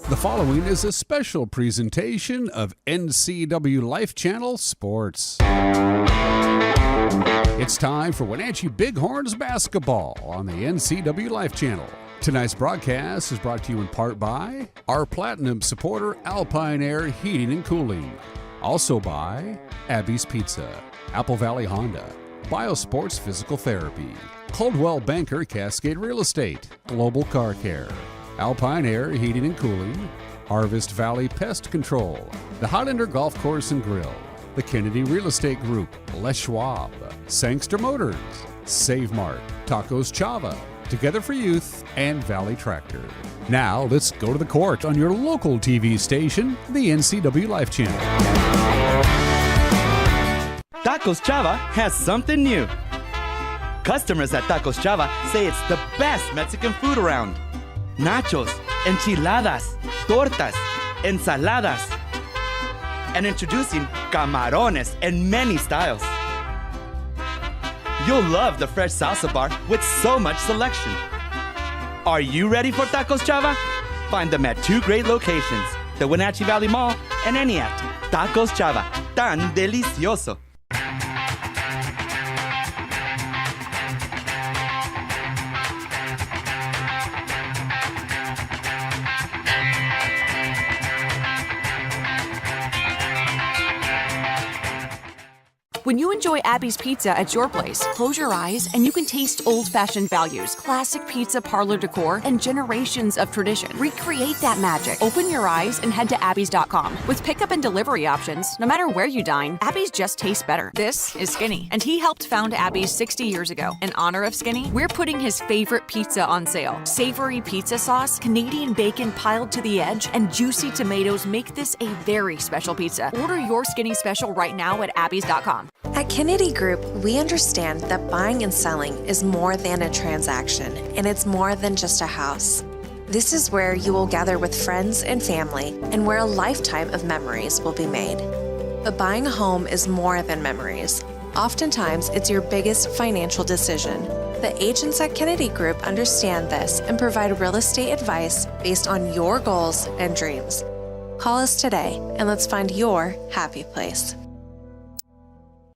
The following is a special presentation of NCWLIFE Channel Sports. It's time for Wenatchee Bighorns basketball on the NCWLIFE Channel. Tonight's broadcast is brought to you in part by our platinum supporter Alpine Air Heating and Cooling. Also by Abby's Pizza, Apple Valley Honda, Biosports Physical Therapy, Coldwell Banker Cascade Real Estate, Global Car Care, Alpine Air Heating and Cooling, Harvest Valley Pest Control, the Highlander Golf Course and Grill, the Kennedy Real Estate Group, Les Schwab, Sangster Motors, Save Mart, Tacos Chava, Together for Youth, and Valley Tractor. Now let's go to the court on your local TV station, the NCWLIFE Channel. Tacos Chava has something new. Customers at Tacos Chava say it's the best Mexican food around. Nachos, enchiladas, tortas, ensaladas, and introducing camarones in many styles. You'll love the fresh salsa bar with so much selection. Are you ready for Tacos Chava? Find them at two great locations, the Wenatchee Valley Mall and Eniat. Tacos Chava, tan delicioso. When you enjoy Abby's Pizza at your place, close your eyes and you can taste old-fashioned values, classic pizza parlor decor, and generations of tradition. Recreate that magic. Open your eyes and head to abbys.com. With pickup and delivery options, no matter where you dine, Abby's just tastes better. This is Skinny, and he helped found Abby's 60 years ago. In honor of Skinny, we're putting his favorite pizza on sale. Savory pizza sauce, Canadian bacon piled to the edge, and juicy tomatoes make this a very special pizza. Order your Skinny special right now at abbys.com. At Kennedy Group, we understand that buying and selling is more than a transaction, and it's more than just a house. This is where you will gather with friends and family, and where a lifetime of memories will be made. But buying a home is more than memories. Oftentimes, it's your biggest financial decision. The agents at Kennedy Group understand this and provide real estate advice based on your goals and dreams. Call us today, and let's find your happy place.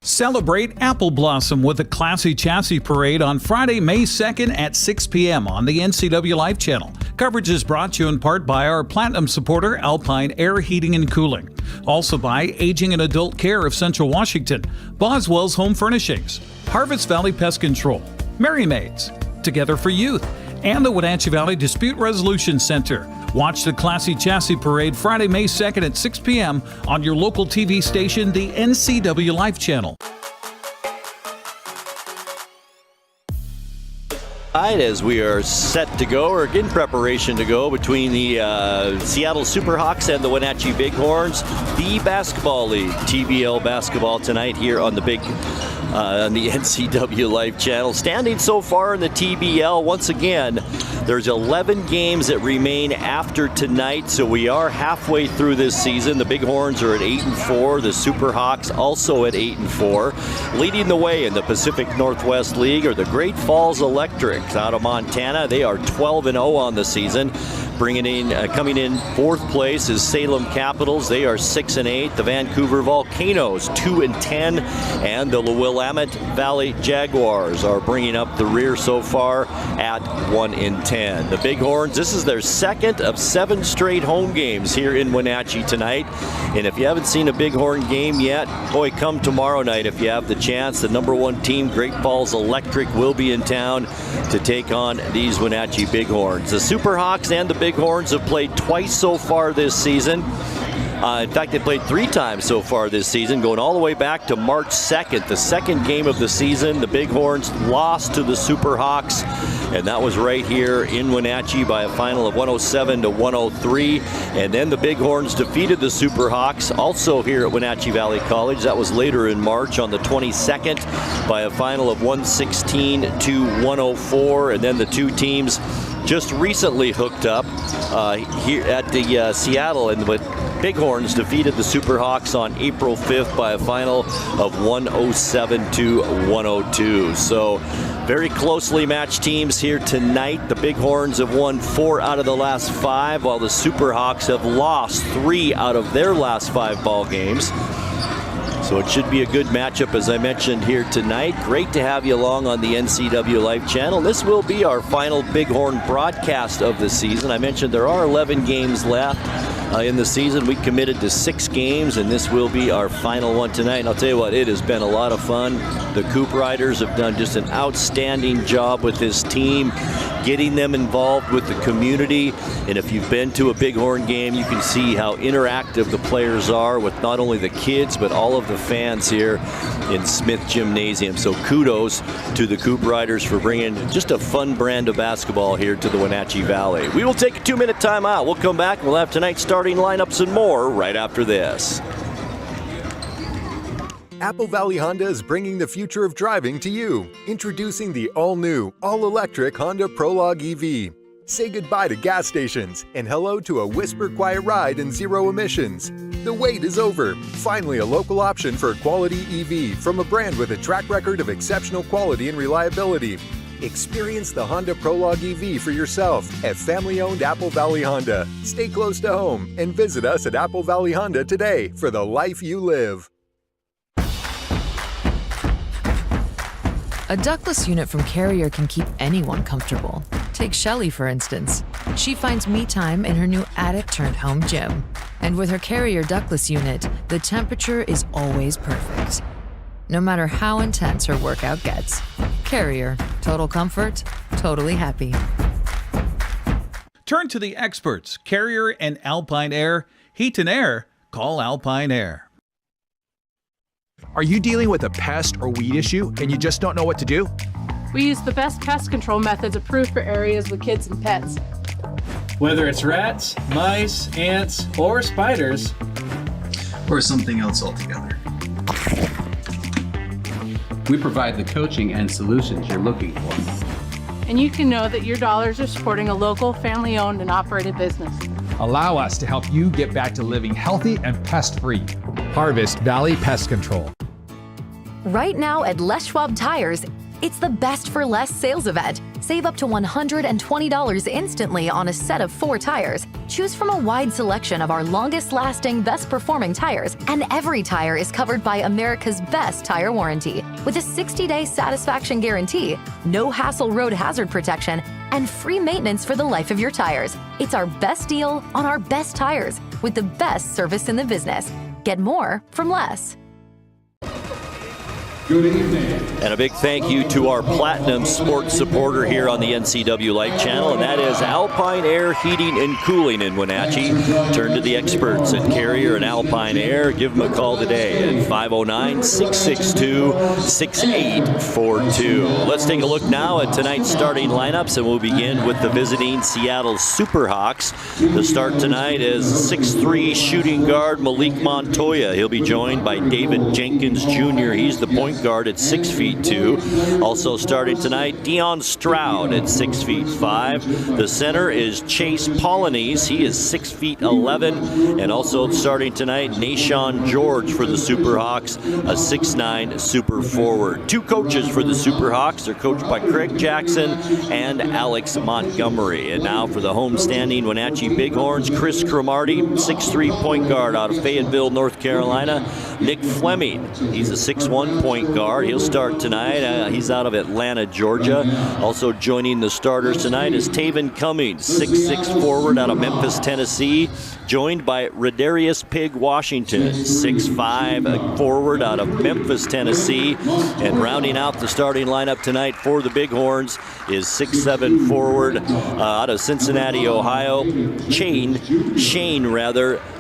Celebrate Apple Blossom with a classy chassis parade on Friday, May 2nd at 6 p.m. on the NCWLIFE channel. Coverage is brought to you in part by our platinum supporter, Alpine Air Heating and Cooling. Also by Aging and Adult Care of Central Washington, Boswell's Home Furnishings, Harvest Valley Pest Control, Merry Maids, Together for Youth, and the Wenatchee Valley Dispute Resolution Center. Watch the Classy Chassis Parade Friday, May 2nd at 6 p.m. on your local TV station, the NCWLIFE channel. As we are set to go, or in preparation to go, between the Seattle Superhawks and the Wenatchee Bighorns, the Basketball League, TBL basketball tonight here on the on the NCWLIFE channel. Standing so far in the TBL, once again, there's 11 games that remain after tonight, so we are halfway through this season. The Bighorns are at 8-4, the Superhawks also at 8-4. Leading the way in the Pacific Northwest League are the Great Falls Electrics out of Montana. They are 12-0 on the season. Coming in fourth place is Salem Capitals. They are 6-8. The Vancouver Volcanoes 2-10, and the Willamette Valley Jaguars are bringing up the rear so far at 1-10. The Bighorns, this is their second of 7 straight home games here in Wenatchee tonight. And if you haven't seen a Bighorn game yet, boy, come tomorrow night if you have the chance. The number 1 team, Great Falls Electric, will be in town to take on these Wenatchee Bighorns. The Superhawks and the Bighorns have played twice so far this season. In fact, they played 3 times so far this season, going all the way back to March 2nd, the second game of the season. The Bighorns lost to the Superhawks, and that was right here in Wenatchee by a final of 107-103. And then the Bighorns defeated the Superhawks, also here at Wenatchee Valley College. That was later in March on the 22nd by a final of 116-104. And then the two teams just recently hooked up here at the Seattle, and the Bighorns defeated the Superhawks on April 5th by a final of 107-102. So very closely matched teams here tonight. The Bighorns have won 4 out of the last 5, while the Superhawks have lost 3 out of their last 5 ball games. So it should be a good matchup, as I mentioned, here tonight. Great to have you along on the NCWLIFE channel. This will be our final Bighorn broadcast of the season. I mentioned there are 11 games left in the season. We committed to 6 games, and this will be our final one tonight. And I'll tell you what, it has been a lot of fun. The Coop Riders have done just an outstanding job with this team, getting them involved with the community. And if you've been to a Bighorn game, you can see how interactive the players are with not only the kids, but all of the fans here in Smith Gymnasium. So kudos to the Coop Riders for bringing just a fun brand of basketball here to the Wenatchee Valley. We will take a 2-minute timeout. We'll come back and we'll have tonight's starting lineups and more right after this. Apple Valley Honda is bringing the future of driving to you. Introducing the all-new, all-electric Honda Prologue EV. Say goodbye to gas stations and hello to a whisper-quiet ride and zero emissions. The wait is over. Finally, a local option for a quality EV from a brand with a track record of exceptional quality and reliability. Experience the Honda Prologue EV for yourself at family-owned Apple Valley Honda. Stay close to home and visit us at Apple Valley Honda today for the life you live. A ductless unit from Carrier can keep anyone comfortable. Take Shelly, for instance. She finds me time in her new attic-turned-home gym. And with her Carrier ductless unit, the temperature is always perfect. No matter how intense her workout gets. Carrier. Total comfort, totally happy. Turn to the experts, Carrier and Alpine Air. Heat and air, call Alpine Air. Are you dealing with a pest or weed issue and you just don't know what to do? We use the best pest control methods approved for areas with kids and pets. Whether it's rats, mice, ants, or spiders, or something else altogether, we provide the coaching and solutions you're looking for. And you can know that your dollars are supporting a local, family-owned and operated business. Allow us to help you get back to living healthy and pest-free. Harvest Valley Pest Control. Right now at Les Schwab Tires, it's the Best for Less sales event. Save up to $120 instantly on a set of 4 tires. Choose from a wide selection of our longest-lasting, best-performing tires, and every tire is covered by America's best tire warranty. With a 60-day satisfaction guarantee, no hassle road hazard protection, and free maintenance for the life of your tires. It's our best deal on our best tires with the best service in the business. Get more from less. Good evening. And a big thank you to our Platinum Sports supporter here on the NCWLIFE channel, and that is Alpine Air Heating and Cooling in Wenatchee. Turn to the experts at Carrier and Alpine Air. Give them a call today at 509-662-6842. Let's take a look now at tonight's starting lineups, and we'll begin with the visiting Seattle Superhawks. The start tonight is 6'3" shooting guard Malik Montoya. He'll be joined by David Jenkins Jr. He's the point guard at 6'2". Also starting tonight, Dion Stroud at 6'5". The center is Chase Polonese. He is 6'11". And also starting tonight, Nashawn George for the Superhawks, a 6'9" super forward. 2 coaches for the Superhawks. They're coached by Craig Jackson and Alex Montgomery. And now for the homestanding Wenatchee Bighorns, Chris Cromartie, 6'3" point guard out of Fayetteville, North Carolina. Nick Fleming, he's a 6'1" point guard. He'll start tonight. He's out of Atlanta, Georgia. Also joining the starters tonight is Taven Cummings, 6'6" forward out of Memphis, Tennessee, joined by Redarius Pig Washington, 6'5" forward out of Memphis, Tennessee. And rounding out the starting lineup tonight for the Bighorns is 6'7" forward out of Cincinnati, Ohio, Shane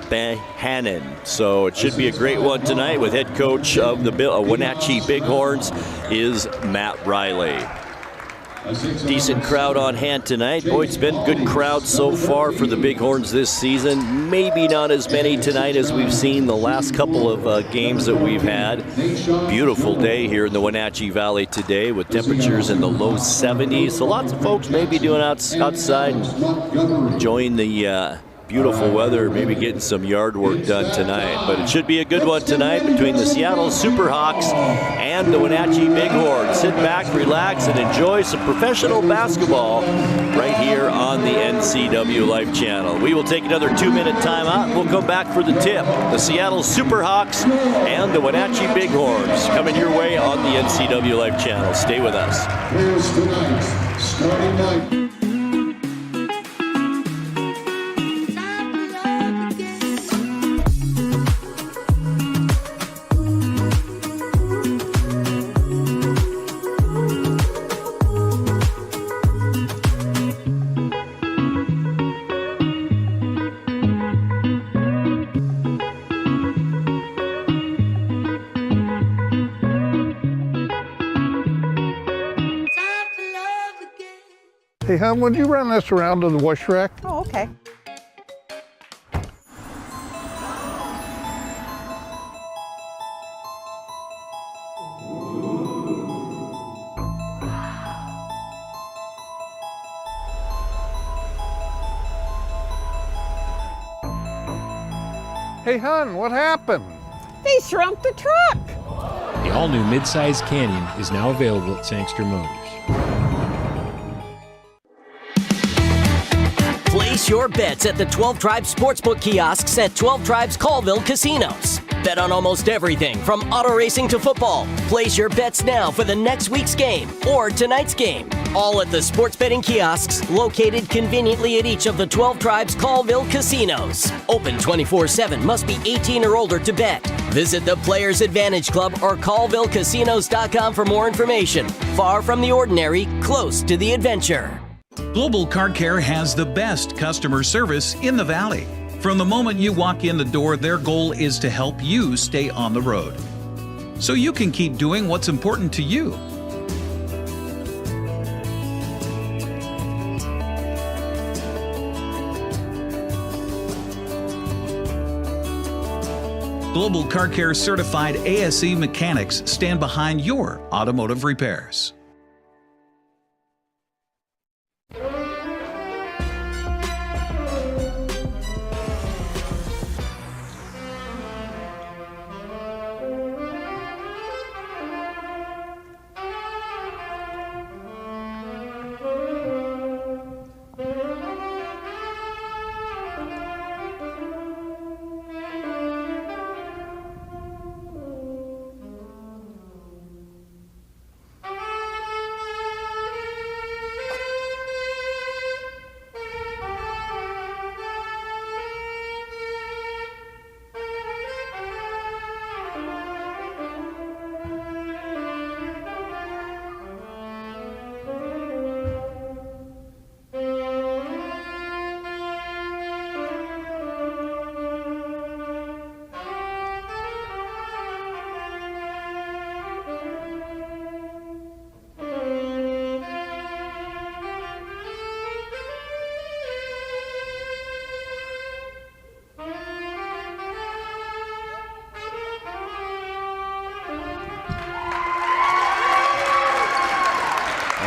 Hannon. So it should be a great one tonight with head coach of the Wenatchee Bighorns is Matt Riley. Decent crowd on hand tonight. Boy, it's been a good crowd so far for the Bighorns this season. Maybe not as many tonight as we've seen the last couple of games that we've had. Beautiful day here in the Wenatchee Valley today with temperatures in the low 70s. So lots of folks maybe doing outside and enjoying the beautiful weather, maybe getting some yard work done tonight. But it should be a good one tonight between the Seattle Superhawks and the Wenatchee Bighorns. Sit back, relax, and enjoy some professional basketball right here on the NCWLIFE channel. We will take another 2-minute timeout. We'll come back for the tip. The Seattle Superhawks and the Wenatchee Bighorns coming your way on the NCWLIFE channel. Stay with us. Here's tonight's starting night. Hey, hon, would you run this around to the wash rack? Oh, okay. Hey, hon, what happened? They shrunk the truck. The all-new mid-size Canyon is now available at Sangster Motors. Place your bets at the 12 Tribes Sportsbook kiosks at 12 Tribes Colville Casinos. Bet on almost everything from auto racing to football. Place your bets now for the next week's game or tonight's game. All at the sports betting kiosks located conveniently at each of the 12 Tribes Colville Casinos. Open 24/7. Must be 18 or older to bet. Visit the Players Advantage Club or ColvilleCasinos.com for more information. Far from the ordinary, close to the adventure. Global Car Care has the best customer service in the Valley. From the moment you walk in the door, their goal is to help you stay on the road, so you can keep doing what's important to you. Global Car Care certified ASE mechanics stand behind your automotive repairs.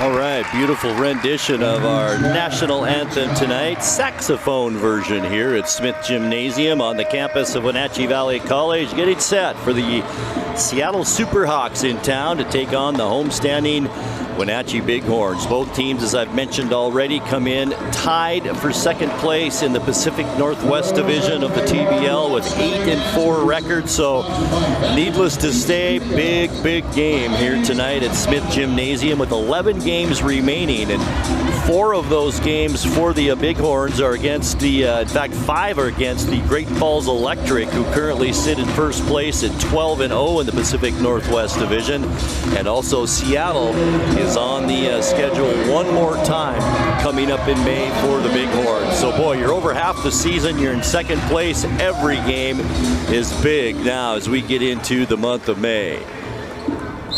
All right, beautiful rendition of our national anthem tonight. Saxophone version here at Smith Gymnasium on the campus of Wenatchee Valley College. Getting set for the Seattle Superhawks in town to take on the homestanding Wenatchee Bighorns. Both teams, as I've mentioned already, come in tied for second place in the Pacific Northwest Division of the TBL with 8-4 records. So needless to say, big game here tonight at Smith Gymnasium with 11 games remaining, and 4 of those games for the Bighorns are against the, in fact 5 are against the Great Falls Electric, who currently sit in first place at 12-0 in the Pacific Northwest Division. And also Seattle is on the schedule one more time coming up in May for the Bighorns. So boy, you're over half the season, you're in second place. Every game is big now as we get into the month of May.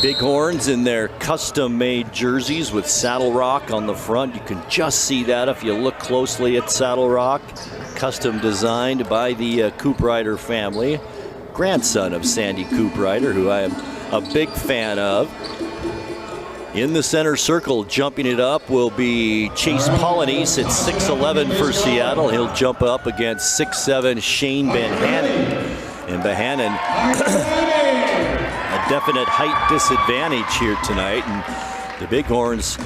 Bighorns in their custom-made jerseys with Saddle Rock on the front. You can just see that if you look closely at Saddle Rock. Custom designed by the Cooprider family. Grandson of Sandy Cooprider, who I am a big fan of. In the center circle, jumping it up, will be Chase Polynice at 6'11" for Seattle. He'll jump up against 6'7" Shane Behannon. And Behannon, a definite height disadvantage here tonight. And the Bighorns,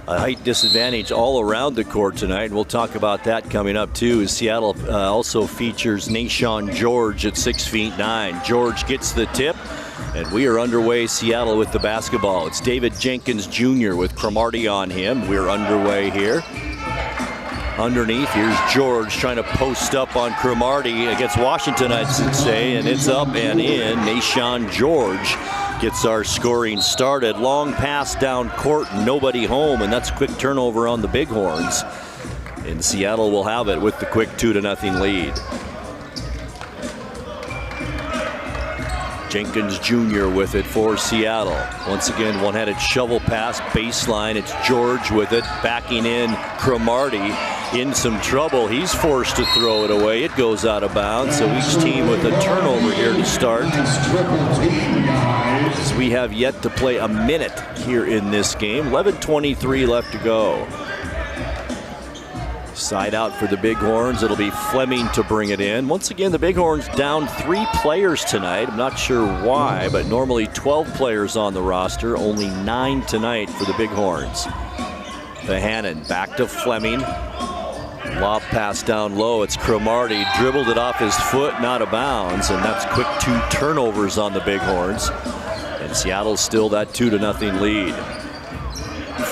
a height disadvantage all around the court tonight. And we'll talk about that coming up too, as Seattle also features Nashawn George at 6'9". George gets the tip. And we are underway, Seattle with the basketball. It's David Jenkins Jr. with Cromartie on him. We're underway here. Underneath, here's George trying to post up on Cromartie against Washington, I'd say, and it's up and in. Nashawn George gets our scoring started. Long pass down court, nobody home, and that's a quick turnover on the Bighorns. And Seattle will have it with the quick 2-0 lead. Jenkins Jr. with it for Seattle. Once again, one-handed shovel pass, baseline. It's George with it, backing in Cromartie. In some trouble. He's forced to throw it away. It goes out of bounds. So each team with a turnover here to start. As we have yet to play a minute here in this game. 11:23 left to go. Side out for the Bighorns. It'll be Fleming to bring it in. Once again, the Bighorns down 3 players tonight. I'm not sure why, but normally 12 players on the roster. Only 9 tonight for the Bighorns. Behannon back to Fleming. Lob pass down low. It's Cromartie. Dribbled it off his foot, not out of bounds. And that's quick 2 turnovers on the Bighorns. And Seattle's still that 2-0 lead.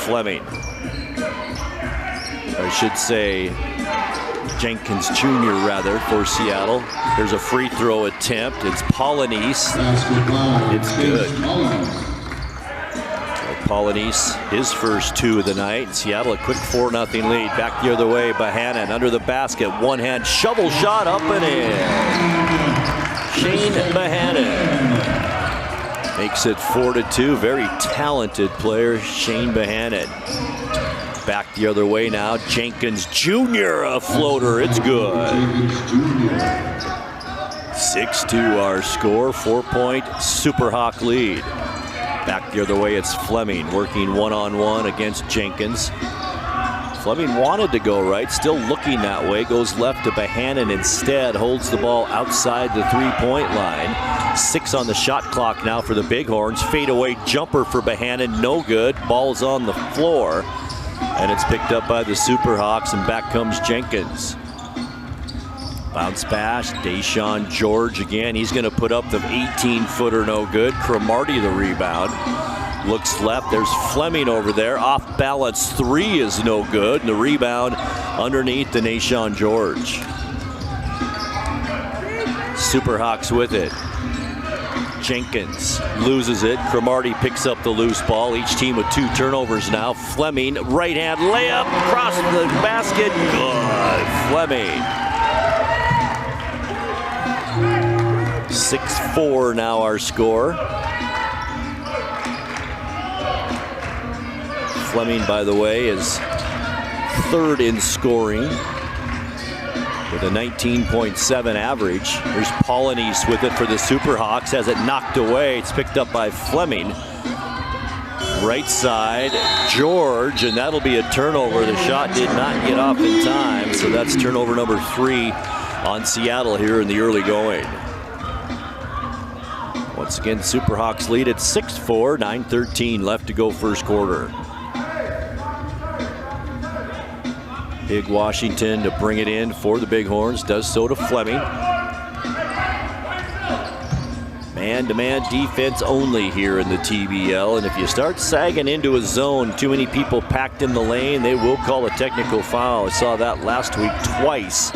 Fleming. I should say Jenkins Jr. rather for Seattle. There's a free throw attempt. It's Polynice. It's good. Polynice, his first 2 of the night. Seattle a quick 4-0 lead. Back the other way, Behannon under the basket. One-hand shovel shot up and in. Shane Behannon makes it 4-2. Very talented player, Shane Behannon. Back the other way now, Jenkins Jr. a floater. It's good. 6-2 our score. 4-point Superhawk lead. Back the other way, it's Fleming working one-on-one against Jenkins. Fleming wanted to go right, still looking that way. Goes left to Behannon instead. Holds the ball outside the 3-point line. 6 on the shot clock now for the Bighorns. Fadeaway jumper for Behannon, no good. Ball's on the floor. And it's picked up by the Superhawks, and back comes Jenkins. Bounce pass, Nashawn George again. He's going to put up the 18-footer, no good. Cromartie the rebound. Looks left, there's Fleming over there. Off balance 3 is no good. And the rebound underneath to Nashawn George. Superhawks with it. Jenkins loses it. Cromartie picks up the loose ball. Each team with 2 turnovers now. Fleming, right-hand layup, across the basket. Good. Fleming. 6-4 now our score. Fleming, by the way, is 3rd in scoring with a 19.7 average. There's Polynice with it for the Superhawks. Has it knocked away. It's picked up by Fleming. Right side, George, and that'll be a turnover. The shot did not get off in time, so that's turnover number 3 on Seattle here in the early going. Once again, Superhawks lead at 6-4, 9:13 left to go first quarter. Big Washington to bring it in for the Bighorns, does so to Fleming. Man-to-man defense only here in the TBL, and if you start sagging into a zone, too many people packed in the lane, they will call a technical foul. I saw that last week twice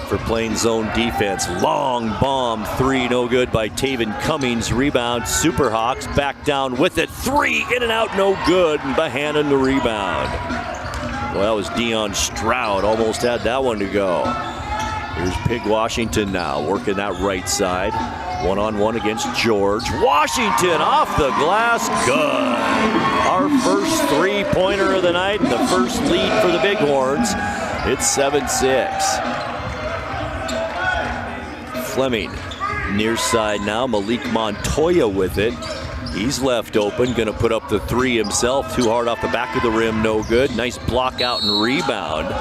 for playing zone defense. Long bomb 3, no good by Taven Cummings. Rebound, Superhawks back down with it. 3 in and out, no good, and Behannon the rebound. Well, that was Dion Stroud, almost had that one to go. Here's Big Washington now, working that right side. One-on-one against George. Washington off the glass, good. Our first three-pointer of the night, and the first lead for the Bighorns. It's 7-6. Fleming, near side now. Malik Montoya with it. He's left open, gonna put up the three himself. Too hard off the back of the rim, no good. Nice block out and rebound.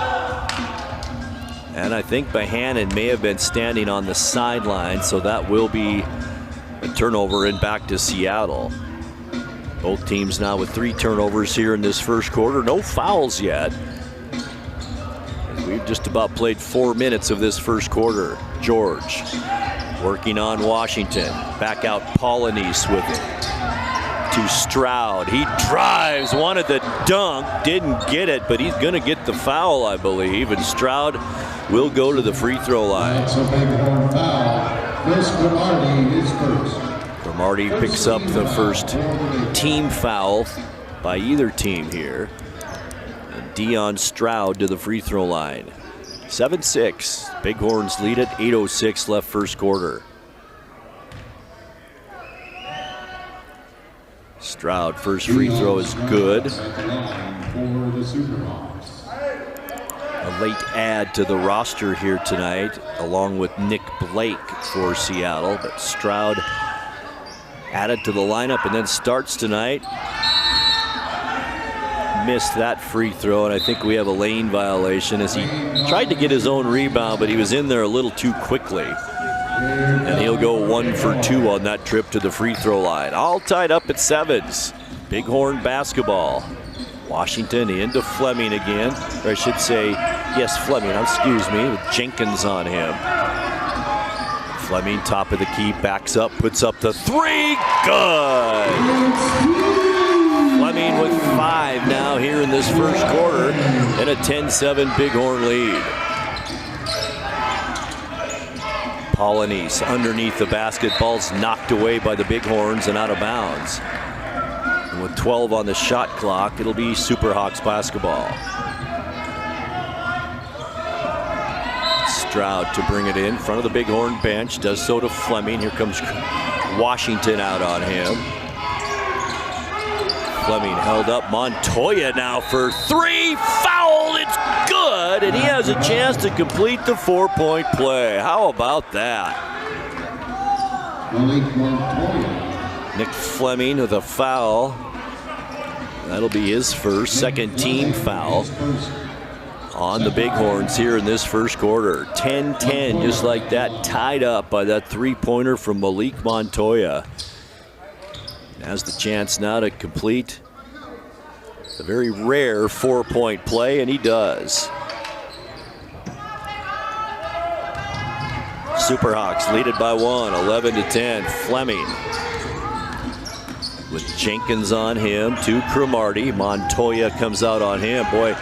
And I think Bohannon may have been standing on the sideline, so that will be a turnover and back to Seattle. Both teams now with 3 turnovers here in this first quarter. No fouls yet. We've just about played 4 minutes of this first quarter. George working on Washington. Back out Polynice with it. To Stroud. He drives, wanted the dunk, didn't get it, but he's going to get the foul, I believe. And Stroud will go to the free throw line. Cromartie picks up the first team foul by either team here. And Dion Stroud to the free throw line. 7-6. Bighorns lead it. 8:06 left first quarter. Stroud, first free throw is good. A late add to the roster here tonight, along with Nick Blake for Seattle. But Stroud added to the lineup and then starts tonight. Missed that free throw, and I think we have a lane violation as he tried to get his own rebound, but he was in there a little too quickly. And he'll go 1 for 2 on that trip to the free throw line. All tied up at 7s. Bighorn basketball. Washington into Fleming again. Or I should say, yes, Fleming, excuse me, with Jenkins on him. Fleming, top of the key, backs up, puts up the 3. Good! Fleming with 5 now here in this first quarter, and a 10-7 Bighorn lead. Polynice underneath the basket. Ball's knocked away by the Bighorns and out of bounds. And with 12 on the shot clock, it'll be Superhawks basketball. Stroud to bring it in front of the Bighorn bench. Does so to Fleming. Here comes Washington out on him. Fleming held up. Montoya now for 3. Fouled. It's good. And he has a chance to complete the 4-point play. How about that? Nick Fleming with a foul. That'll be his first, second team foul on the Bighorns here in this first quarter. 10-10, just like that, tied up by that 3-pointer from Malik Montoya. Has the chance now to complete a very rare 4-point play, and he does. Superhawks lead it by 1, 11-10. Fleming with Jenkins on him to Cromartie. Montoya comes out on him. Boy,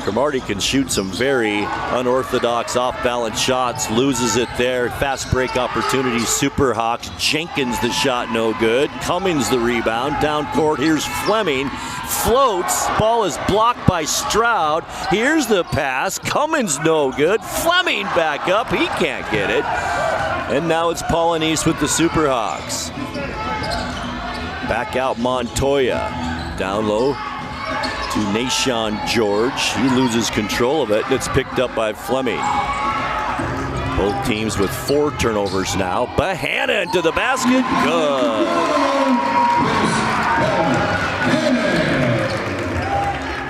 Cromartie can shoot some very unorthodox off-balance shots, loses it there. Fast break opportunity, Superhawks. Jenkins the shot, no good. Cummings the rebound, down court. Here's Fleming, floats. Ball is blocked by Stroud. Here's the pass. Cummings no good. Fleming back up. He can't get it. And now it's Polynice with the Superhawks. Back out Montoya. Down low to Nashawn George. He loses control of it, and it's picked up by Fleming. Both teams with 4 turnovers now. Bohannon to the basket. Good.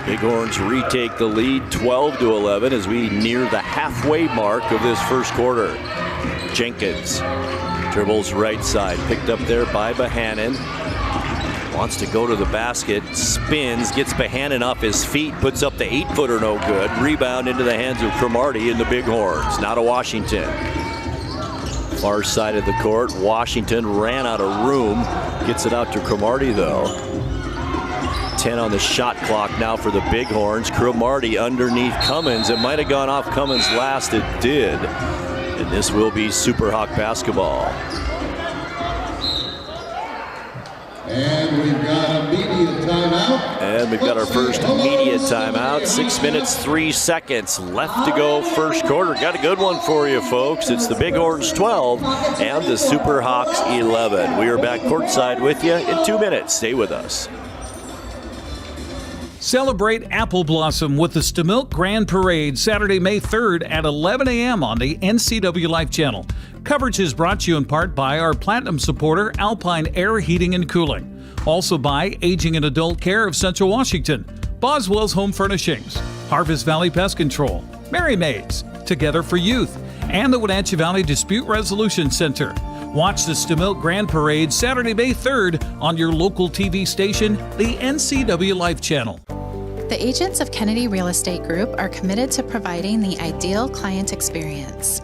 Bighorns retake the lead 12-11 as we near the halfway mark of this first quarter. Jenkins dribbles right side, picked up there by Bohannon. Wants to go to the basket, spins, gets Bohannon off his feet, puts up the 8-footer, no good. Rebound into the hands of Cromartie and the Bighorns. Now to Washington. Far side of the court, Washington ran out of room. Gets it out to Cromartie though. 10 on the shot clock now for the Bighorns. Cromartie underneath Cummins. It might have gone off Cummins last, it did. And this will be Superhawk basketball. And we've got a media timeout. And we've got our first media timeout. 6 minutes, 3 seconds left to go first quarter. Got a good one for you, folks. It's the Bighorns 12 and the Superhawks 11. We are back courtside with you in 2 minutes. Stay with us. Celebrate Apple Blossom with the Stamilk Grand Parade Saturday, May 3rd at 11 a.m. on the NCWLIFE channel. Coverage is brought to you in part by our Platinum supporter, Alpine Air Heating and Cooling. Also by Aging and Adult Care of Central Washington, Boswell's Home Furnishings, Harvest Valley Pest Control, Mary Mays, Together for Youth, and the Wenatchee Valley Dispute Resolution Center. Watch the Stamilk Grand Parade Saturday, May 3rd on your local TV station, the NCWLIFE channel. The agents of Kennedy Real Estate Group are committed to providing the ideal client experience.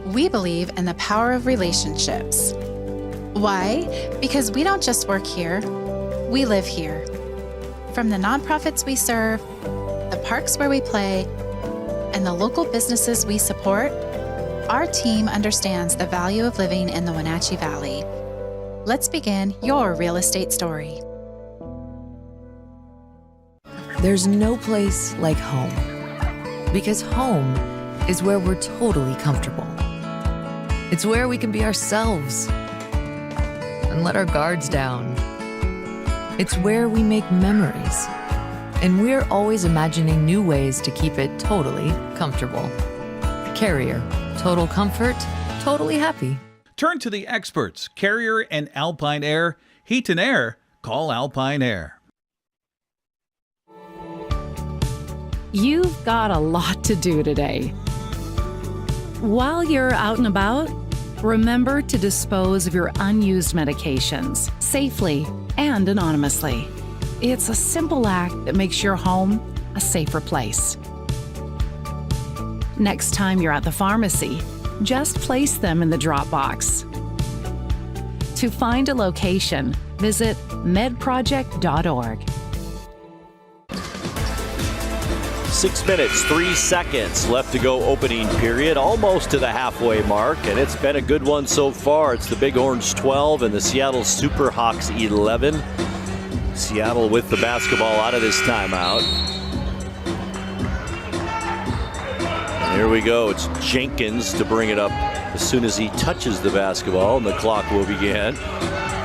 We believe in the power of relationships. Why? Because we don't just work here, we live here. From the nonprofits we serve, the parks where we play, and the local businesses we support, our team understands the value of living in the Wenatchee Valley. Let's begin your real estate story. There's no place like home, because home is where we're totally comfortable. It's where we can be ourselves and let our guards down. It's where we make memories, and we're always imagining new ways to keep it totally comfortable. Carrier, total comfort, totally happy. Turn to the experts, Carrier and Alpine Air. Heat and air, call Alpine Air. You've got a lot to do today. While you're out and about, remember to dispose of your unused medications safely and anonymously. It's a simple act that makes your home a safer place. Next time you're at the pharmacy, just place them in the drop box. To find a location, visit medproject.org. 6 minutes, 3 seconds left to go opening period, almost to the halfway mark, and it's been a good one so far. It's the Bighorns 12 and the Seattle Superhawks 11. Seattle with the basketball out of this timeout. And here we go. It's Jenkins to bring it up as soon as he touches the basketball, and the clock will begin.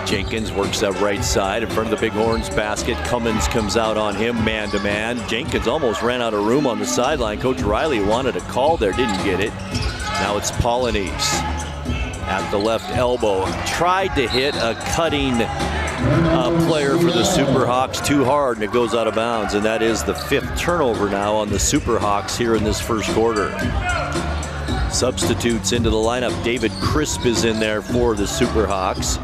Jenkins works that right side in front of the Bighorns basket. Cummins comes out on him man-to-man. Jenkins almost ran out of room on the sideline. Coach Riley wanted a call there, didn't get it. Now it's Polynice at the left elbow. Tried to hit a cutting player for the Superhawks too hard, and it goes out of bounds. And that is the 5th turnover now on the Superhawks here in this first quarter. Substitutes into the lineup. David Crisp is in there for the Superhawks.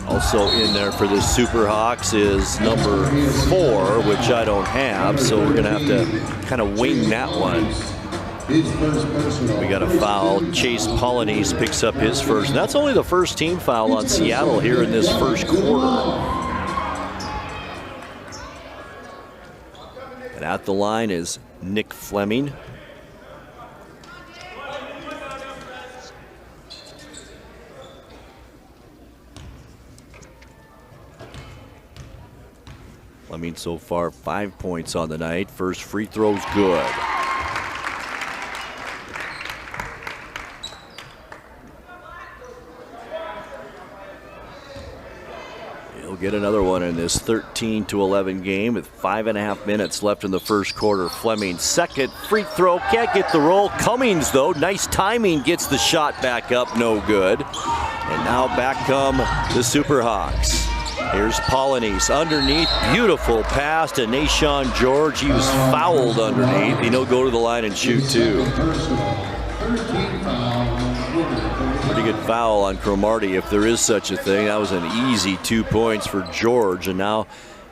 Also in there for the Superhawks is number 4, which I don't have, so we're going to have to kind of wing that one. We got a foul. Chase Polynice picks up his first. And that's only the first team foul on Seattle here in this first quarter. And at the line is Nick Fleming. Fleming so far 5 points on the night. First free throw's good. He'll get another one in this 13-11 game with 5.5 minutes left in the first quarter. Fleming, second free throw, can't get the roll. Cummings, though, nice timing, gets the shot back up, no good. And now back come the Superhawks. Here's Polynice underneath, beautiful pass to Nashawn George. He was fouled underneath, and he'll go to the line and shoot two. Pretty good foul on Cromartie, if there is such a thing. That was an easy 2 points for George, and now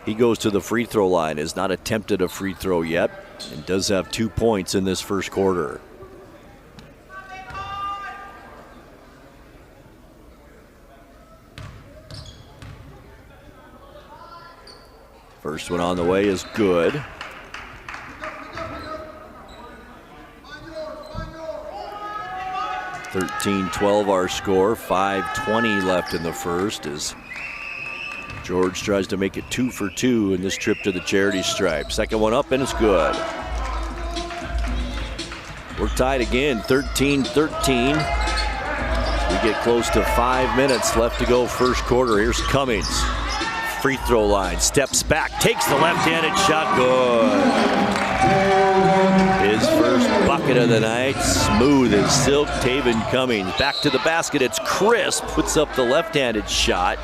he goes to the free throw line. Has not attempted a free throw yet, and does have 2 points in this first quarter. First one on the way is good. (13-12) our score. 5:20 left in the first as George tries to make it 2 for 2 in this trip to the charity stripe. Second one up, and it's good. We're tied again, 13-13. We get close to 5 minutes left to go first quarter. Here's Cummings. Free throw line, steps back, takes the left-handed shot, good. His first bucket of the night, smooth as silk. Taven Cummings back to the basket, it's Crisp, puts up the left-handed shot.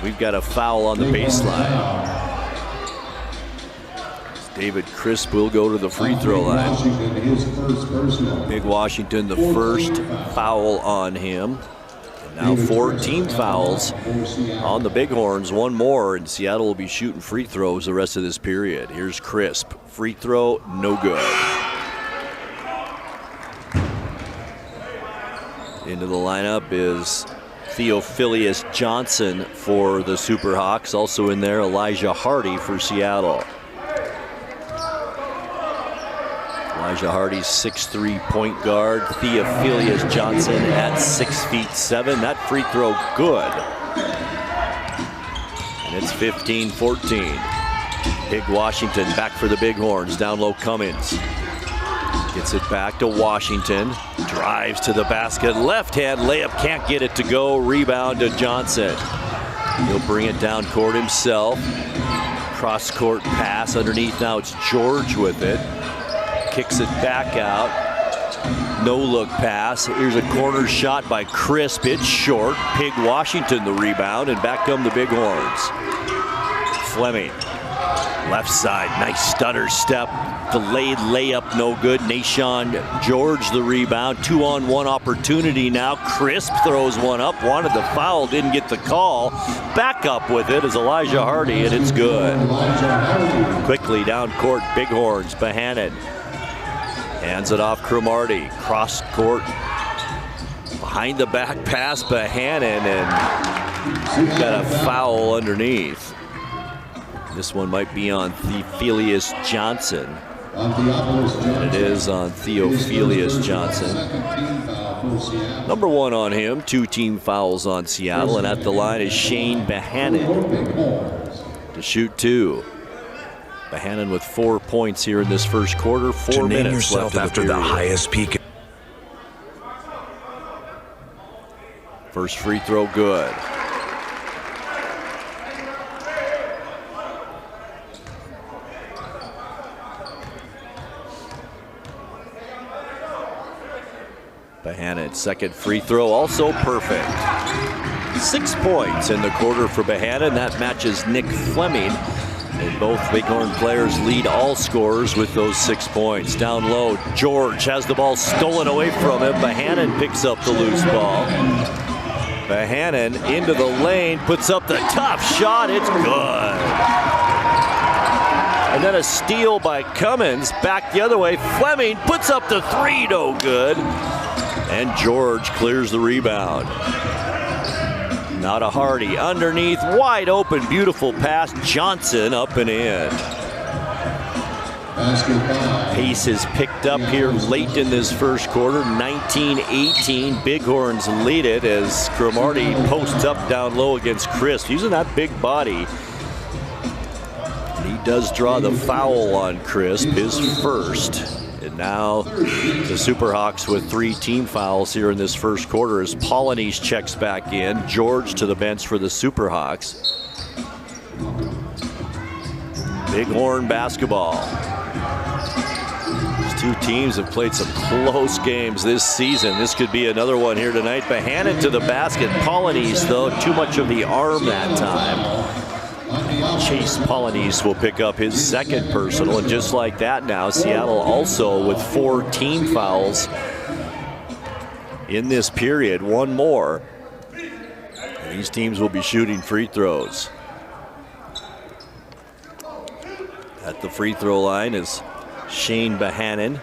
We've got a foul on the baseline. David Crisp will go to the free throw line. Big Washington, the first foul on him. Now 4 team fouls on the Bighorns, one more, and Seattle will be shooting free throws the rest of this period. Here's Crisp, free throw, no good. Into the lineup is Theophilus Johnson for the Superhawks. Also in there, Elijah Hardy for Seattle. Elijah Hardy's 6'3" point guard. Theophilus Johnson at 6'7". That free throw good. And it's 15-14. Big Washington back for the Bighorns. Down low Cummings. Gets it back to Washington. Drives to the basket. Left hand layup. Can't get it to go. Rebound to Johnson. He'll bring it down court himself. Cross court pass underneath. Now it's George with it. Kicks it back out. No look pass. Here's a corner shot by Crisp. It's short. Big Washington the rebound, and back come the Bighorns. Fleming. Left side. Nice stutter step. Delayed layup, no good. Nashawn George the rebound. 2-on-1 opportunity now. Crisp throws one up. Wanted the foul, didn't get the call. Back up with it is Elijah Hardy, and it's good. Quickly down court, Bighorns. Bohannon. Hands it off Cromartie. Cross court. Behind the back pass, Bohannon, and got a foul underneath. This one might be on Theophilus Johnson. And it is on Theophilus Johnson. Number 1 on him. 2 team fouls on Seattle, and at the line is Shane Bohannon to shoot 2. Bohannon with 4 points here in this first quarter. 4 minutes left after the highest peak. First free throw good. Bohannon, second free throw, also perfect. 6 points in the quarter for Bohannon. That matches Nick Fleming. And both Bighorn players lead all scorers with those 6 points. Down low, George has the ball stolen away from him. Bohannon picks up the loose ball. Bohannon into the lane, puts up the top shot. It's good. And then a steal by Cummins. Back the other way. Fleming puts up the 3, no good. And George clears the rebound. Now to Hardy, underneath, wide open, beautiful pass. Johnson up and in. Pace is picked up here late in this first quarter, 19-18. Bighorns lead it as Cromartie posts up down low against Crisp, using that big body. He does draw the foul on Crisp, his first. And now the Superhawks with 3 team fouls here in this first quarter as Polynice checks back in. George to the bench for the Superhawks. Bighorn basketball. These 2 teams have played some close games this season. This could be another one here tonight. Bohannon to the basket. Polynice, though, too much of the arm that time. Chase Polynice will pick up his second personal, and just like that now, Seattle also with 4 team fouls in this period, 1 more. And these teams will be shooting free throws. At the free throw line is Shane Bohannon.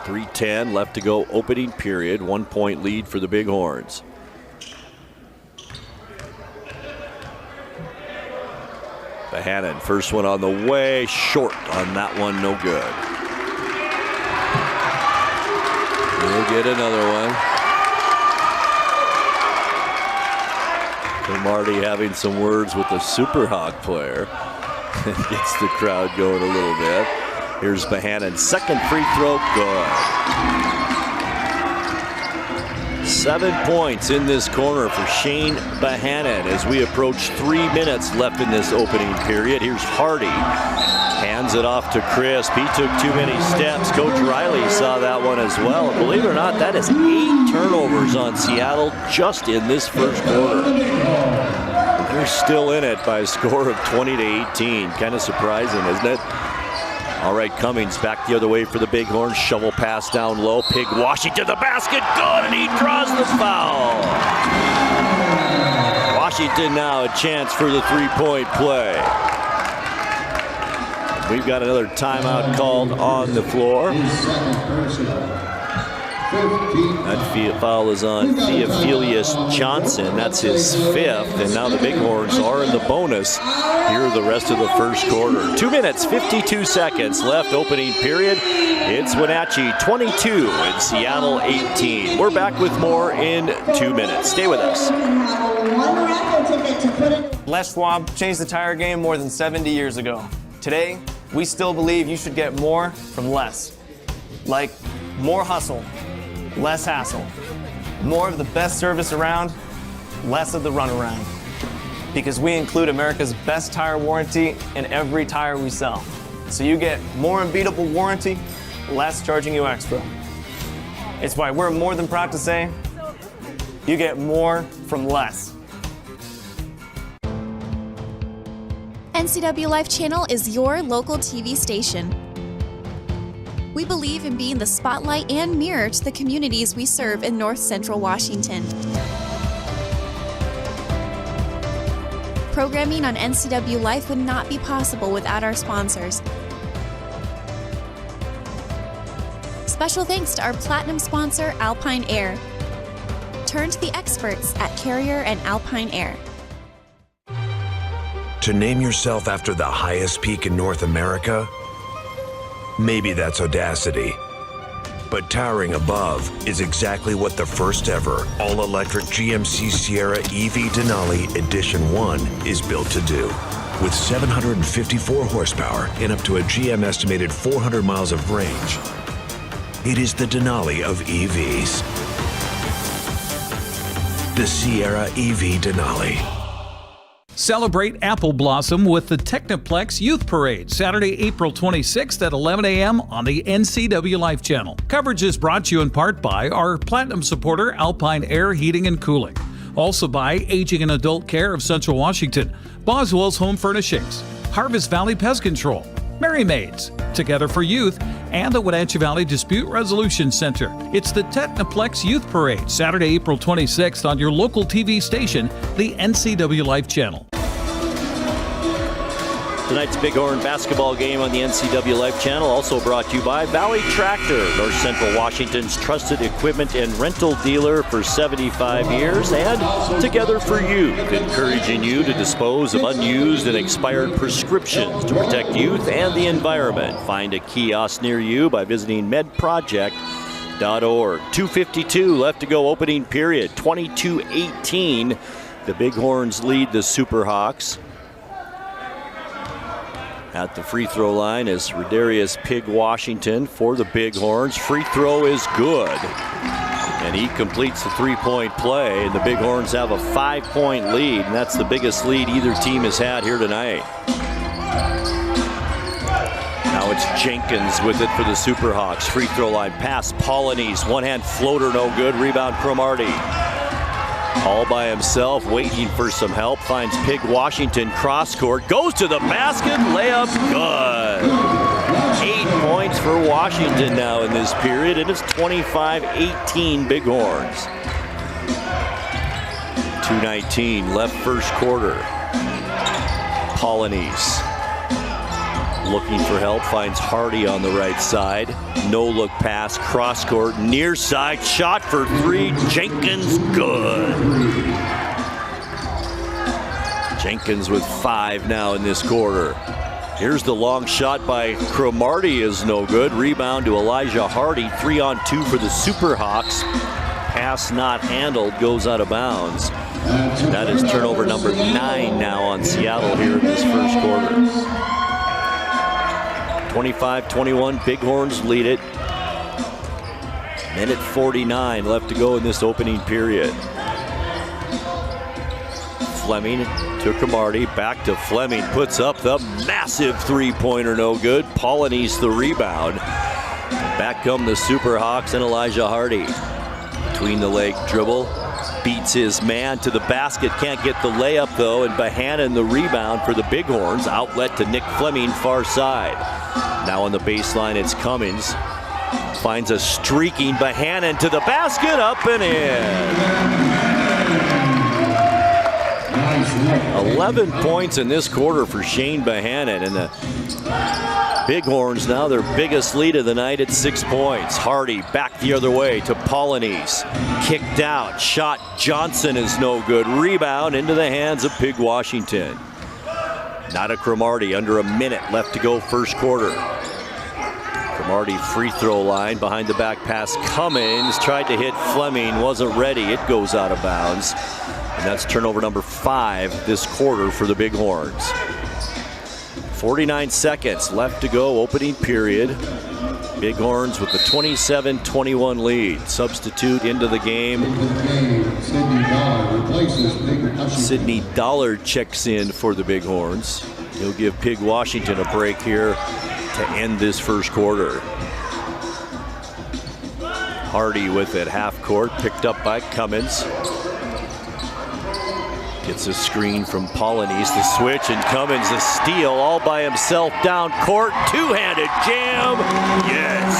3:10 left to go opening period, 1 point lead for the Bighorns. Bohannon, first one on the way, short on that one, no good. We'll get another one. Cromartie having some words with the Superhawk player. Gets the crowd going a little bit. Here's Bohannon. Second free throw, good. 7 points in this corner for Shane Bohannon as we approach 3 minutes left in this opening period. Here's Hardy. Hands it off to Crisp. He took too many steps. Coach Riley saw that one as well. Believe it or not, that is 8 turnovers on Seattle just in this first quarter. They're still in it by a score of 20-18. Kind of surprising, isn't it? All right, Cummings back the other way for the Bighorns. Shovel pass down low. Pig Washington to the basket. Good, and he draws the foul. Washington now a chance for the three-point play. We've got another timeout called on the floor. That foul is on Theophilus Johnson. That's his 5th, and now the Bighorns are in the bonus here the rest of the first quarter. 2 minutes, 52 seconds left, opening period. It's Wenatchee 22 and Seattle 18. We're back with more in 2 minutes. Stay with us. Les Schwab changed the tire game more than 70 years ago. Today, we still believe you should get more from less. Like more hustle, less hassle. More of the best service around, less of the runaround. Because we include America's best tire warranty in every tire we sell. So you get more unbeatable warranty, less charging you extra. It's why we're more than proud to say, you get more from less. NCWLIFE channel is your local TV station. We believe in being the spotlight and mirror to the communities we serve in North Central Washington. Programming on NCWLIFE would not be possible without our sponsors. Special thanks to our platinum sponsor, Alpine Air. Turn to the experts at Carrier and Alpine Air. To name yourself after the highest peak in North America? Maybe that's audacity. But towering above is exactly what the first ever all-electric GMC Sierra EV Denali Edition 1 is built to do. With 754 horsepower and up to a GM estimated 400 miles of range, it is the Denali of EVs. The Sierra EV Denali. Celebrate Apple Blossom with the Technoplex Youth Parade, Saturday, April 26th at 11 a.m. on the NCWLIFE channel. Coverage is brought to you in part by our Platinum supporter, Alpine Air Heating and Cooling. Also by Aging and Adult Care of Central Washington, Boswell's Home Furnishings, Harvest Valley Pest Control, Merry Maids, Together for Youth, and the Wenatchee Valley Dispute Resolution Center. It's the Technoplex Youth Parade, Saturday, April 26th on your local TV station, the NCWLIFE channel. Tonight's Bighorn basketball game on the NCWLIFE channel also brought to you by Valley Tractor, North Central Washington's trusted equipment and rental dealer for 75 years, and Together for Youth, encouraging you to dispose of unused and expired prescriptions to protect youth and the environment. Find a kiosk near you by visiting medproject.org. 2:52 left to go, opening period, 22-18. The Bighorns lead the Superhawks. At the free throw line is Rodarius Pig Washington for the Bighorns. Free throw is good. And he completes the three-point play, and the Bighorns have a 5-point lead, and that's the biggest lead either team has had here tonight. Now it's Jenkins with it for the Superhawks. Free throw line pass, Polonese, one-hand floater, no good. Rebound, Cromartie. All by himself, waiting for some help, finds Pig Washington cross court, goes to the basket, layup good. 8 points for Washington now in this period, and it's 25-18 Bighorns. 2:19 left first quarter. Polonese looking for help, finds Hardy on the right side. No look pass, cross court, near side, shot for three. Jenkins, good. Jenkins with 5 now in this quarter. Here's the long shot by Cromartie, is no good. Rebound to Elijah Hardy, 3-on-2 for the Superhawks. pass not handled, goes out of bounds. That is turnover number 9 now on Seattle here in this first quarter. 25-21, Bighorns lead it. Minute 49 left to go in this opening period. Fleming to Cromartie, back to Fleming, puts up the massive three-pointer, no good. Polonese the rebound. Back come the Superhawks and Elijah Hardy. Between the leg dribble, beats his man to the basket, can't get the layup though, and Bohannon the rebound for the Bighorns. Outlet to Nick Fleming, far side. Now on the baseline, it's Cummins. Finds a streaking Bohannon to the basket, up and in. 11 points in this quarter for Shane Bohannon, and the Bighorns now their biggest lead of the night at 6 points. Hardy back the other way to Polonese. Kicked out, shot Johnson is no good. Rebound into the hands of Pig Washington. Not a Cromartie, under a minute left to go first quarter. Cromartie free throw line, behind the back pass. Cummins tried to hit Fleming, wasn't ready. It goes out of bounds. And that's turnover number 5 this quarter for the Bighorns. 49 seconds left to go, opening period. Bighorns with the 27-21 lead. Substitute into the game. Sidney Dollard checks in for the Bighorns. He'll give Pig Washington a break here to end this first quarter. Hardy with it, half court, picked up by Cummins. Gets a screen from Polonese, the switch, and Cummins a steal all by himself down court. Two-handed jam, yes!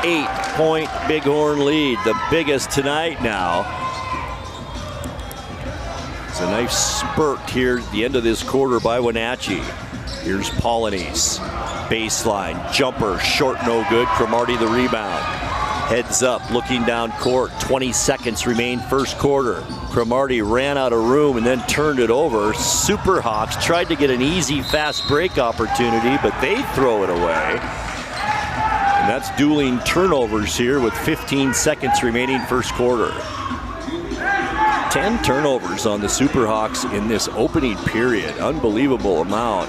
8-point Bighorn lead, the biggest tonight now. It's a nice spurt here at the end of this quarter by Wenatchee. Here's Polonese, baseline, jumper, short, no good. Cromartie the rebound. Heads up, looking down court. 20 seconds remain first quarter. Cromartie ran out of room and then turned it over. Superhawks tried to get an easy fast break opportunity, but they throw it away. And that's dueling turnovers here with 15 seconds remaining first quarter. 10 turnovers on the Superhawks in this opening period. Unbelievable amount.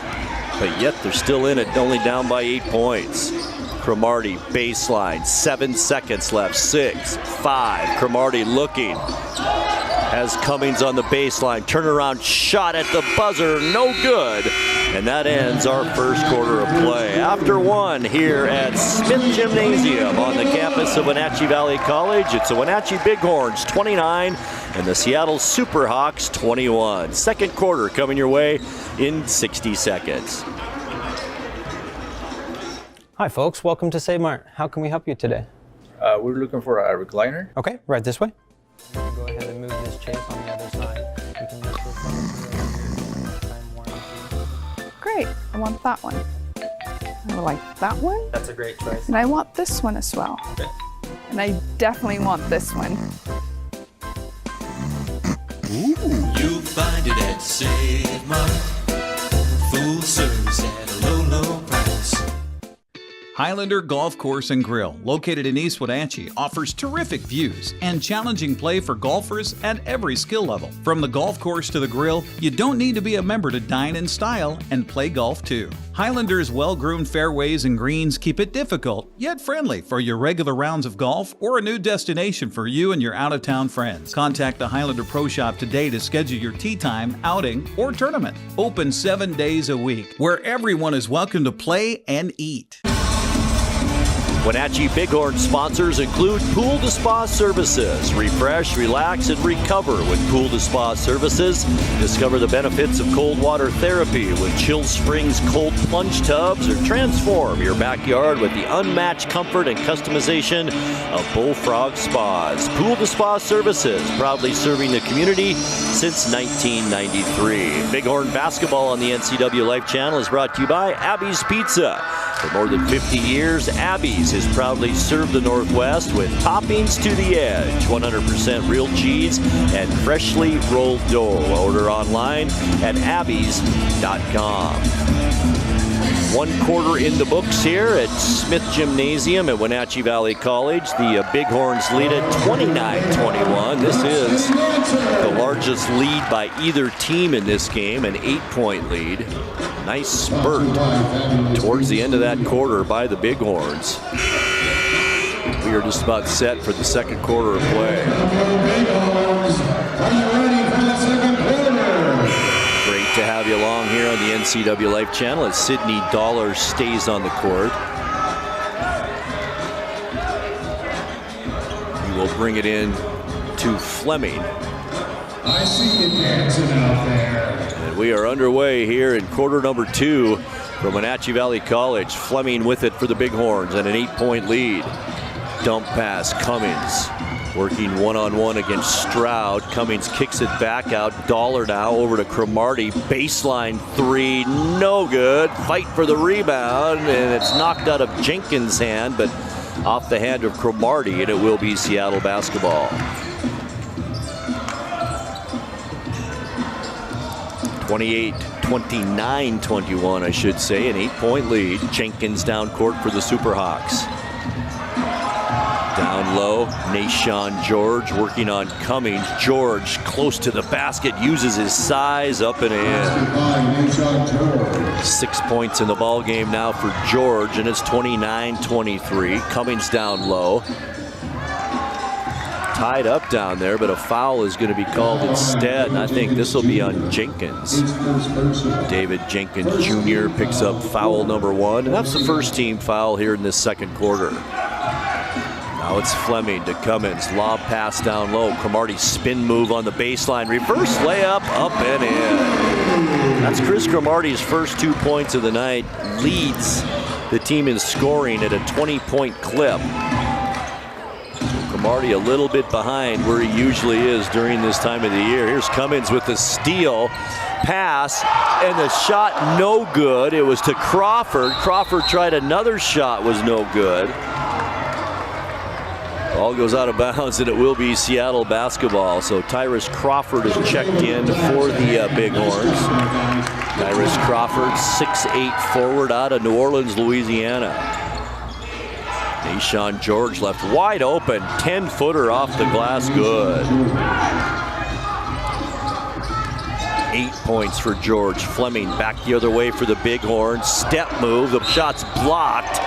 But yet they're still in it, only down by 8 points. Cromartie baseline, 7 seconds left, 6, 5. Cromartie looking. Has Cummins on the baseline. Turnaround shot at the buzzer, no good. And that ends our first quarter of play. After one here at Smith Gymnasium on the campus of Wenatchee Valley College, it's the Wenatchee Bighorns 29 and the Seattle Superhawks 21. Second quarter coming your way in 60 seconds. Hi folks, welcome to Save Mart. How can we help you today? We're looking for a recliner. Okay, right this way. Go ahead and move this chase on the other side. You can lift this up. Time warranty. Great, I want that one. I like that one. That's a great choice. And I want this one as well. Okay. And I definitely want this one. You'll find it at Save Mart. Full service at a low, low price. Highlander Golf Course and Grill, located in East Wenatchee, offers terrific views and challenging play for golfers at every skill level. From the golf course to the grill, you don't need to be a member to dine in style and play golf too. Highlander's well-groomed fairways and greens keep it difficult, yet friendly for your regular rounds of golf or a new destination for you and your out-of-town friends. Contact the Highlander Pro Shop today to schedule your tee time, outing, or tournament. Open 7 days a week, where everyone is welcome to play and eat. Wenatchee Bighorn sponsors include Pool to Spa Services. Refresh, relax, and recover with Pool to Spa Services. Discover the benefits of cold water therapy with Chill Springs cold plunge tubs, or transform your backyard with the unmatched comfort and customization of Bullfrog Spas. Pool to Spa Services, proudly serving the community since 1993. Bighorn basketball on the NCWLIFE channel is brought to you by Abby's Pizza. For more than 50 years, Abby's has proudly served the Northwest with toppings to the edge, 100% real cheese, and freshly rolled dough. Order online at abbys.com. One quarter in the books here at Smith Gymnasium at Wenatchee Valley College. The Bighorns lead at 29-21. This is the largest lead by either team in this game, an 8-point lead. Nice spurt towards the end of that quarter by the Bighorns. We are just about set for the second quarter of play. Great to have you along here on the NCWLIFE channel as Sydney Dollar stays on the court. We will bring it in to Fleming. I see you dancing out there. And we are underway here in quarter number 2 from Wenatchee Valley College. Fleming with it for the Bighorns and an 8-point lead. Dump pass, Cummings working one-on-one against Stroud. Cummings kicks it back out. Dollar now over to Cromartie. Baseline 3, no good. Fight for the rebound, and it's knocked out of Jenkins' hand, but off the hand of Cromartie, and it will be Seattle basketball. 29-21, I should say, an 8-point lead. Jenkins down court for the Superhawks. Down low, Nashawn George working on Cummings. George close to the basket, uses his size, up and in. 6 points in the ball game now for George, and it's 29-23. Cummings down low. Tied up down there, but a foul is going to be called instead, and I think this will be on Jenkins. David Jenkins Jr. picks up foul number 1, and that's the first team foul here in this second quarter. Now it's Fleming to Cummins. Lob pass down low. Cromartie spin move on the baseline. Reverse layup, up and in. That's Chris Cromartie's first 2 points of the night. Leads the team in scoring at a 20-point clip. Cromartie a little bit behind where he usually is during this time of the year. Here's Cummins with the steal. Pass, and the shot no good. It was to Crawford. Crawford tried another shot, was no good. Ball goes out of bounds, and it will be Seattle basketball. So Tyrus Crawford is checked in for the Bighorns. Tyrus Crawford, 6'8" forward out of New Orleans, Louisiana. Nashawn George left wide open, 10-footer off the glass, good. 8 points for George. Fleming back the other way for the Bighorns. Step move, the shot's blocked.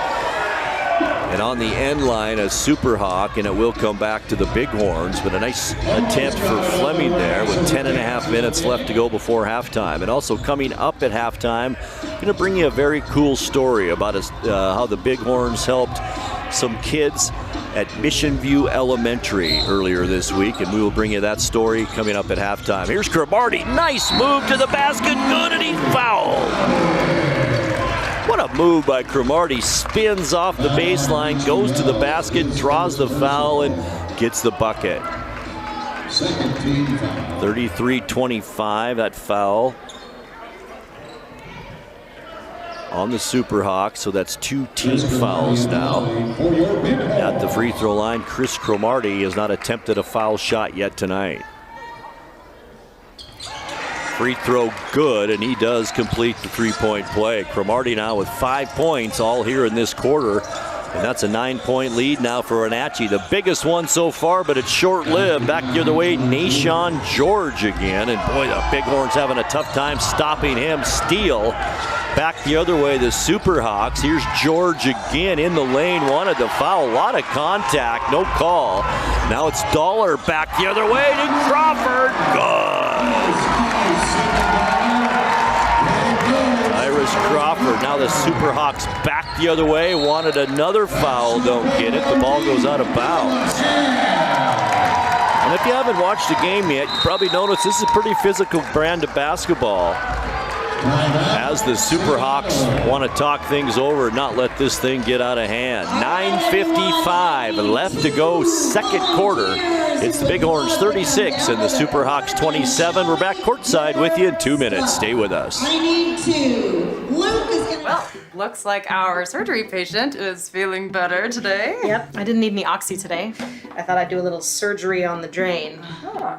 And on the end line, a Superhawk, and it will come back to the Bighorns, but a nice attempt for Fleming there with 10.5 minutes left to go before halftime. And also coming up at halftime, going to bring you a very cool story about how the Bighorns helped some kids at Mission View Elementary earlier this week, and we will bring you that story coming up at halftime. Here's Cromartie, nice move to the basket, good, and he's fouled. What a move by Cromartie. Spins off the baseline, goes to the basket, draws the foul, and gets the bucket. 33-25, that foul on the Superhawks, so that's 2 team fouls now. At the free throw line, Chris Cromartie has not attempted a foul shot yet tonight. Free throw good, and he does complete the 3-point play. Cromartie now with 5 points all here in this quarter, and that's a 9-point lead now for Wenatchee. The biggest one so far, but it's short-lived. Back the other way, Nashawn George again, and boy, the Bighorns having a tough time stopping him. Steal. Back the other way, the Superhawks. Here's George again in the lane, wanted the foul, a lot of contact, no call. Now it's Dollar back the other way to Crawford, good. Tyrus Crawford, now the Superhawks back the other way, wanted another foul, don't get it. The ball goes out of bounds. And if you haven't watched the game yet, you probably noticed this is a pretty physical brand of basketball. As the Superhawks want to talk things over, not let this thing get out of hand. 9:55 left to go, second quarter. It's the Bighorns 36 and the Superhawks 27. We're back courtside with you in 2 minutes. Stay with us. Well, looks like our surgery patient is feeling better today. Yep, I didn't need any oxy today. I thought I'd do a little surgery on the drain. Huh.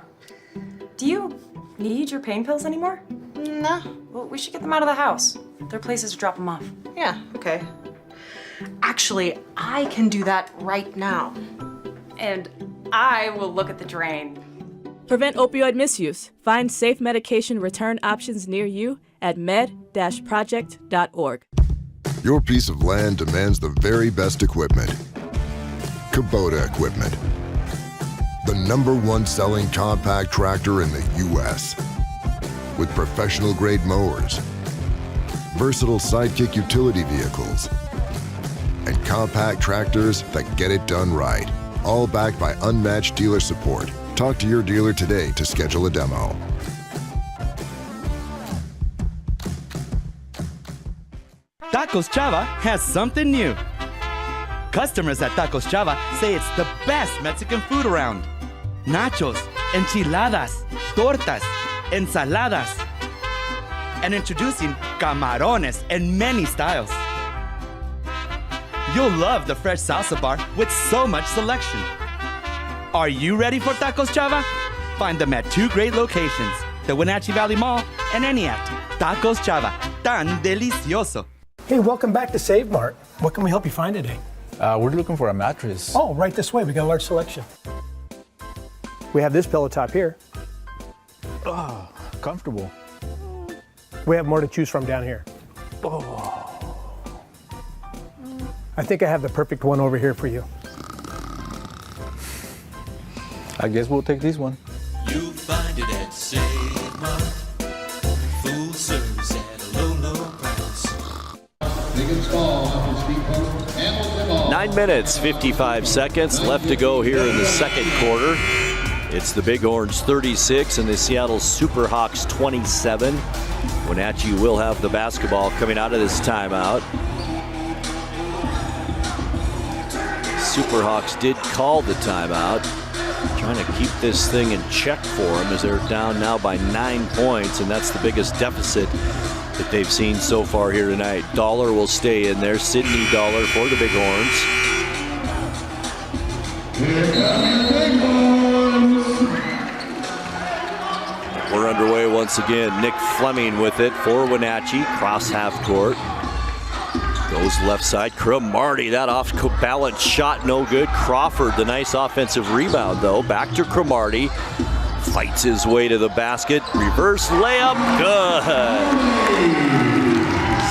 Do you need your pain pills anymore? Nah. Well, we should get them out of the house. There are places to drop them off. Yeah, okay. Actually, I can do that right now. And I will look at the drain. Prevent opioid misuse. Find safe medication return options near you at med-project.org. Your piece of land demands the very best equipment. Kubota equipment. The #1 selling compact tractor in the U.S. with professional-grade mowers, versatile sidekick utility vehicles, and compact tractors that get it done right. All backed by unmatched dealer support. Talk to your dealer today to schedule a demo. Tacos Chava has something new. Customers at Tacos Chava say it's the best Mexican food around. Nachos, enchiladas, tortas, ensaladas, and introducing camarones in many styles. You'll love the fresh salsa bar with so much selection. Are you ready for Tacos Chava? Find them at 2 great locations, the Wenatchee Valley Mall and Eniat. Tacos Chava, tan delicioso. Hey, welcome back to Save Mart. What can we help you find today? We're looking for a mattress. Oh, right this way. We got a large selection. We have this pillow top here. Oh, comfortable. We have more to choose from down here. Oh. I think I have the perfect one over here for you. I guess we'll take this one. You'll find it at Save Mart. Full service at a low, low price. 9 minutes, 55 seconds left to go here in the second quarter. It's the Bighorns 36 and the Seattle Superhawks 27. Wenatchee will have the basketball coming out of this timeout. Superhawks did call the timeout. Trying to keep this thing in check for them as they're down now by 9 points, and that's the biggest deficit that they've seen so far here tonight. Dollar will stay in there. Sidney Dollar for the Bighorns. We're underway once again. Nick Fleming with it for Wenatchee. Cross half court. Goes left side. Cromartie, that off balance shot, no good. Crawford, the nice offensive rebound though. Back to Cromartie. Fights his way to the basket. Reverse layup, good.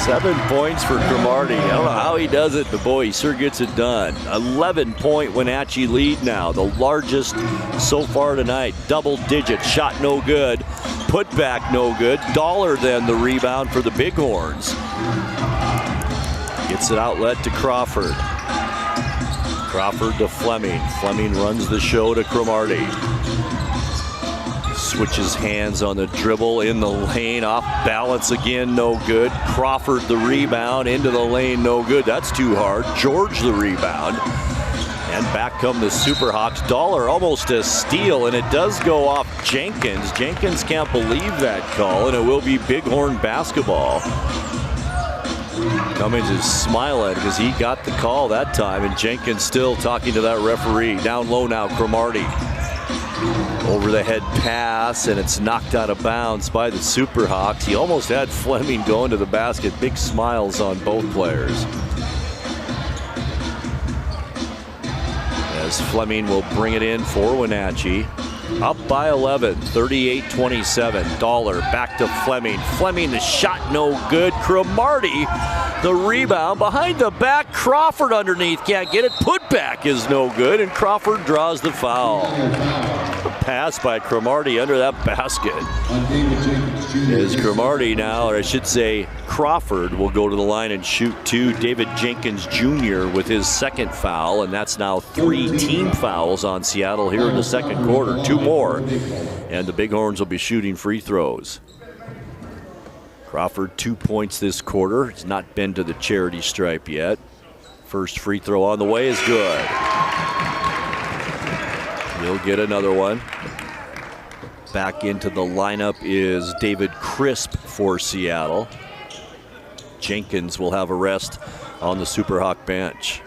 7 points for Cromartie. I don't know how he does it, but boy, he sure gets it done. 11-point Wenatchee lead now, the largest so far tonight. Double digit, shot no good. Put back no good. Dollar then the rebound for the Bighorns. Gets it outlet to Crawford. Crawford to Fleming. Fleming runs the show to Cromartie. Switches hands on the dribble in the lane. Off balance again, no good. Crawford the rebound into the lane, no good. That's too hard. George the rebound. And back come the Superhawks. Dollar almost a steal, and it does go off Jenkins. Jenkins can't believe that call, and it will be Bighorn basketball. Cummings is smiling because he got the call that time, and Jenkins still talking to that referee. Down low now, Cromartie. Over the head pass, and it's knocked out of bounds by the Superhawks. He almost had Fleming going to the basket. Big smiles on both players. As Fleming will bring it in for Wenatchee. Up by 11, 38-27. Dollar back to Fleming. Fleming, the shot no good. Cromartie, the rebound behind the back. Crawford underneath, can't get it. Put back is no good, and Crawford draws the foul. A pass by Cromartie under that basket. Is Cromartie now, or I should say Crawford, will go to the line and shoot two. David Jenkins Jr. with his second foul, and that's now 3 team fouls on Seattle here in the second quarter. 2 more, and the Bighorns will be shooting free throws. Crawford 2 points this quarter. He's not been to the charity stripe yet. First free throw on the way is good. He'll get another one. Back into the lineup is David Crisp for Seattle. Jenkins will have a rest on the Superhawk bench.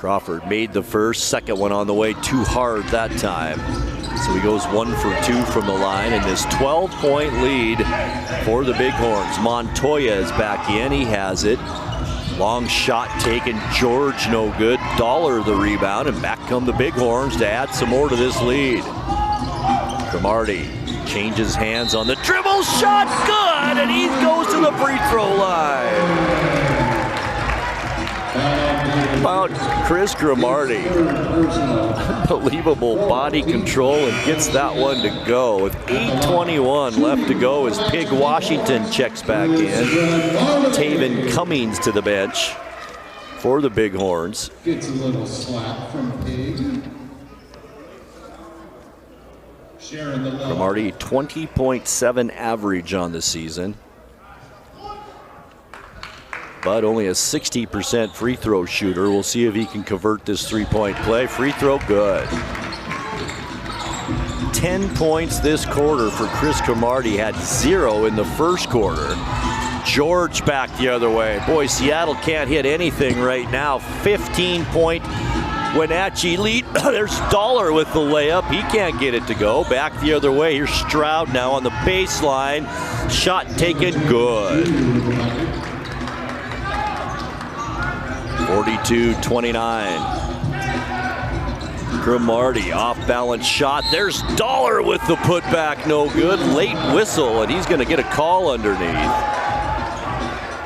Crawford made the first, second one on the way, too hard that time. So he goes 1 for 2 from the line, and this 12-point lead for the Bighorns. Montoya is back in, he has it. Long shot taken, George no good. Dollar the rebound, and back come the Bighorns to add some more to this lead. Cromartie changes hands on the dribble, shot good, and he goes to the free throw line. About Chris Cromartie. Unbelievable body control, and gets that one to go. With 8:21 left to go as Pig Washington checks back in. Taven Cummings to the bench for the Bighorns. Gets a little slack from Pig. Cromartie 20.7 average on the season, but only a 60% free throw shooter. We'll see if he can convert this three-point play. Free throw good. 10 points this quarter for Chris Cromartie, had 0 in the first quarter. George back the other way. Boy, Seattle can't hit anything right now. 15-point Wenatchee lead. There's Dollar with the layup. He can't get it to go. Back the other way. Here's Stroud now on the baseline. Shot taken good. 42-29. Cromartie off-balance shot. There's Dollar with the putback, no good. Late whistle, and he's going to get a call underneath.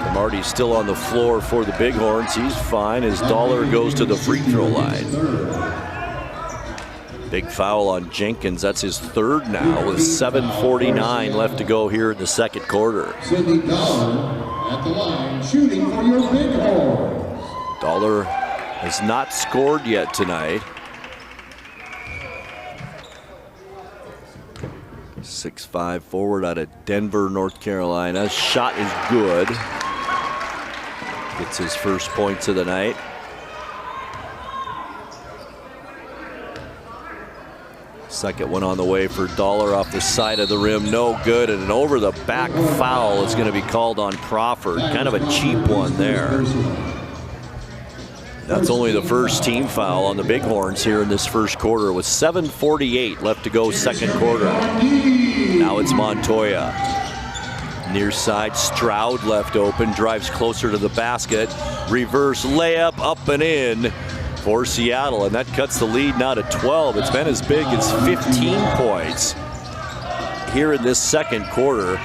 Cromartie's still on the floor for the Bighorns. He's fine as Dollar goes to the free throw line. Big foul on Jenkins. That's his third now with 7:49 left to go here in the second quarter. Sidney Dollar at the line, shooting for your Bighorns. Dollar has not scored yet tonight. 6'5" forward out of Denver, North Carolina. Shot is good. Gets his first points of the night. Second one on the way for Dollar off the side of the rim. No good, and an over the back foul is going to be called on Crawford. Kind of a cheap one there. That's only the first team foul on the Bighorns here in this first quarter with 7:48 left to go second quarter. Now it's Montoya. Near side, Stroud left open, drives closer to the basket. Reverse layup up and in for Seattle, and that cuts the lead now to 12. It's been as big as 15 points here in this second quarter,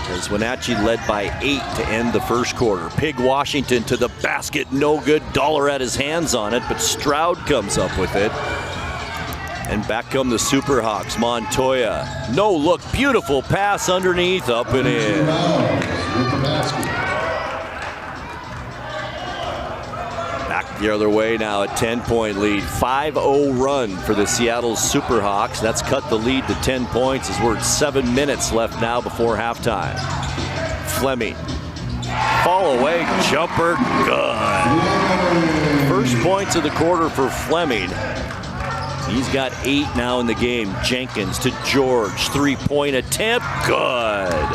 as Wenatchee led by 8 to end the first quarter. Pig Washington to the basket, no good. Dollar had his hands on it, but Stroud comes up with it. And back come the Superhawks. Montoya, no look, beautiful pass underneath, up and in. Back the other way now, a 10-point lead. 5-0 run for the Seattle Superhawks. That's cut the lead to 10 points as we're at 7 minutes left now before halftime. Fleming, fall away, jumper, good. First points of the quarter for Fleming. He's got 8 now in the game. Jenkins to George, three-point attempt, good.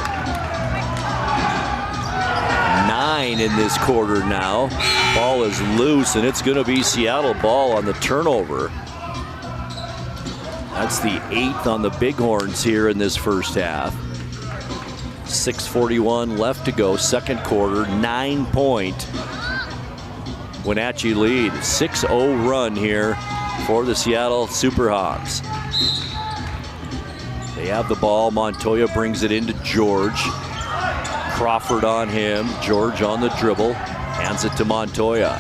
9 in this quarter now. Ball is loose, and it's going to be Seattle ball on the turnover. That's the 8th on the Bighorns here in this first half. 6:41 left to go, second quarter, 9-point Wenatchee lead. 6-0 run here for the Seattle Superhawks. They have the ball. Montoya brings it into George. Crawford on him. George on the dribble. Hands it to Montoya.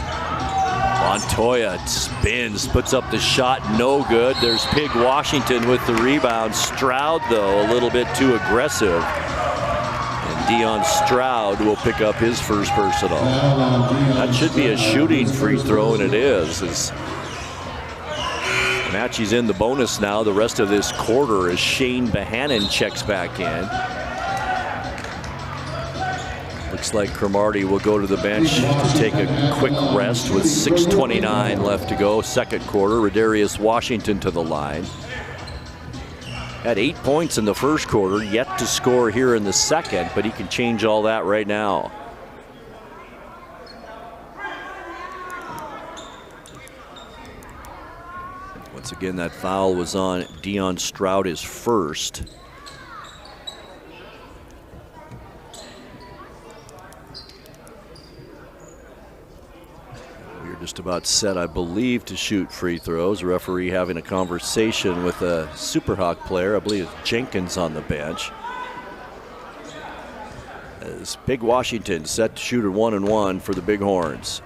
Montoya spins, puts up the shot, no good. There's Pig Washington with the rebound. Stroud, though, a little bit too aggressive. And Dion Stroud will pick up his first personal. That should be a shooting free throw, and it is. Wenatchee's in the bonus now. The rest of this quarter as Shane Bohannon checks back in. Looks like Cromartie will go to the bench to take a quick rest with 6:29 left to go. Second quarter, Rodarius Washington to the line. Had 8 points in the first quarter, yet to score here in the second, but he can change all that right now. Once again, that foul was on Dion Stroud, his first. We're just about set, I believe, to shoot free throws. Referee having a conversation with a Superhawk player. I believe it's Jenkins on the bench. As Big Washington set to shoot at 1-1 for the Bighorns.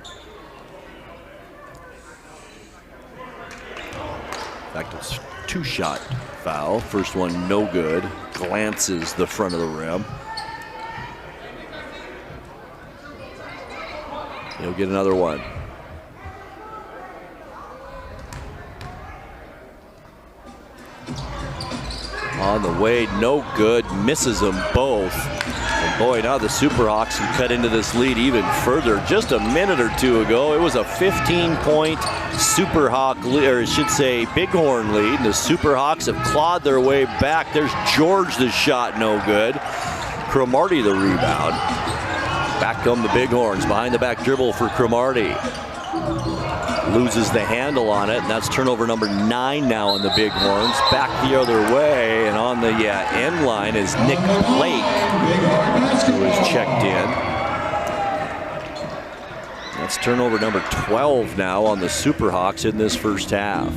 In fact, it's two-shot foul. First one no good. Glances the front of the rim. He'll get another one. On the way, no good. Misses them both. And boy, now the Superhawks can cut into this lead even further. Just a minute or two ago, it was a 15-point Superhawk lead, or I should say Bighorn lead. And the Superhawks have clawed their way back. There's George, the shot, no good. Cromartie, the rebound. Back come the Bighorns. Behind the back dribble for Cromartie. Loses the handle on it, and that's turnover number 9 now on the Bighorns. Back the other way, and on the end line is Nick Blake, who is checked in. That's turnover number 12 now on the Superhawks in this first half.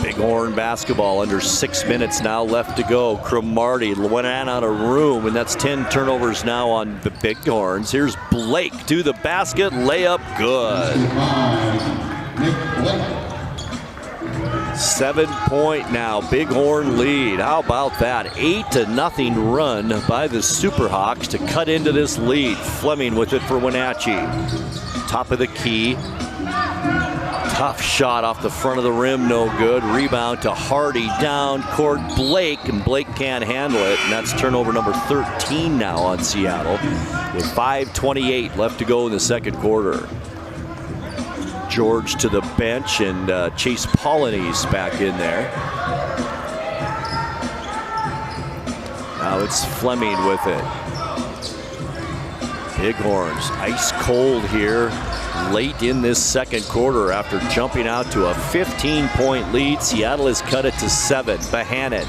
Bighorn basketball, under 6 minutes now left to go. Cromartie went out of room, and that's 10 turnovers now on the Bighorns. Here's Blake to the basket, layup good. 7-point now, Bighorn lead. How about that? 8-0 run by the Superhawks to cut into this lead. Fleming with it for Wenatchee. Top of the key. Tough shot off the front of the rim, no good. Rebound to Hardy, down court Blake, and Blake can't handle it. And that's turnover number 13 now on Seattle, with 5:28 left to go in the second quarter. George to the bench, and Chase Polonese back in there. Now it's Fleming with it. Bighorns ice cold here late in this second quarter after jumping out to a 15-point lead. Seattle has cut it to 7. Bohannon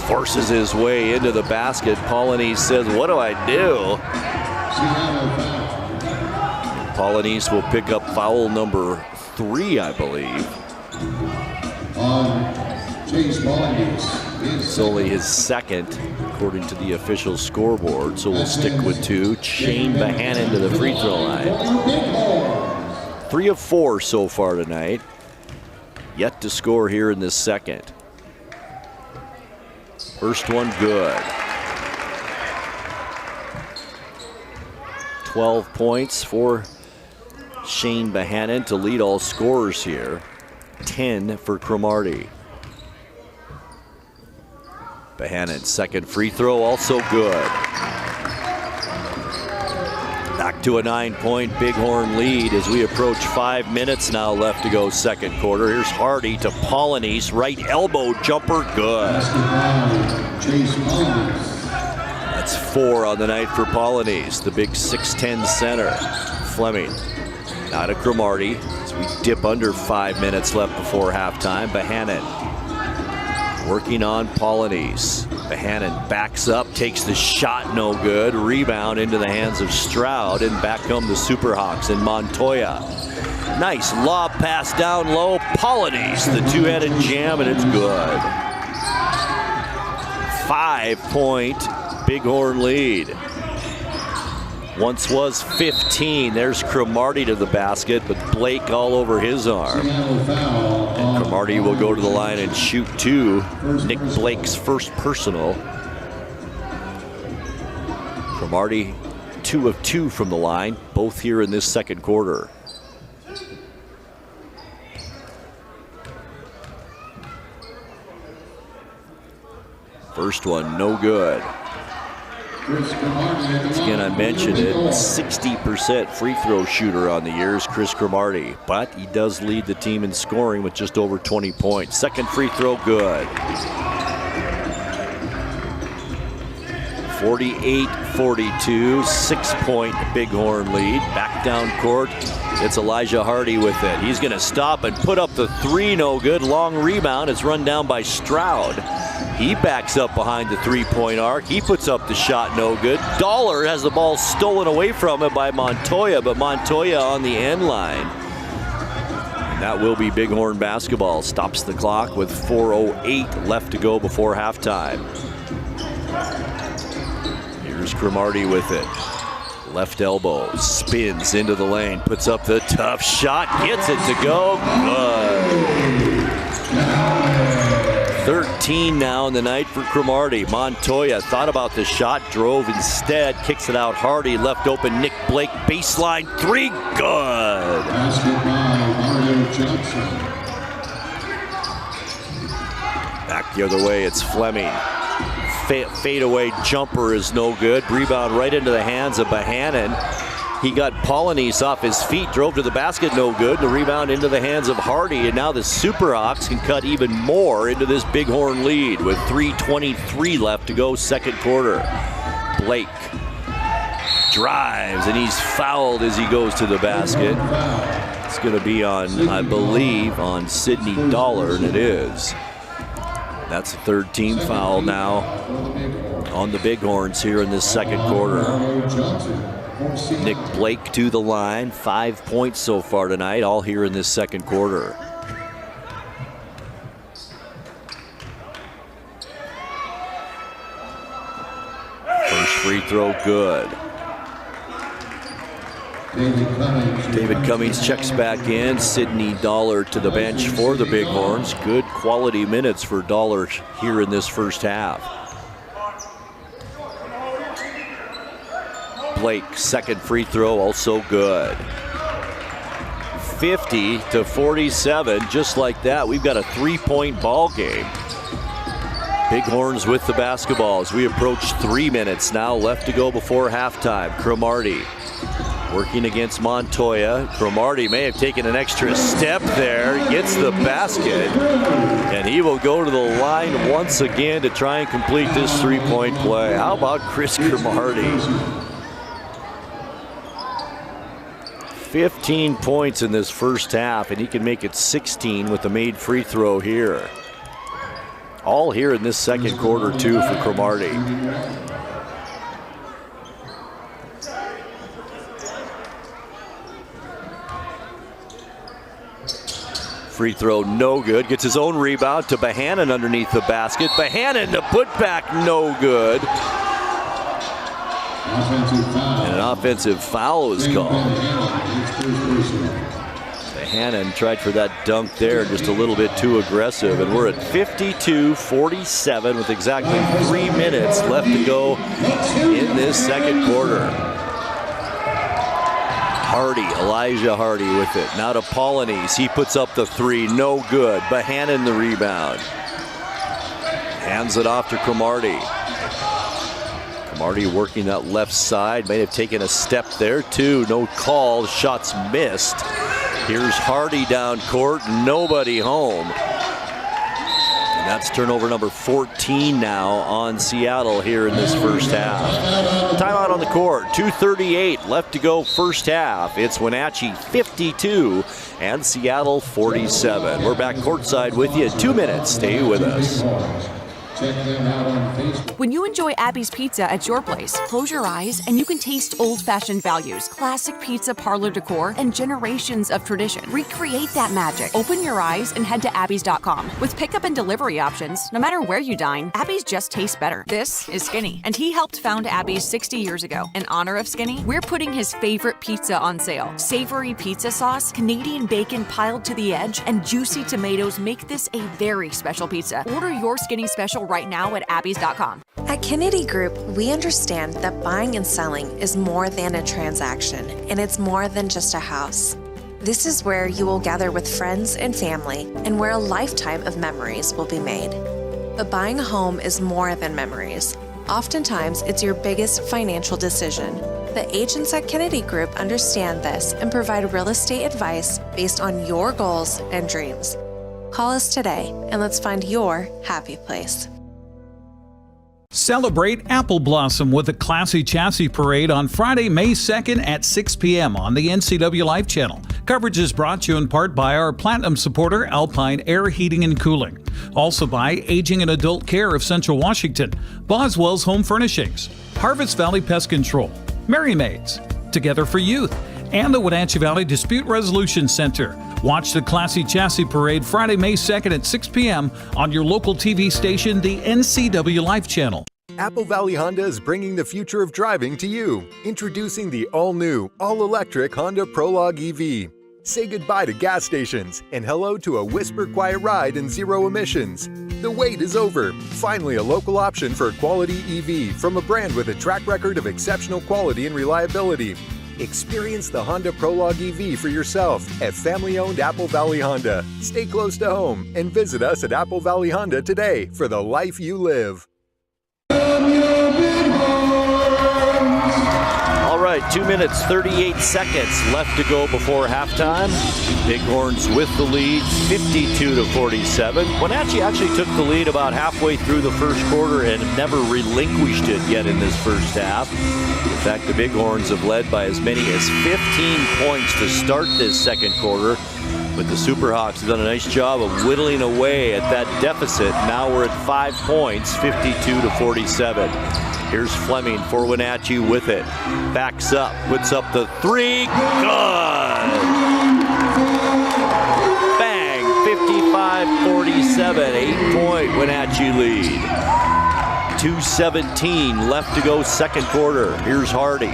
forces his way into the basket. Polonese says, what do I do? Polonese will pick up foul number 3, I believe. It's only his second, according to the official scoreboard, so we'll stick with 2. Shane Bohannon to the free throw line. 3 of 4 so far tonight. Yet to score here in this second. First one good. 12 points for Shane Bohannon to lead all scorers here. 10 for Cromartie. Bohannon, second free throw, also good. Back to a 9-point Bighorn lead as we approach 5 minutes now left to go second quarter. Here's Hardy to Polonese, right elbow jumper, good. That's 4 on the night for Polonese, the big 6'10" center. Fleming, now to Cromartie as we dip under 5 minutes left before halftime. Bohannon working on Polonese. Bohannon backs up, takes the shot, no good. Rebound into the hands of Stroud, and back come the Superhawks and Montoya. Nice lob pass down low. Polonese, the two-headed jam, and it's good. 5-point Bighorn lead. Once was 15. There's Cromartie to the basket, but Blake all over his arm. And Cromartie will go to the line and shoot 2. Nick Blake's first personal. Cromartie 2 of 2 from the line, both here in this second quarter. First one, no good. Again, I mentioned it, 60% free throw shooter on the year is Chris Cromartie, but he does lead the team in scoring with just over 20 points. Second free throw, good. 48-42, 6-point Bighorn lead. Back down court, it's Elijah Hardy with it. He's going to stop and put up the three, no good. Long rebound, it's run down by Stroud. He backs up behind the three-point arc. He puts up the shot, no good. Dollar has the ball stolen away from him by Montoya, but Montoya on the end line. And that will be Bighorn basketball. Stops the clock with 4:08 left to go before halftime. Here's Cromartie with it. Left elbow, spins into the lane, puts up the tough shot, gets it to go. Good. 13 now in the night for Cromartie. Montoya thought about the shot, drove instead, kicks it out. Hardy left open. Nick Blake baseline three, good. Basket by Mario Johnson. Back the other way, it's Fleming. Fadeaway jumper is no good. Rebound right into the hands of Bohannon. He got Polonese off his feet, drove to the basket, no good. The rebound into the hands of Hardy, and now the Superhawks can cut even more into this Bighorn lead with 3:23 left to go, second quarter. Blake drives, and he's fouled as he goes to the basket. It's going to be on, I believe, on Sidney Dollar, and it is. That's the third team foul now on the Bighorns here in this second quarter. Nick Blake to the line, 5 points so far tonight, all here in this second quarter. First free throw, good. David Cummings checks back in. Sidney Dollar to the bench for the Bighorns. Good quality minutes for Dollar here in this first half. Blake, second free throw, also good. 50-47, just like that. We've got a three-point ball game. Bighorns with the basketball as we approach 3 minutes now left to go before halftime. Cromartie working against Montoya. Cromartie may have taken an extra step there, gets the basket, and he will go to the line once again to try and complete this three-point play. How about Chris Cromartie? 15 points in this first half, and he can make it 16 with the made free throw here. All here in this second quarter, too, for Cromartie. Free throw, no good. Gets his own rebound to Bohannon underneath the basket. Bohannon, the putback, no good. And an offensive foul was called. Bohannon tried for that dunk there, just a little bit too aggressive. And we're at 52-47 with exactly 3 minutes left to go in this second quarter. Hardy, Elijah Hardy with it. Now to Polonese. He puts up the three, no good. Bohannon the rebound. Hands it off to Cromartie. Cromartie working that left side. May have taken a step there too. No call. Shots missed. Here's Hardy down court. Nobody home. And that's turnover number 14 now on Seattle here in this first half. Timeout on the court. 2:38 left to go first half. It's Wenatchee 52 and Seattle 47. We're back courtside with you in 2 minutes. Stay with us. When you enjoy Abby's Pizza at your place, close your eyes and you can taste old-fashioned values, classic pizza parlor decor, and generations of tradition. Recreate that magic. Open your eyes and head to abbys.com. With pickup and delivery options, no matter where you dine, Abby's just tastes better. This is Skinny, and he helped found Abby's 60 years ago. In honor of Skinny, we're putting his favorite pizza on sale. Savory pizza sauce, Canadian bacon piled to the edge, and juicy tomatoes make this a very special pizza. Order your Skinny special right now at abbys.com. At Kennedy Group, we understand that buying and selling is more than a transaction, and it's more than just a house. This is where you will gather with friends and family, and where a lifetime of memories will be made. But buying a home is more than memories. Oftentimes, it's your biggest financial decision. The agents at Kennedy Group understand this and provide real estate advice based on your goals and dreams. Call us today, and let's find your happy place. Celebrate Apple Blossom with a classy chassis parade on Friday, May 2nd at 6 p.m. on the NCWLIFE channel. Coverage is brought to you in part by our Platinum supporter, Alpine Air Heating and Cooling. Also by Aging and Adult Care of Central Washington, Boswell's Home Furnishings, Harvest Valley Pest Control, Merry Maids, Together for Youth, and the Wenatchee Valley Dispute Resolution Center. Watch the Classy Chassis Parade Friday, May 2nd at 6 p.m. on your local TV station, the NCWLIFE channel. Apple Valley Honda is bringing the future of driving to you. Introducing the all-new, all-electric Honda Prologue EV. Say goodbye to gas stations and hello to a whisper-quiet ride and zero emissions. The wait is over. Finally, a local option for a quality EV from a brand with a track record of exceptional quality and reliability. Experience the Honda Prologue EV for yourself at family-owned Apple Valley Honda. Stay close to home and visit us at Apple Valley Honda today for the life you live. All right, 2 minutes, 38 seconds left to go before halftime. Bighorns with the lead, 52-47. Wenatchee actually took the lead about halfway through the first quarter and never relinquished it yet in this first half. In fact, the Bighorns have led by as many as 15 points to start this second quarter. But the Superhawks have done a nice job of whittling away at that deficit. Now we're at 5 points, 52-47. Here's Fleming for Wenatchee with it. Backs up, puts up the three. Good! Bang! 55-47, 8-point Wenatchee lead. 2:17 left to go second quarter. Here's Hardy.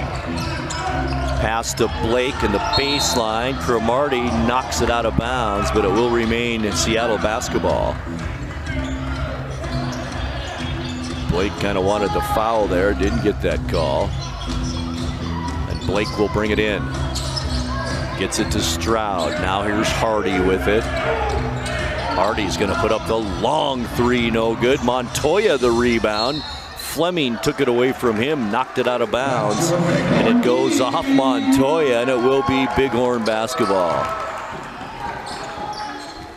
Pass to Blake in the baseline. Cromartie knocks it out of bounds, but it will remain in Seattle basketball. Blake kind of wanted the foul there, didn't get that call. And Blake will bring it in. Gets it to Stroud. Now here's Hardy with it. Hardy's going to put up the long three, no good. Montoya the rebound. Fleming took it away from him, knocked it out of bounds, and it goes off Montoya, and it will be Bighorn basketball.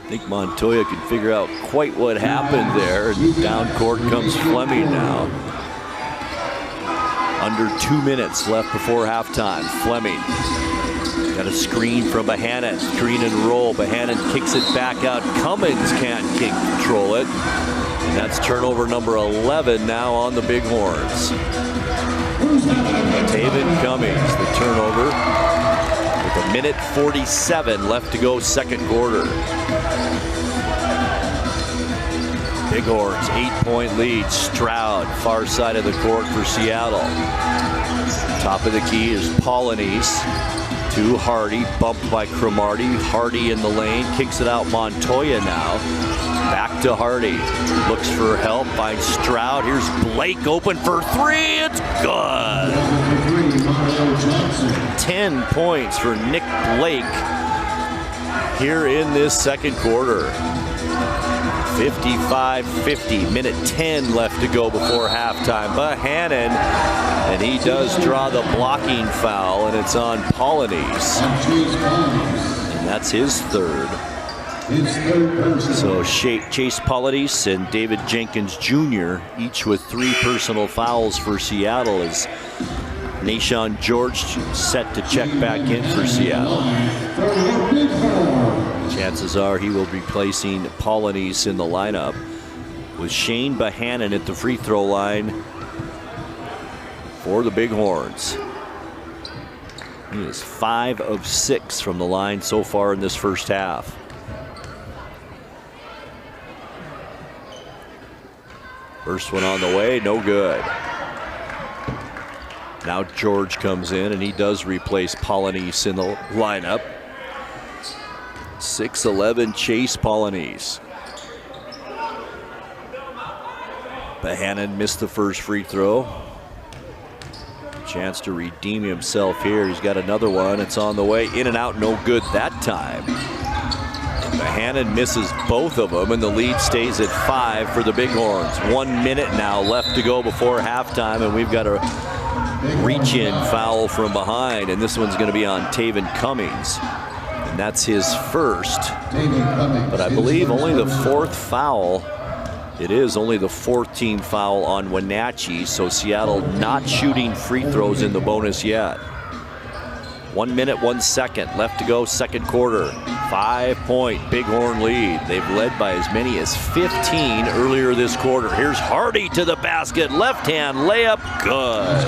I think Montoya can figure out quite what happened there. Down court comes Fleming now. Under 2 minutes left before halftime. Fleming got a screen from Bohannon. Screen and roll. Bohannon kicks it back out. Cummins can't control it. And that's turnover number 11 now on the Bighorns. Taven Cummings, the turnover. With a minute 47 left to go second quarter. Bighorns 8-point lead. Stroud far side of the court for Seattle. Top of the key is Polynice to Hardy, bumped by Cromartie. Hardy in the lane, kicks it out. Montoya now. Back to Hardy. Looks for help by Stroud. Here's Blake open for three. It's good. 10 points for Nick Blake here in this second quarter. 55-50, minute 10 left to go before halftime. Bohannon, and he does draw the blocking foul, and it's on Polynice. And that's his third. So Chase Polynice and David Jenkins Jr., each with 3 personal fouls for Seattle, as Nashawn George set to check back in for Seattle. Chances are he will be placing Polynice in the lineup with Shane Bohannon at the free throw line for the Bighorns. He is 5 of 6 from the line so far in this first half. First one on the way, no good. Now George comes in, and he does replace Polynice in the lineup. 6'11" Chase Polynice. Bohannon missed the first free throw. Chance to redeem himself here. He's got another one. It's on the way. In and out, no good that time. Bohannon misses both of them, and the lead stays at 5 for the Bighorns. 1 minute now left to go before halftime, and we've got a reach-in foul from behind, and this one's going to be on Taven Cummings. And that's his first, but I believe only the 4th foul It is only the 4th team foul on Wenatchee, so Seattle not shooting free throws in the bonus yet. 1 minute, 1 second left to go, second quarter. 5-point Bighorn lead. They've led by as many as 15 earlier this quarter. Here's Hardy to the basket, left-hand layup, good.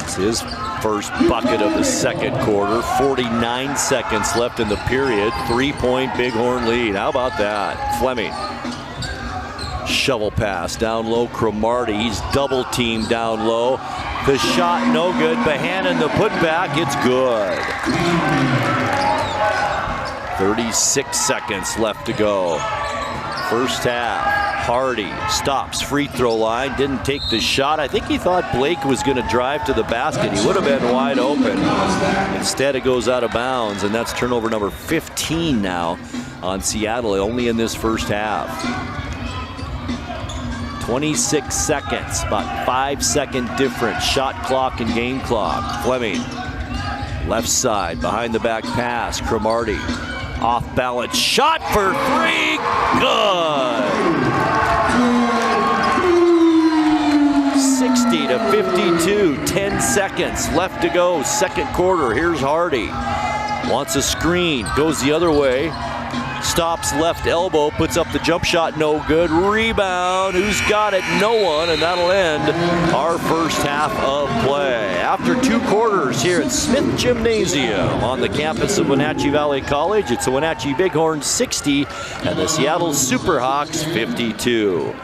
It's his first bucket of the second quarter. 49 seconds left in the period. 3-point Bighorn lead. How about that? Fleming. Shovel pass down low, Cromartie. He's double teamed down low. The shot no good. Bohannon the putback. It's good. 36 seconds left to go. First half. Hardy stops free throw line. Didn't take the shot. I think he thought Blake was going to drive to the basket. He would have been wide open. Instead, it goes out of bounds, and that's turnover number 15 now on Seattle, only in this first half. 26 seconds, about 5-second difference. Shot clock and game clock. Fleming, left side, behind the back pass. Cromartie, off balance, shot for 3, good! 60 to 52, 10 seconds left to go, second quarter. Here's Hardy, wants a screen, goes the other way. Stops left elbow, puts up the jump shot, no good. Rebound, who's got it? No one, and that'll end our first half of play. After 2 quarters here at Smith Gymnasium on the campus of Wenatchee Valley College, it's the Wenatchee Bighorns 60 and the Seattle Superhawks 52.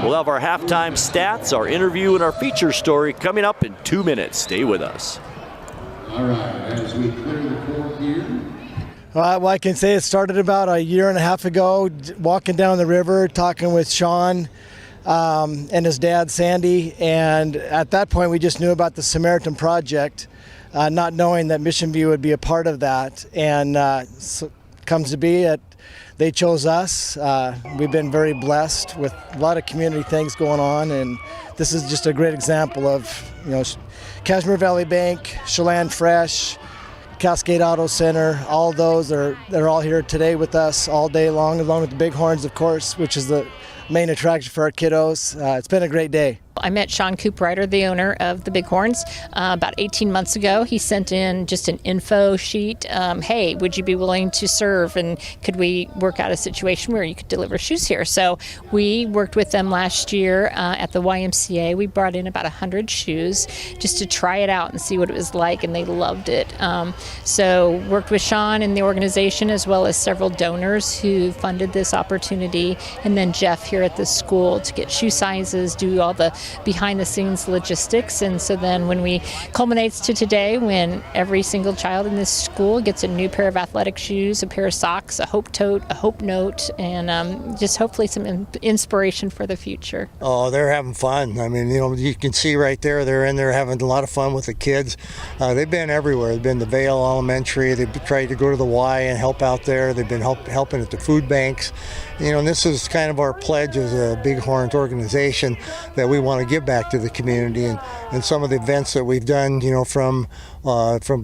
We'll have our halftime stats, our interview, and our feature story coming up in 2 minutes. Stay with us. All right, as we clear the court here. Well, I can say it started about a year and a half ago, walking down the river, talking with Sean and his dad, Sandy. And at that point, we just knew about the Samaritan Project, not knowing that Mission View would be a part of that. And so comes to be that they chose us. We've been very blessed with a lot of community things going on. And this is just a great example of, Cashmere Valley Bank, Chelan Fresh, Cascade Auto Center, all those they're all here today with us all day long, along with the Bighorns, of course, which is the main attraction for our kiddos. It's been a great day. I met Sean Cooprider, the owner of the Bighorns, about 18 months ago. He sent in just an info sheet. Hey, would you be willing to serve? And could we work out a situation where you could deliver shoes here? So we worked with them last year at the YMCA. We brought in about 100 shoes just to try it out and see what it was like, and they loved it. So worked with Sean and the organization, as well as several donors who funded this opportunity, and then Jeff here at the school to get shoe sizes, do all the behind the scenes logistics. And so then when we culminates to today, when every single child in this school gets a new pair of athletic shoes, a pair of socks, a hope tote, a hope note, and just hopefully some inspiration for the future. Oh, they're having fun. I mean, you can see right there, they're in there having a lot of fun with the kids. They've been everywhere. They've been to Vale Elementary. They've tried to go to the Y and help out there. They've been helping at the food banks. And this is kind of our pledge as a Bighorns organization, that we want to give back to the community, and some of the events that we've done, from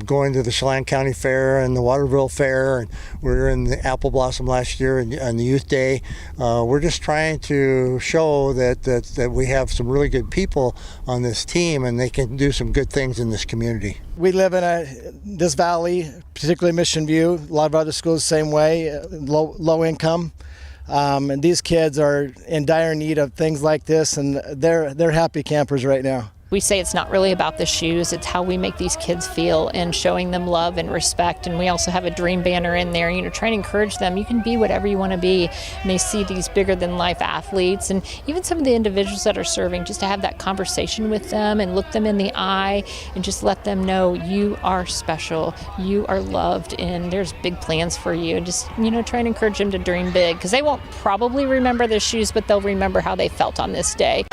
going to the Chelan County Fair and the Waterville Fair, and we were in the Apple Blossom last year and on the Youth Day. We're just trying to show that we have some really good people on this team, and they can do some good things in this community. We live in this valley, particularly Mission View. A lot of other schools the same way, low income. And these kids are in dire need of things like this, and they're happy campers right now. We say it's not really about the shoes, it's how we make these kids feel and showing them love and respect. And we also have a dream banner in there, trying to encourage them, you can be whatever you want to be. And they see these bigger than life athletes, and even some of the individuals that are serving, just to have that conversation with them and look them in the eye and just let them know you are special, you are loved, and there's big plans for you. And just, try and encourage them to dream big, because they won't probably remember their shoes, but they'll remember how they felt on this day.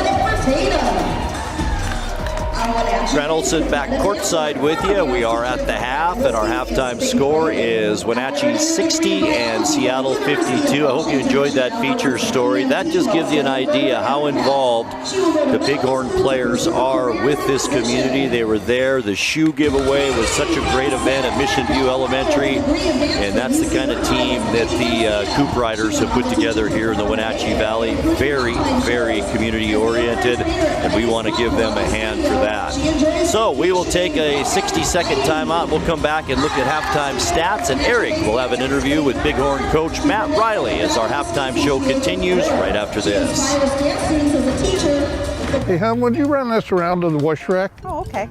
Grant Olson back courtside with you. We are at the half, and our halftime score is Wenatchee 60 and Seattle 52. I hope you enjoyed that feature story. That just gives you an idea how involved the Bighorn players are with this community. They were there. The shoe giveaway was such a great event at Mission View Elementary, and that's the kind of team that the Coop Riders have put together here in the Wenatchee Valley. Very, very community-oriented, and we want to give them a hand for that. So we will take a 60-second timeout. We'll come back and look at halftime stats, and Eric will have an interview with Bighorn coach Matt Riley as our halftime show continues right after this. Hey, hon, would you run this around to the wash rack? Oh, okay.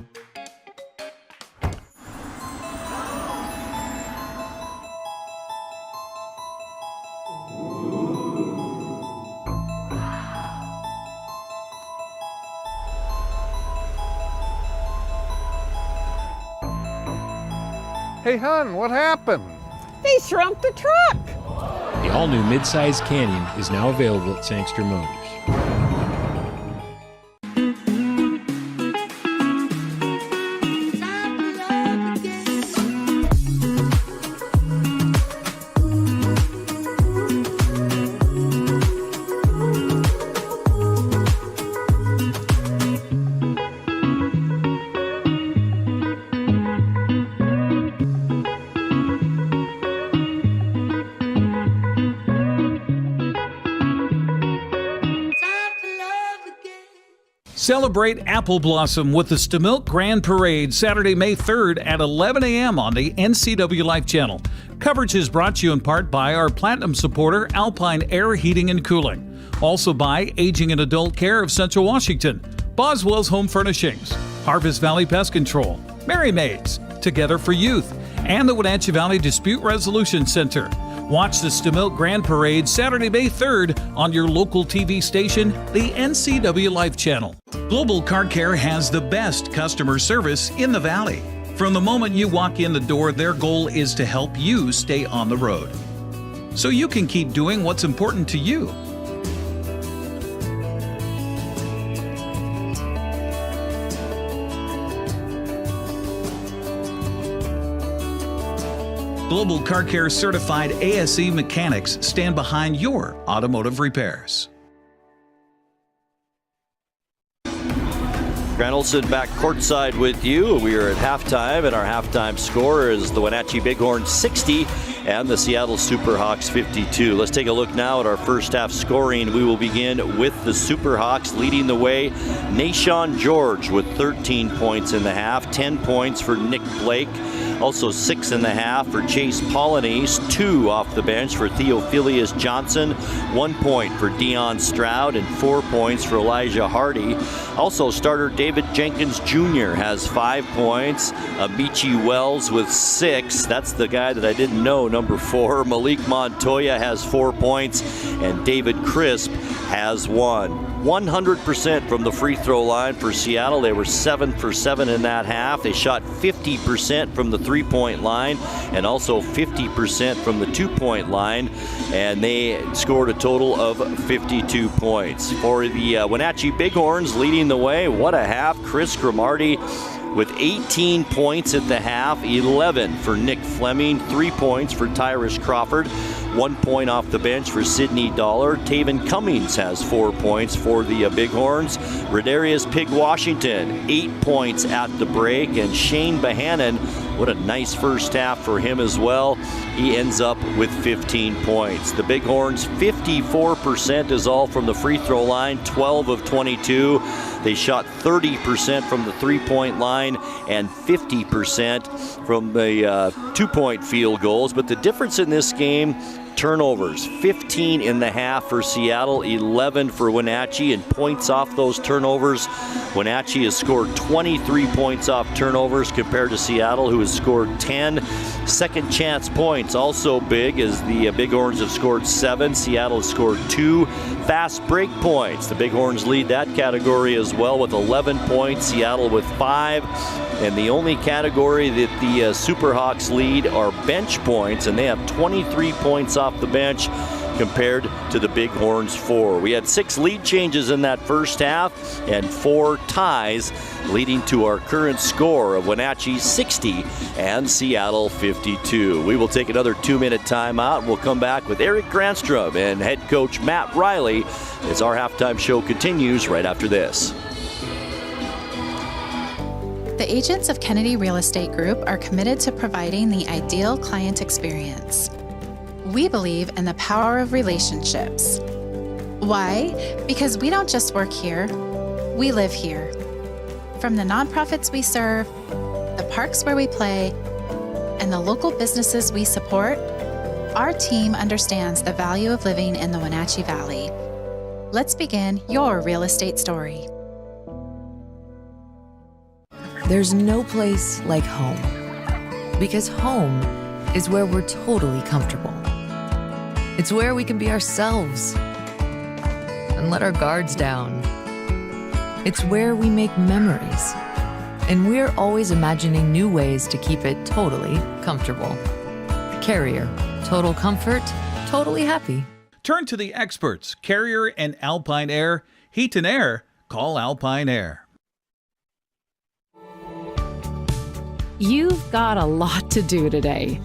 Hey, hon, what happened? They shrunk the truck. The all-new mid-size Canyon is now available at Sangster Motors. Celebrate Apple Blossom with the Stamilk Grand Parade Saturday, May 3rd at 11 a.m. on the NCWLIFE channel. Coverage is brought to you in part by our Platinum supporter, Alpine Air Heating and Cooling. Also by Aging and Adult Care of Central Washington, Boswell's Home Furnishings, Harvest Valley Pest Control, Mary Maids, Together for Youth, and the Wenatchee Valley Dispute Resolution Center. Watch the Stamilk Grand Parade Saturday, May 3rd on your local TV station, the NCWLIFE channel. Global Car Care has the best customer service in the Valley. From the moment you walk in the door, their goal is to help you stay on the road, so you can keep doing what's important to you. Global Car Care certified ASE mechanics stand behind your automotive repairs. Grant Olson back courtside with you. We are at halftime, and our halftime score is the Wenatchee Bighorns 60 and the Seattle Superhawks 52. Let's take a look now at our first half scoring. We will begin with the Superhawks leading the way. Nashawn George with 13 points in the half, 10 points for Nick Blake. Also 6.5 for Chase Polonese, 2 off the bench for Theophilus Johnson, 1 point for Dion Stroud, and 4 points for Elijah Hardy. Also starter David Jenkins Jr. has 5 points. Amici Wells with 6. That's the guy that I didn't know, number 4. Malik Montoya has 4 points, and David Crisp has 1. 100% from the free throw line for Seattle. They were 7 for 7 in that half. They shot 50% from the three-point line and also 50% from the two-point line, and they scored a total of 52 points. For the Wenatchee Bighorns leading the way, what a half. Chris Cromartie with 18 points at the half, 11 for Nick Fleming, 3 points for Tyrus Crawford, 1 point off the bench for Sidney Dollar. Taven Cummings has 4 points for the Bighorns. Redarius Pig Washington, 8 points at the break, and Shane Bohannon, what a nice first half for him as well. He ends up with 15 points. The Bighorns, 54% is all from the free throw line, 12 of 22. They shot 30% from the three-point line and 50% from the two-point field goals. But the difference in this game, turnovers, 15 in the half for Seattle, 11 for Wenatchee, and points off those turnovers. Wenatchee has scored 23 points off turnovers compared to Seattle, who has scored 10. Second chance points also big, as the Bighorns have scored 7. Seattle has scored 2. Fast break points, the Bighorns lead that category as well with 11 points, Seattle with 5. And the only category that the Superhawks lead are bench points, and they have 23 points off the bench. compared to the Bighorns 4. We had 6 lead changes in that first half and 4 ties, leading to our current score of Wenatchee 60 and Seattle 52. We will take another 2-minute timeout. We'll come back with Eric Granstrom and head coach Matt Riley as our halftime show continues right after this. The agents of Kennedy Real Estate Group are committed to providing the ideal client experience. We believe in the power of relationships. Why? Because we don't just work here, we live here. From the nonprofits we serve, the parks where we play, and the local businesses we support, our team understands the value of living in the Wenatchee Valley. Let's begin your real estate story. There's no place like home, because home is where we're totally comfortable. It's where we can be ourselves and let our guards down. It's where we make memories, and we're always imagining new ways to keep it totally comfortable. Carrier, total comfort, totally happy. Turn to the experts, Carrier and Alpine Air. Heat and air, call Alpine Air. You've got a lot to do today.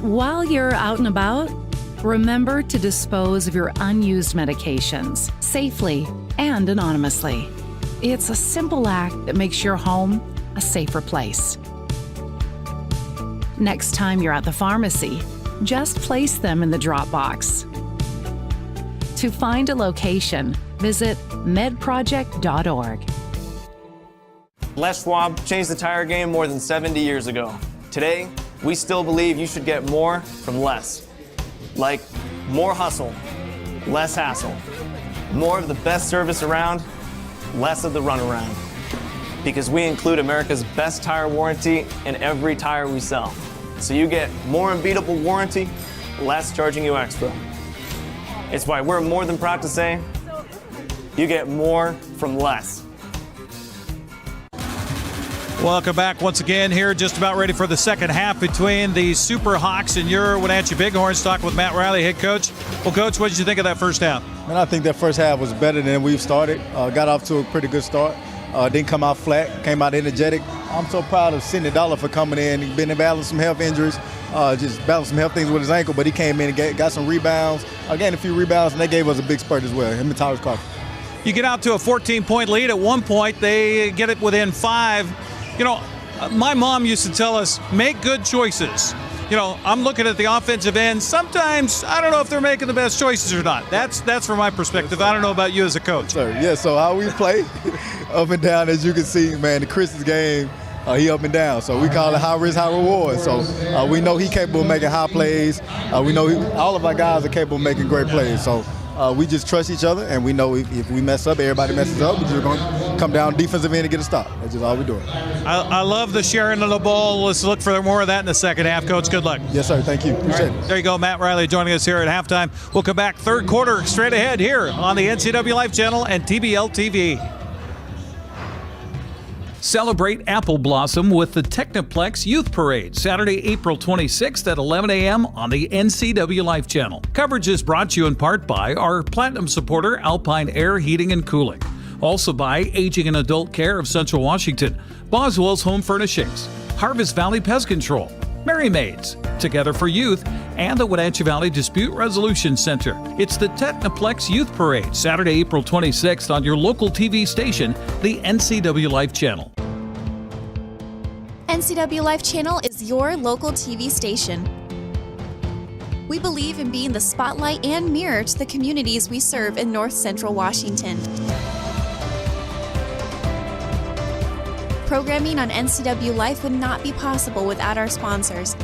While you're out and about, remember to dispose of your unused medications safely and anonymously. It's a simple act that makes your home a safer place. Next time you're at the pharmacy, just place them in the drop box. To find a location, visit medproject.org. Les Schwab changed the tire game more than 70 years ago. Today, we still believe you should get more from less. Like more hustle, less hassle. More of the best service around, less of the runaround. Because we include America's best tire warranty in every tire we sell. So you get more unbeatable warranty, less charging you extra. It's why we're more than proud to say, you get more from less. Welcome back once again here, just about ready for the second half between the Super Hawks and your Wenatchee Bighorns. Talking with Matt Riley, head coach. Well, Coach, what did you think of that first half? Man, I think that first half was better than we've started. Got off to a pretty good start. Didn't come out flat, came out energetic. I'm so proud of Sidney Dollar for coming in. He's been battling some health injuries, just battling some health things with his ankle, but he came in and got some rebounds. Gained a few rebounds, and they gave us a big spurt as well, him and Tyler Crawford. You get out to a 14-point lead. At one point, they get it within 5. You know, my mom used to tell us, make good choices. You know, I'm looking at the offensive end. Sometimes I don't know if they're making the best choices or not. That's from my perspective. I don't know about you as a coach. Sir, yeah, so how we play, up and down, as you can see, man, the Chris's game, he up and down. So we call it high risk, high reward. So we know he's capable of making high plays. We know all of our guys are capable of making great plays. So we just trust each other, and we know if we mess up, everybody messes up. We're just going to come down defensive end and get a stop. That's just all we're doing. I love the sharing of the ball. Let's look for more of that in the second half, Coach. Good luck. Yes, sir. Thank you. Appreciate it. There you go, Matt Riley joining us here at halftime. We'll come back third quarter straight ahead here on the NCWLIFE channel and TBL TV. Celebrate Apple Blossom with the Technoplex Youth Parade, Saturday, April 26th at 11 a.m. on the NCWLIFE channel. Coverage is brought to you in part by our Platinum supporter, Alpine Air Heating and Cooling. Also by Aging and Adult Care of Central Washington, Boswell's Home Furnishings, Harvest Valley Pest Control, Merry Maids, Together for Youth, and the Wenatchee Valley Dispute Resolution Center. It's the Technoplex Youth Parade, Saturday, April 26th on your local TV station, the NCWLIFE channel. NCWLIFE channel is your local TV station. We believe in being the spotlight and mirror to the communities we serve in North Central Washington. Programming on NCWLIFE would not be possible without our sponsors.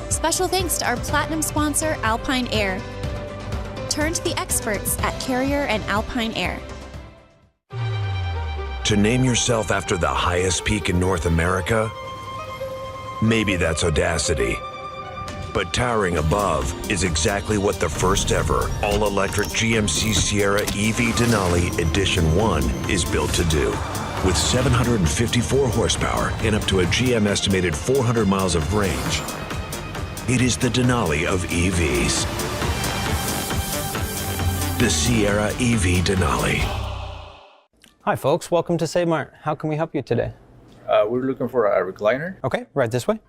Special thanks to our platinum sponsor, Alpine Air. Turn to the experts at Carrier and Alpine Air. To name yourself after the highest peak in North America? Maybe that's audacity. But towering above is exactly what the first ever all-electric GMC Sierra EV Denali Edition 1 is built to do. With 754 horsepower and up to a GM estimated 400 miles of range. It is the Denali of EVs. The Sierra EV Denali. Hi folks, welcome to Save Mart. How can we help you today? We're looking for a recliner. Okay, right this way.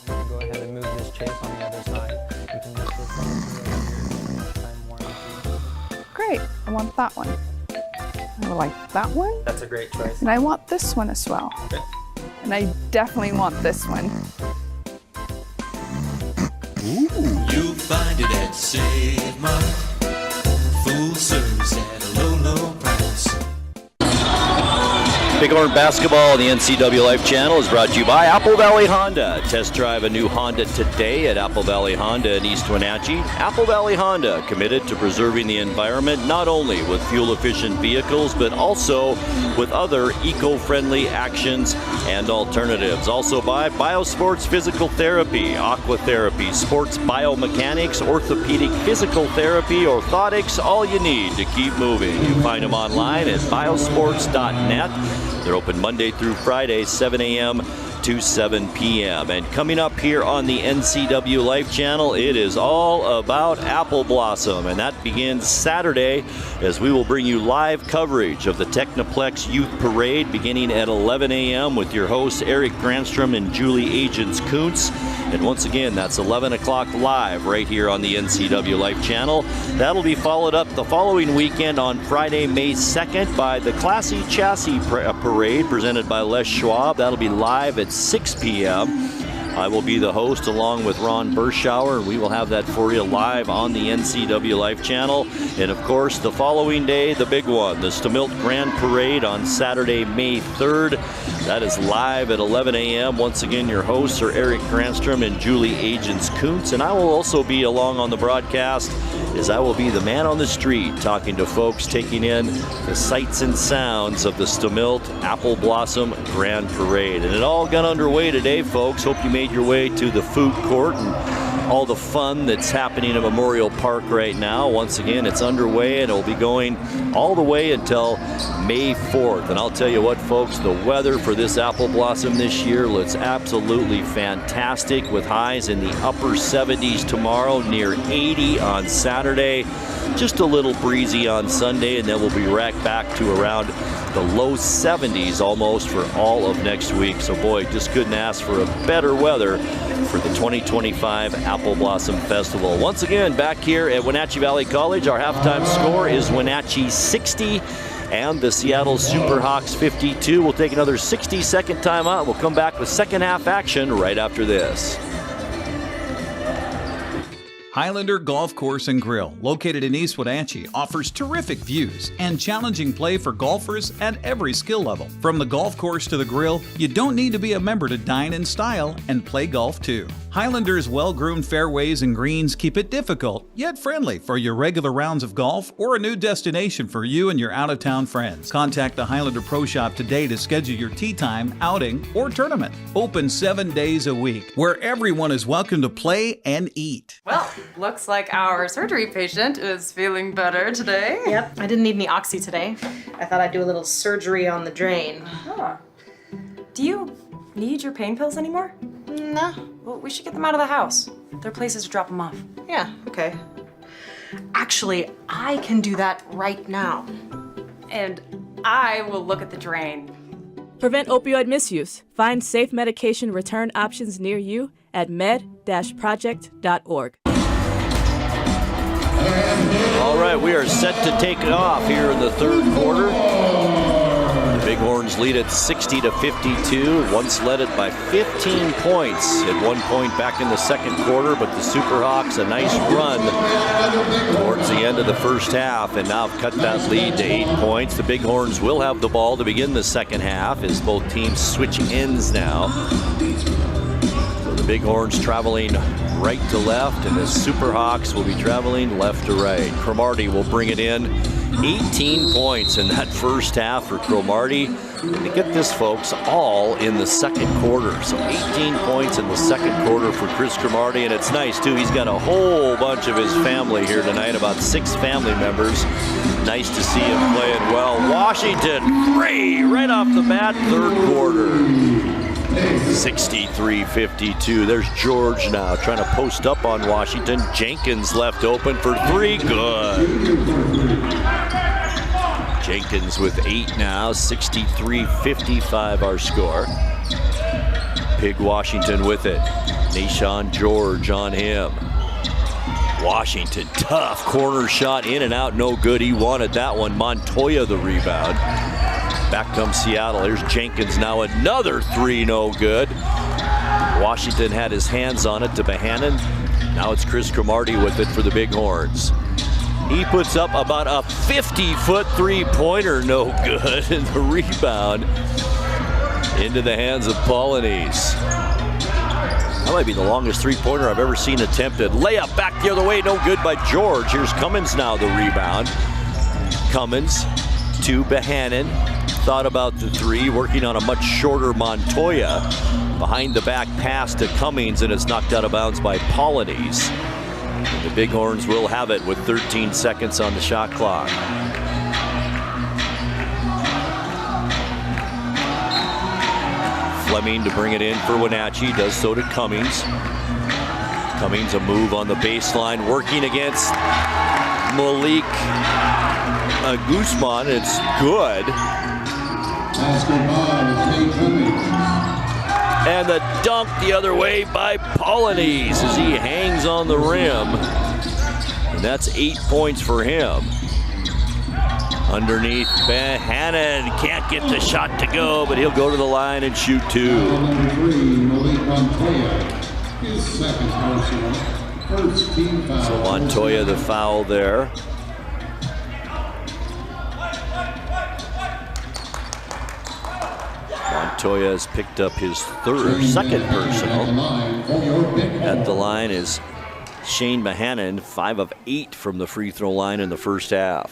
Go ahead and move this chase on the other side. You can lift this up. Great, I want that one. I like that one. That's a great choice. And I want this one as well. Okay. And I definitely want this one. You'll find it at Save Mart. Full service at a low, low price. Bighorn basketball on the NCWLIFE channel is brought to you by Apple Valley Honda. Test drive a new Honda today at Apple Valley Honda in East Wenatchee. Apple Valley Honda, committed to preserving the environment not only with fuel-efficient vehicles, but also with other eco-friendly actions and alternatives. Also by Biosports Physical Therapy, Aquatherapy, Sports Biomechanics, Orthopedic Physical Therapy, Orthotics, all you need to keep moving. You find them online at biosports.net. They're open Monday through Friday, 7 a.m. to 7 p.m. And coming up here on the NCWLIFE channel, it is all about Apple Blossom. And that begins Saturday as we will bring you live coverage of the Technoplex Youth Parade beginning at 11 a.m. with your hosts Eric Granstrom and Julie Agents-Kuntz. And once again, that's 11 o'clock live right here on the NCWLIFE channel. That'll be followed up the following weekend on Friday, May 2nd by the Classy Chassis Parade presented by Les Schwab. That'll be live at 6 p.m. I will be the host along with Ron Berschauer, and we will have that for you live on the NCWLIFE channel. And of course, the following day, the big one, the Stamilt Grand Parade on Saturday, May 3rd. That is live at 11 a.m. Once again, your hosts are Eric Granstrom and Julie Agents-Kuntz, and I will also be along on the broadcast as I will be the man on the street talking to folks taking in the sights and sounds of the Stamilt Apple Blossom Grand Parade. And it all got underway today, folks. Hope you made your way to the food court and all the fun that's happening at Memorial Park right now. Once again, it's underway and it'll be going all the way until May 4th. And I'll tell you what, folks, the weather for this Apple Blossom this year looks absolutely fantastic with highs in the upper 70s tomorrow, near 80 on Saturday, just a little breezy on Sunday, and then we'll be right back to around the low 70s almost for all of next week. So boy, just couldn't ask for a better weather for the 2025 Apple Blossom Festival. Once again, back here at Wenatchee Valley College, our halftime score is Wenatchee 60 and the Seattle Superhawks 52. We'll take another 60-second timeout. We'll come back with second half action right after this. Highlander Golf Course and Grill, located in East Wenatchee, offers terrific views and challenging play for golfers at every skill level. From the golf course to the grill, you don't need to be a member to dine in style and play golf too. Highlander's well-groomed fairways and greens keep it difficult, yet friendly for your regular rounds of golf or a new destination for you and your out-of-town friends. Contact the Highlander Pro Shop today to schedule your tee time, outing, or tournament. Open 7 days a week, where everyone is welcome to play and eat. Well, looks like our surgery patient is feeling better today. Yep, I didn't need any oxy today. I thought I'd do a little surgery on the drain. Huh. Do you need your pain pills anymore? No. Well, we should get them out of the house. There are places to drop them off. Yeah, okay. Actually, I can do that right now. And I will look at the drain. Prevent opioid misuse. Find safe medication return options near you at med-project.org. All right, we are set to take it off here in the third quarter. The Bighorns lead at 60-52. Once led it by 15 points at one point back in the second quarter, but the Superhawks a nice run towards the end of the first half and now have cut that lead to 8 points. The Bighorns will have the ball to begin the second half as both teams switch ends now. So the Bighorns traveling right to left, and the Superhawks will be traveling left to right. Cromartie will bring it in. 18 points in that first half for Cromartie. And get this, folks, all in the second quarter. So 18 points in the second quarter for Chris Cromartie, and it's nice, too. He's got a whole bunch of his family here tonight, about 6 family members. Nice to see him playing well. Washington, right off the bat, third quarter. 63-52. There's George now trying to post up on Washington. Jenkins left open for three. Good. Jenkins with 8 now. 63-55 our score. Big Washington with it. Nashawn George on him. Washington, tough corner shot, in and out, no good. He wanted that one. Montoya the rebound. Back comes Seattle. Here's Jenkins now, another three, no good. Washington had his hands on it to Bohannon. Now it's Chris Cromartie with it for the Bighorns. He puts up about a 50-foot three-pointer, no good, and the rebound into the hands of Polonese. That might be the longest three-pointer I've ever seen attempted. Layup back the other way, no good by George. Here's Cummins now, the rebound. Cummins to Bohannon. Thought about the three, working on a much shorter Montoya. Behind the back pass to Cummings, and it's knocked out of bounds by Polonese. The Bighorns will have it with 13 seconds on the shot clock. Fleming to bring it in for Wenatchee, does so to Cummings. Cummings a move on the baseline, working against Malik Guzman. It's good. And the dunk the other way by Polonese as he hangs on the rim. And that's 8 points for him. Underneath, Bohannon can't get the shot to go, but he'll go to the line and shoot two. So Montoya the foul there. Montoya has picked up his second personal. At the line is Shane Bohannon, 5 of 8 from the free throw line in the first half.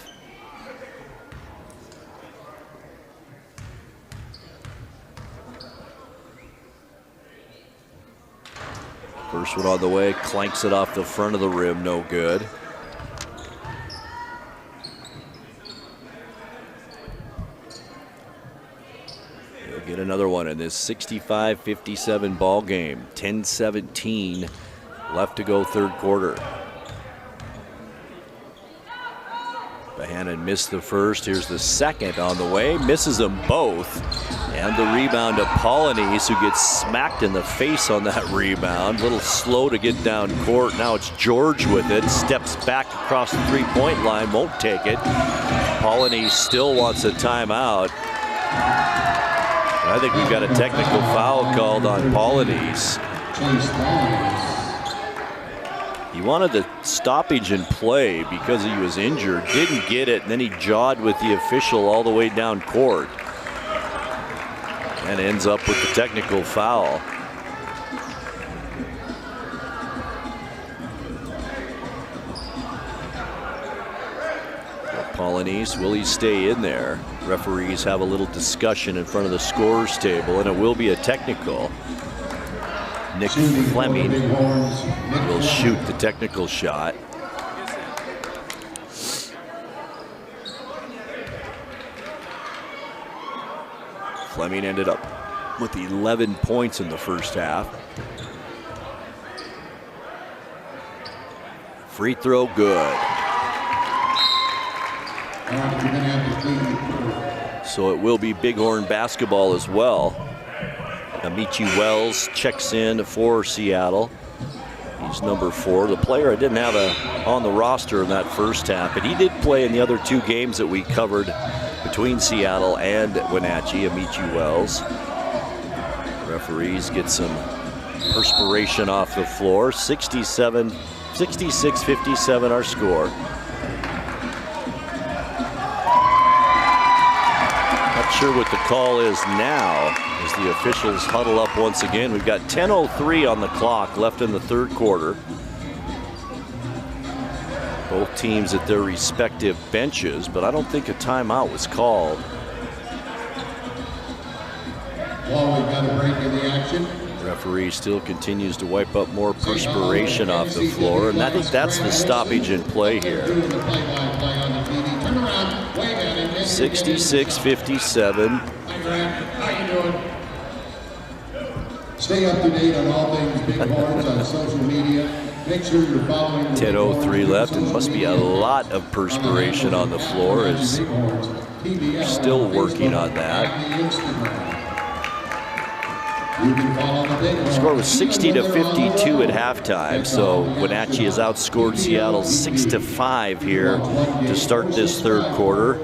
First one on the way, clanks it off the front of the rim, no good. He'll get another one in this 65-57 ball game. 10-17 left to go, third quarter. Bohannon missed the first. Here's the second on the way. Misses them both. And the rebound to Polonese, who gets smacked in the face on that rebound. A little slow to get down court. Now it's George with it. Steps back across the three-point line. Won't take it. Polonese still wants a timeout. I think we've got a technical foul called on Polonese. He wanted the stoppage in play because he was injured. Didn't get it, and then he jawed with the official all the way down court. And ends up with the technical foul. Polonese, will he stay in there? Referees have a little discussion in front of the scorer's table, and it will be a technical. Nick Fleming will shoot the technical shot. Fleming ended up with 11 points in the first half. Free throw good. So it will be Bighorn basketball as well. Amici Wells checks in for Seattle. He's number 4. The player I didn't have on the roster in that first half, but he did play in the other 2 games that we covered between Seattle and Wenatchee. Amici Wells. Referees get some perspiration off the floor. 66-57 our score. Not sure what the call is now as the officials huddle up once again. We've got 10:03 on the clock left in the third quarter. Both teams at their respective benches, but I don't think a timeout was called. Well, we've got a break in the action. Referee still continues to wipe up more perspiration off the floor, and I think that's the stoppage in play here. 66-57. Stay up to date on all things Bighorns on social media. Make sure you're following. 10:03 left. It must be a lot of perspiration on the floor as we're still working on that. The score was 60-52 at halftime, so Wenatchee has outscored Seattle 6-5 here to start this third quarter.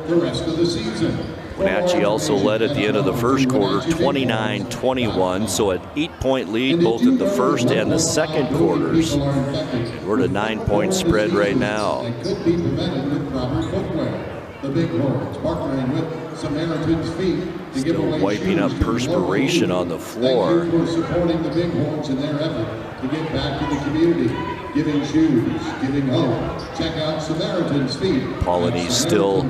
Wenatchee also led at the end of the first quarter, 29-21, so an 8-point lead both in the first and the second quarters. We're at a 9-point spread right now. The Bighorns partnering with Samaritan's Feet to give away wiping up perspiration on the floor. Thank you for supporting the Bighorns in their effort to give back to the community, giving shoes, giving hope. Check out Samaritan's Feet. Pauline's still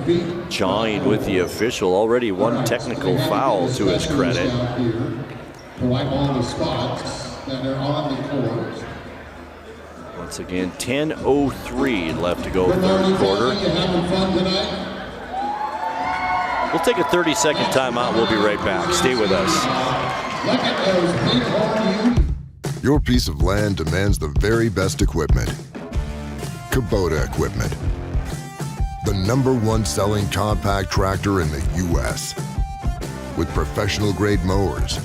jawing with the official. Already one technical foul to his credit. To wipe all the spots that are on the court. Once again, 10:03 left to go third quarter. You having fun tonight? We'll take a 30-second timeout. We'll be right back. Stay with us. Look at those Bighorn. Your piece of land demands the very best equipment. Kubota equipment. The #1 selling compact tractor in the U.S. With professional-grade mowers,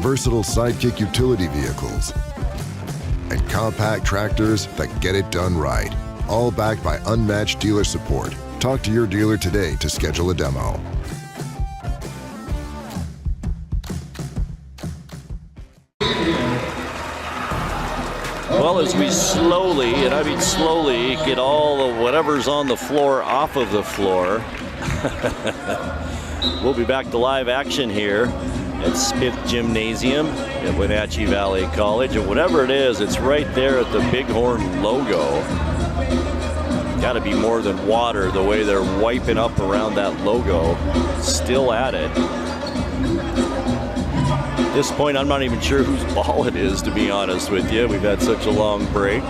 versatile sidekick utility vehicles, and compact tractors that get it done right. All backed by unmatched dealer support. Talk to your dealer today to schedule a demo. Well, as we slowly, and I mean slowly, get all the whatever's on the floor off of the floor, we'll be back to live action here at Smith Gymnasium at Wenatchee Valley College. And whatever it is, it's right there at the Bighorn logo. Got to be more than water the way they're wiping up around that logo. Still at it. At this point, I'm not even sure whose ball it is, to be honest with you. We've had such a long break.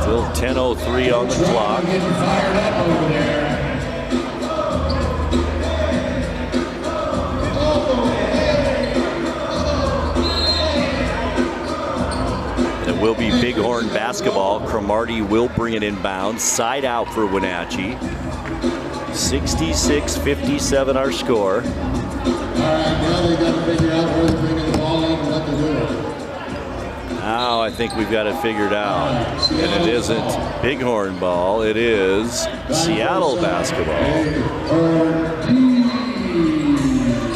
Still 10:03 on the clock. Getting fired up over there. It will be Bighorn basketball. Cromartie will bring it inbounds. Side out for Wenatchee. 66-57 our score. All right, now they got to figure out where they're bringing the ball in and what to do. Now I think we've got it figured out. And it isn't Bighorn ball, it is Seattle basketball.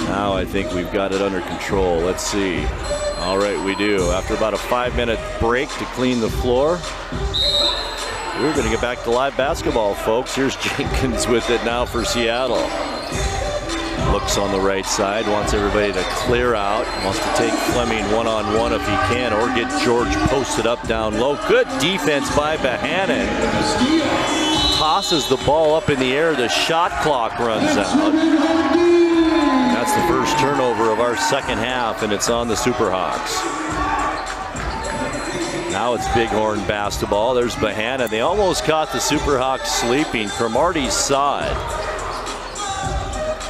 Now I think we've got it under control. Let's see. All right, we do. After about a 5-minute break to clean the floor, we're going to get back to live basketball, folks. Here's Jenkins with it now for Seattle. Looks on the right side, wants everybody to clear out, wants to take Fleming one-on-one if he can, or get George posted up down low. Good defense by Behannon. Tosses the ball up in the air, the shot clock runs out. That's the first turnover of our second half, and it's on the Superhawks. Now it's Bighorn basketball. There's Behannon. They almost caught the Superhawks sleeping. Cromartie saw it.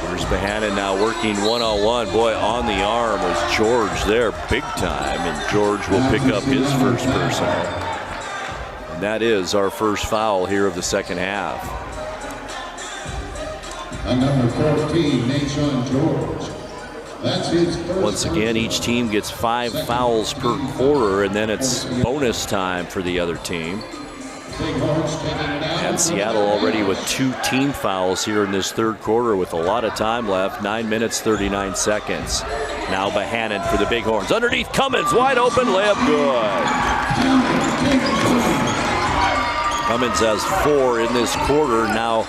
There's Behannon now working one-on-one. Boy, on the arm was George there big time, and George will pick up his first personal. And that is our first foul here of the second half. And number 14, Nation George. That's his first. Once again, each team gets 5 fouls per quarter, and then it's bonus time for the other team. And Seattle already with 2 team fouls here in this third quarter with a lot of time left. 9 minutes, 39 seconds. Now Behannon for the Bighorns. Underneath Cummins, wide open, layup good. Cummins has 4 in this quarter, now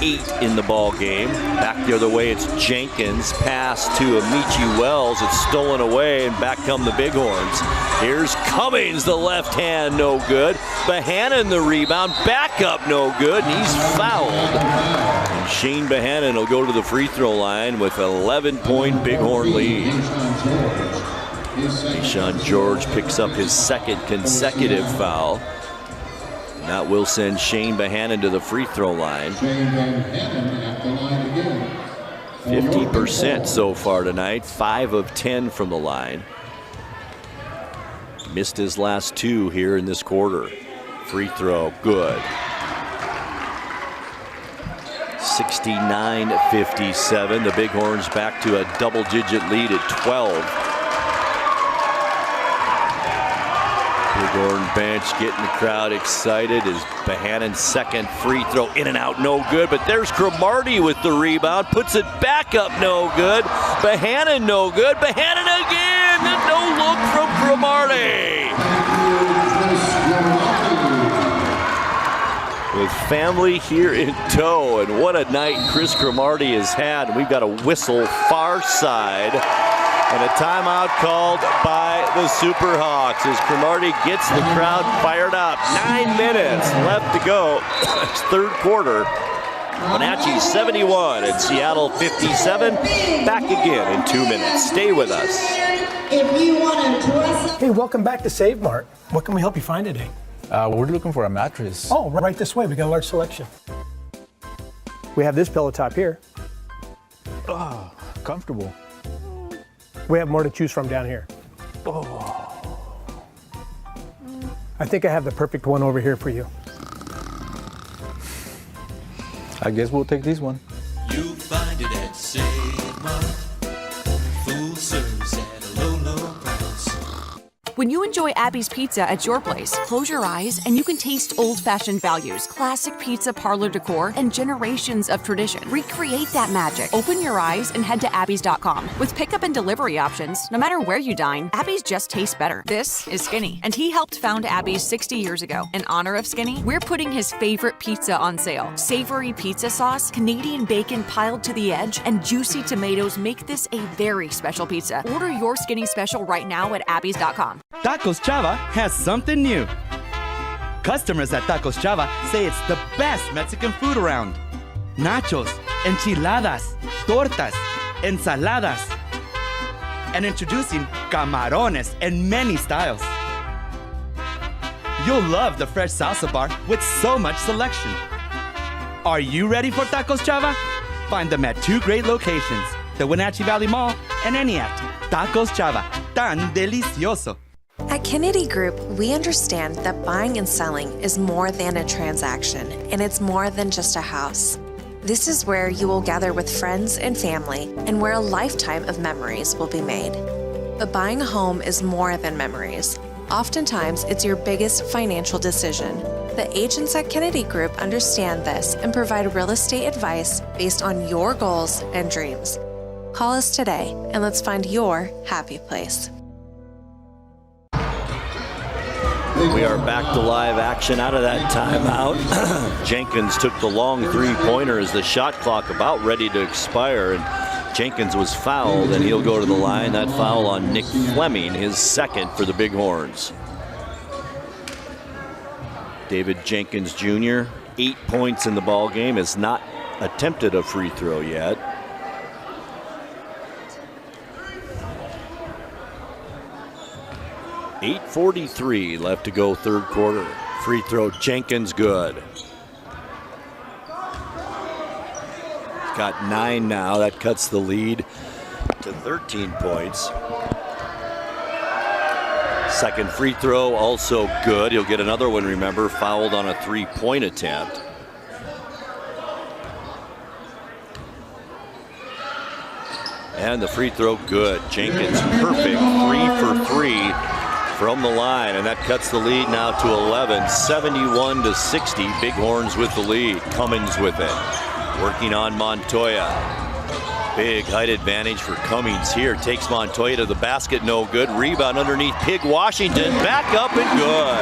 8 in the ball game. Back the other way, it's Jenkins. Pass to Amici Wells. It's stolen away, and back come the Bighorns. Here's Cummings, the left hand, no good. Behannon the rebound, back up, no good, and he's fouled. And Shane Behannon will go to the free throw line with an 11-point Bighorn lead. Deshaun George picks up his second consecutive foul. That will send Shane Behannon to the free throw line. Shane Behannon at the line again. 50% so far tonight, 5 of 10 from the line. Missed his last 2 here in this quarter. Free throw, good. 69-57. The Bighorns back to a double-digit lead at 12. Bighorn bench getting the crowd excited as Behanen's second free throw in and out, no good. But there's Cromartie with the rebound, puts it back up, no good. Behanen, no good. Behanen again, no look from Cromartie. With family here in tow, and what a night Chris Cromartie has had. We've got a whistle far side and a timeout called by the Superhawks as Cromartie gets the crowd fired up. 9 minutes left to go. It's third quarter. Wenatchee 71 and Seattle 57. Back again in 2 minutes. Stay with us. Hey, welcome back to Save Mart. What can we help you find today? We're looking for a mattress. Oh, right this way. We got a large selection. We have this pillow top here. Oh, comfortable. We have more to choose from down here. Oh. I think I have the perfect one over here for you. I guess we'll take this one. You find it at Save Mart. Full service at a low, low price. When you enjoy Abby's Pizza at your place, close your eyes and you can taste old-fashioned values, classic pizza parlor decor, and generations of tradition. Recreate that magic. Open your eyes and head to abbys.com. With pickup and delivery options, no matter where you dine, Abby's just tastes better. This is Skinny, and he helped found Abby's 60 years ago. In honor of Skinny, we're putting his favorite pizza on sale. Savory pizza sauce, Canadian bacon piled to the edge, and juicy tomatoes make this a very special pizza. Order your Skinny special right now at abbys.com. Tacos Chava has something new. Customers at Tacos Chava say it's the best Mexican food around. Nachos, enchiladas, tortas, ensaladas. And introducing camarones in many styles. You'll love the fresh salsa bar with so much selection. Are you ready for Tacos Chava? Find them at 2 great locations, the Wenatchee Valley Mall and Eniat. Tacos Chava, tan delicioso. At Kennedy Group, we understand that buying and selling is more than a transaction, and it's more than just a house. This is where you will gather with friends and family, and where a lifetime of memories will be made. But buying a home is more than memories. Oftentimes, it's your biggest financial decision. The agents at Kennedy Group understand this and provide real estate advice based on your goals and dreams. Call us today, and let's find your happy place. We are back to live action out of that timeout. Jenkins took the long three-pointer as the shot clock about ready to expire, and Jenkins was fouled, and he'll go to the line. That foul on Nick Fleming, his second for the Bighorns. David Jenkins Jr., 8 points in the ball game, has not attempted a free throw yet. .8:43 left to go third quarter. Free throw, Jenkins, good. He's got 9 now. That cuts the lead to 13 points. Second free throw, also good. He'll get another one, remember, fouled on a three-point attempt. And the free throw, good. Jenkins, perfect, 3 for 3. From the line, and that cuts the lead now to 11, 71-60. Bighorns with the lead. Cummins with it, working on Montoya. Big height advantage for Cummins here. Takes Montoya to the basket, no good. Rebound underneath Pig Washington, back up and good.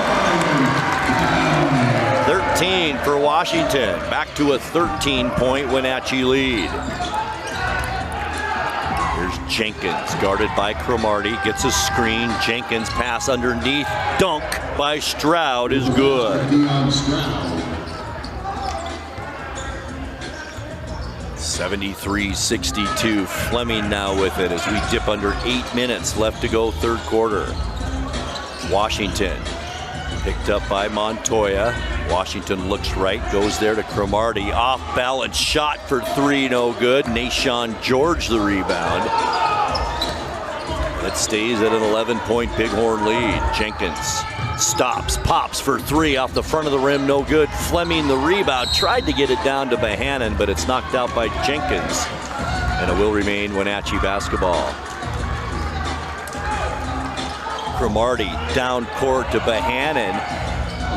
13 for Washington, back to a 13-point Wenatchee lead. Here's Jenkins, guarded by Cromartie, gets a screen. Jenkins pass underneath, dunk by Stroud is good. 73-62, Fleming now with it as we dip under 8 minutes left to go third quarter. Washington Picked up by Montoya. Washington looks right, goes there to Cromartie. Off balance shot for three, no good. Nashawn George the rebound. It stays at an 11-point Bighorn lead. Jenkins stops, pops for three off the front of the rim, no good. Fleming the rebound, tried to get it down to Bohannon, but it's knocked out by Jenkins. And it will remain Wenatchee basketball. Cromartie down court to Bohannon,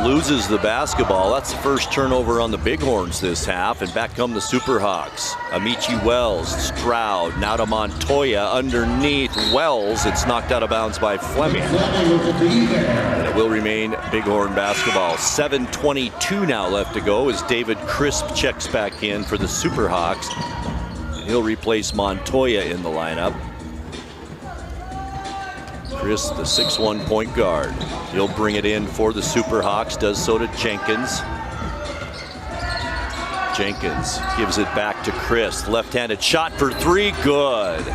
loses the basketball. That's the first turnover on the Bighorns this half, and back come the Superhawks. Amici Wells, Stroud, now to Montoya underneath Wells. It's knocked out of bounds by Fleming. And it will remain Bighorn basketball. 7:22 now left to go as David Crisp checks back in for the Superhawks. And he'll replace Montoya in the lineup. Chris, the 6'1" point guard. He'll bring it in for the Superhawks, does so to Jenkins. Jenkins gives it back to Chris. Left-handed shot for three, good.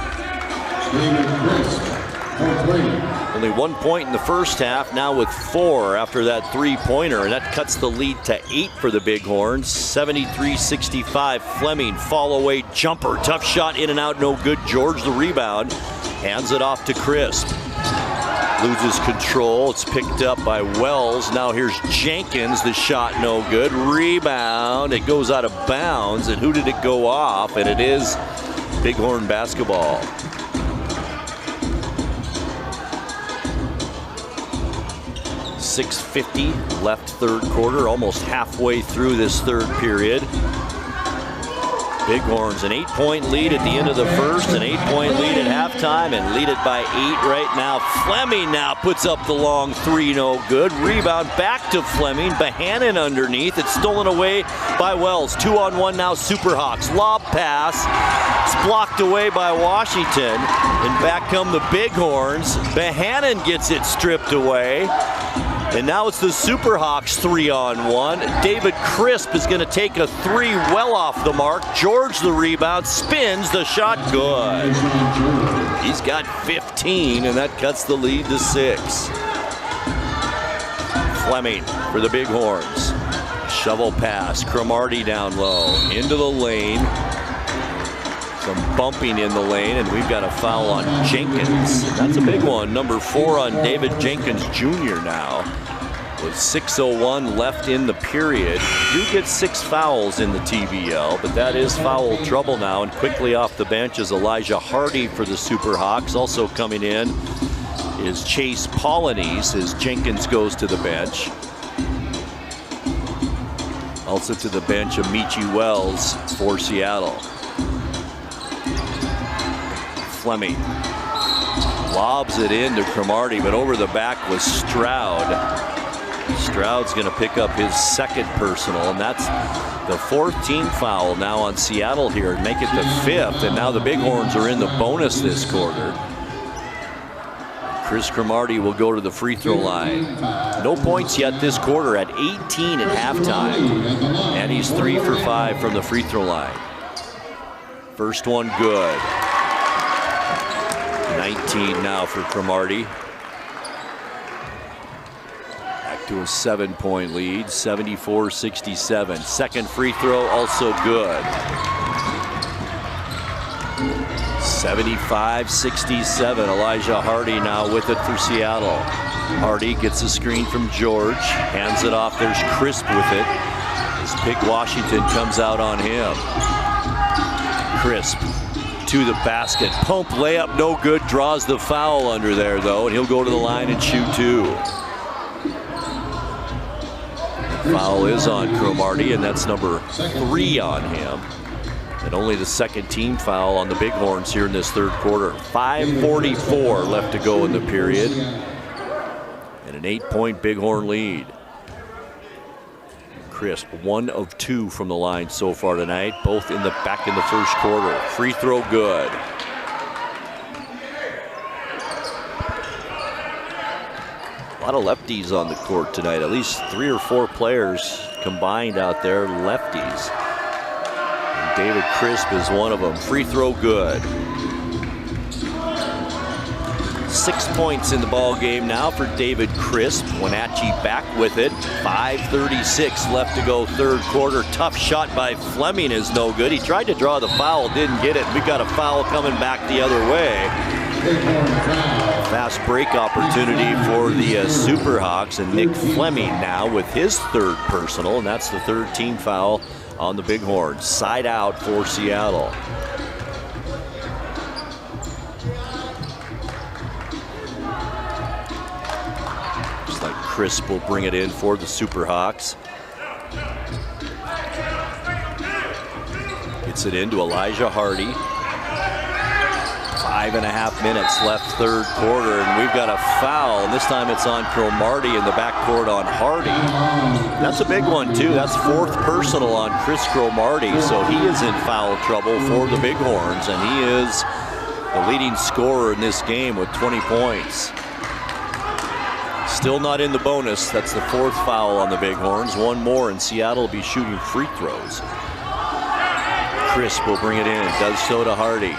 Only 1 point in the first half, now with 4 after that three-pointer, and that cuts the lead to 8 for the Bighorns. 73-65, Fleming, fall away jumper, tough shot, in and out, no good. George the rebound, hands it off to Crisp. Loses control, it's picked up by Wells. Now here's Jenkins, the shot no good. Rebound, it goes out of bounds, and who did it go off? And it is Bighorn basketball. .650 left third quarter, almost halfway through this third period. Bighorns an 8-point lead at the end of the first, an 8-point lead at halftime, and lead it by 8 right now. Fleming now puts up the long three, no good. Rebound back to Fleming. Bohannon underneath. It's stolen away by Wells. 2-on-1 now, Superhawks. Lob pass. It's blocked away by Washington, and back come the Bighorns. Bohannon gets it stripped away. And now it's the Superhawks 3-on-1. David Crisp is going to take a three well off the mark. George the rebound, spins the shot, good. He's got 15, and that cuts the lead to 6. Fleming for the Bighorns. Shovel pass, Cromartie down low, into the lane. Some bumping in the lane, and we've got a foul on Jenkins. That's a big one. Number 4 on David Jenkins Jr. now. With 6:01 left in the period. You do get 6 fouls in the TBL, but that is foul trouble now. And quickly off the bench is Elijah Hardy for the Superhawks. Also coming in is Chase Polanese as Jenkins goes to the bench. Also to the bench, Amici Wells for Seattle. Fleming lobs it into Cromartie, but over the back was Stroud. Stroud's going to pick up his second personal, and that's the 4th team foul now on Seattle here, and make it the 5th, and now the Bighorns are in the bonus this quarter. Chris Cromartie will go to the free throw line. No points yet this quarter at 18 at halftime, and he's 3 for 5 from the free throw line. First one good. 19 now for Cromartie. Back to a 7-point lead, 74-67. Second free throw also good. 75-67. Elijah Hardy now with it for Seattle. Hardy gets a screen from George, hands it off. There's Crisp with it as Big Washington comes out on him. Crisp to the basket. Pump layup, no good. Draws the foul under there, though, and he'll go to the line and shoot 2. Foul is on Cromartie, and that's number 3 on him. And only the second team foul on the Bighorns here in this third quarter. 5:44 left to go in the period. And an 8-point Bighorn lead. Crisp, 1 of 2 from the line so far tonight, both back in the first quarter. Free throw good. A lot of lefties on the court tonight. At least 3 or 4 players combined out there, lefties. And David Crisp is one of them. Free throw good. 6 points in the ball game now for David Crisp. Wenatchee back with it. 5:36 left to go, third quarter. Tough shot by Fleming is no good. He tried to draw the foul, didn't get it. We got a foul coming back the other way. Fast break opportunity for the Superhawks, and Nick Fleming now with his third personal, and that's the third team foul on the Bighorns. Side out for Seattle. Looks like Crisp will bring it in for the Superhawks. Gets it into Elijah Hardy. 5.5 minutes left, third quarter, and we've got a foul, and this time it's on Cromartie in the backcourt on Hardy. That's a big one too. That's fourth personal on Chris Cromartie, so he is in foul trouble for the Bighorns, and he is the leading scorer in this game with 20 points. Still not in the bonus. That's the fourth foul on the Bighorns. One more, and Seattle will be shooting free throws. Crisp will bring it in, does so to Hardy.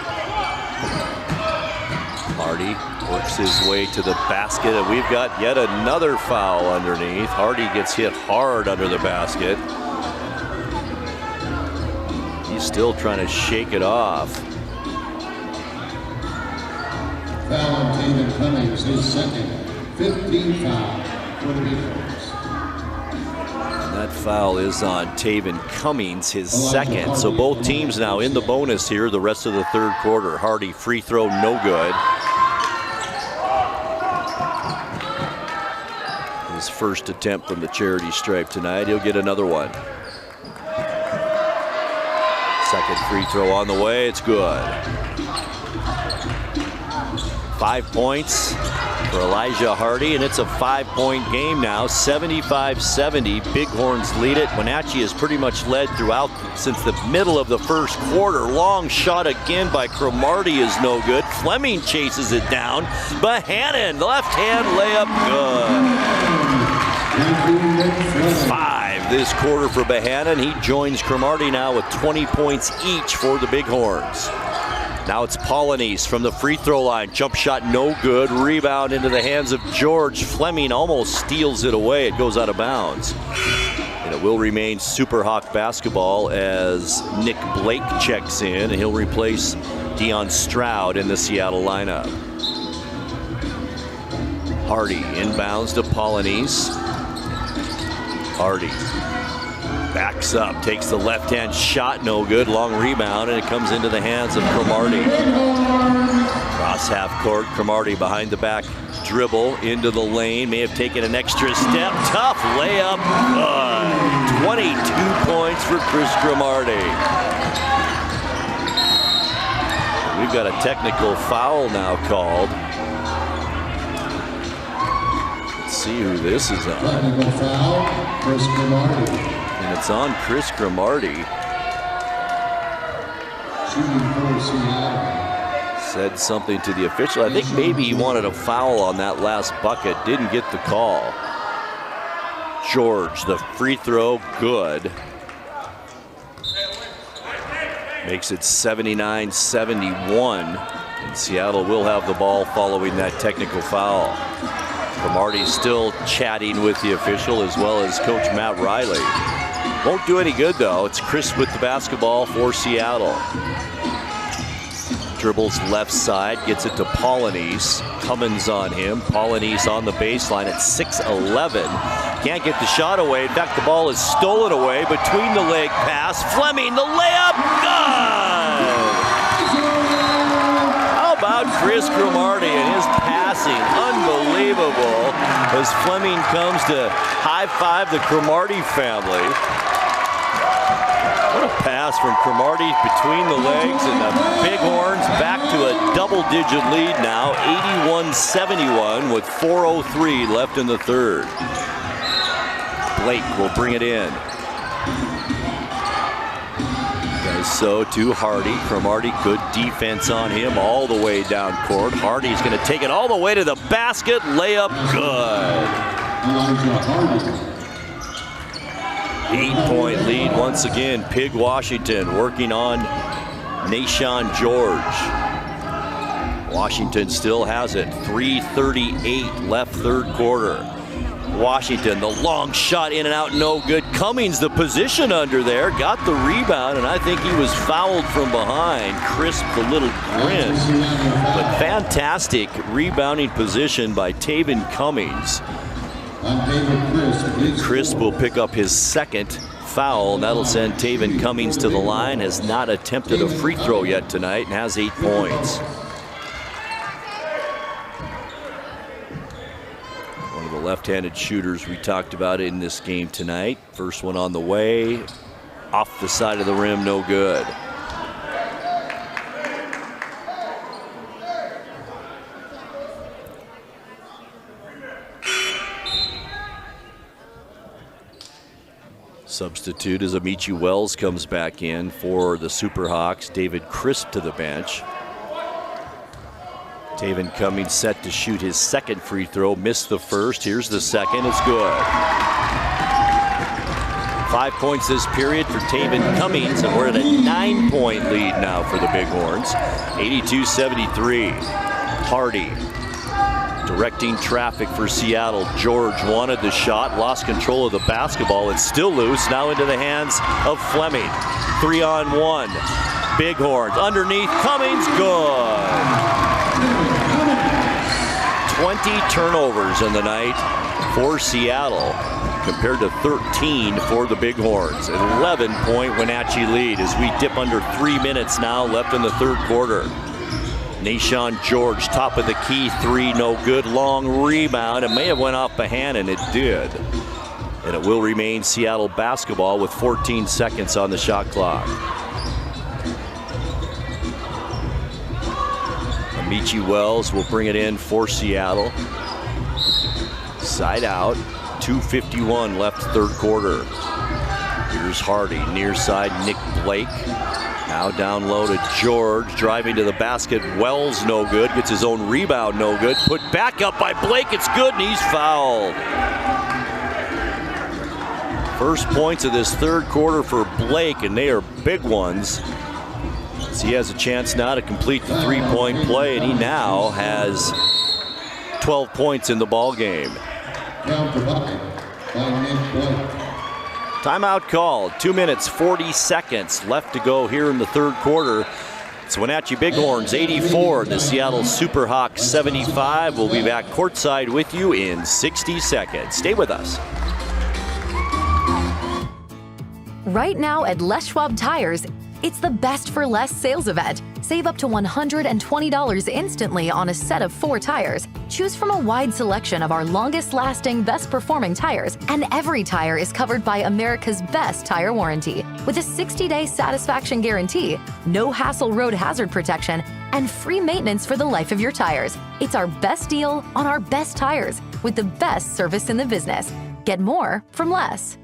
Hardy works his way to the basket, and we've got yet another foul underneath. Hardy gets hit hard under the basket. He's still trying to shake it off. Foul on Taven Cummings, his second, 15th foul for the Bighorns. That foul is on Taven Cummings, his second. So both teams now in the bonus here the rest of the third quarter. Hardy free throw, no good. His first attempt from the charity stripe tonight. He'll get another one. Second free throw on the way. It's good. 5 points for Elijah Hardy, and it's a 5-point game now. 75-70. Bighorns lead it. Wenatchee has pretty much led throughout since the middle of the first quarter. Long shot again by Cromartie is no good. Fleming chases it down. Bohannon, left hand layup, good. 5 this quarter for Bohannon. He joins Cromartie now with 20 points each for the Bighorns. Now it's Polynice from the free throw line. Jump shot no good. Rebound into the hands of George. Fleming almost steals it away. It goes out of bounds. And it will remain Superhawk basketball as Nick Blake checks in, and he'll replace Deion Stroud in the Seattle lineup. Hardy inbounds to Polynice. Hardy backs up, takes the left-hand shot, no good. Long rebound, and it comes into the hands of Cromartie. Cross half court, Cromartie behind the back dribble into the lane. May have taken an extra step. Tough layup. 22 points for Chris Cromartie. We've got a technical foul now called. Let's see who this is on. Technical foul, Chris Cromartie. And it's on Chris Cromartie. Shooting for Seattle. Said something to the official. I think maybe he wanted a foul on that last bucket. Didn't get the call. George, the free throw, good. Makes it 79-71. And Seattle will have the ball following that technical foul. Cromartie still chatting with the official as well as Coach Matt Riley. Won't do any good though. It's Chris with the basketball for Seattle. Dribbles left side, gets it to Polynice. Cummins on him. Polynice on the baseline at 6'11". Can't get the shot away. In fact, the ball is stolen away between the leg pass. Fleming, the layup, good! How about Chris Cromartie and his passing? Unbelievable. As Fleming comes to high-five the Cromartie family. What a pass from Cromartie between the legs, and the Bighorns back to a double-digit lead now, 81-71 with 4:03 left in the third. Blake will bring it in. Does so to Hardy. Cromartie, good defense on him all the way down court. Hardy's going to take it all the way to the basket. Layup, good. 8-point lead once again. Pig Washington working on Nashawn George. Washington still has it. 3:38 left third quarter. Washington, the long shot in and out, no good. Cummings, the position under there, got the rebound, and I think he was fouled from behind. Crisp, the little grin. But fantastic rebounding position by Taven Cummings. Crisp will pick up his second foul, and that'll send Taven Cummings to the line. Has not attempted a free throw yet tonight and has 8 points. The left-handed shooters we talked about in this game tonight. First one on the way, off the side of the rim, no good. Substitute as Amici Wells comes back in for the Superhawks. David Crisp to the bench. Taven Cummings set to shoot his second free throw, missed the first. Here's the second, it's good. 5 points this period for Taven Cummings, and we're at a 9-point lead now for the Bighorns. 82-73. Hardy directing traffic for Seattle. George wanted the shot, lost control of the basketball. It's still loose, now into the hands of Fleming. 3-on-1. Bighorns underneath, Cummings, good. 20 turnovers in the night for Seattle compared to 13 for the Bighorns. 11-point Wenatchee lead as we dip under 3 minutes now left in the third quarter. Nashawn George, top of the key, 3, no good. Long rebound. It may have went off the hand, and it did. And it will remain Seattle basketball with 14 seconds on the shot clock. Amici Wells will bring it in for Seattle. Side out, 2:51 left third quarter. Here's Hardy, near side Nick Blake. Now down low to George, driving to the basket. Wells no good, gets his own rebound no good. Put back up by Blake, it's good, and he's fouled. First points of this third quarter for Blake, and they are big ones. He has a chance now to complete the three-point play, and he now has 12 points in the ball game. Timeout called. 2 minutes, 40 seconds left to go here in the third quarter. It's Wenatchee Bighorns 84, the Seattle Superhawks 75. We'll be back courtside with you in 60 seconds. Stay with us. Right now at Les Schwab Tires, it's the Best for Less sales event. Save up to $120 instantly on a set of 4 tires. Choose from a wide selection of our longest-lasting, best-performing tires, and every tire is covered by America's best tire warranty. With a 60-day satisfaction guarantee, no-hassle road hazard protection, and free maintenance for the life of your tires. It's our best deal on our best tires, with the best service in the business. Get more from less.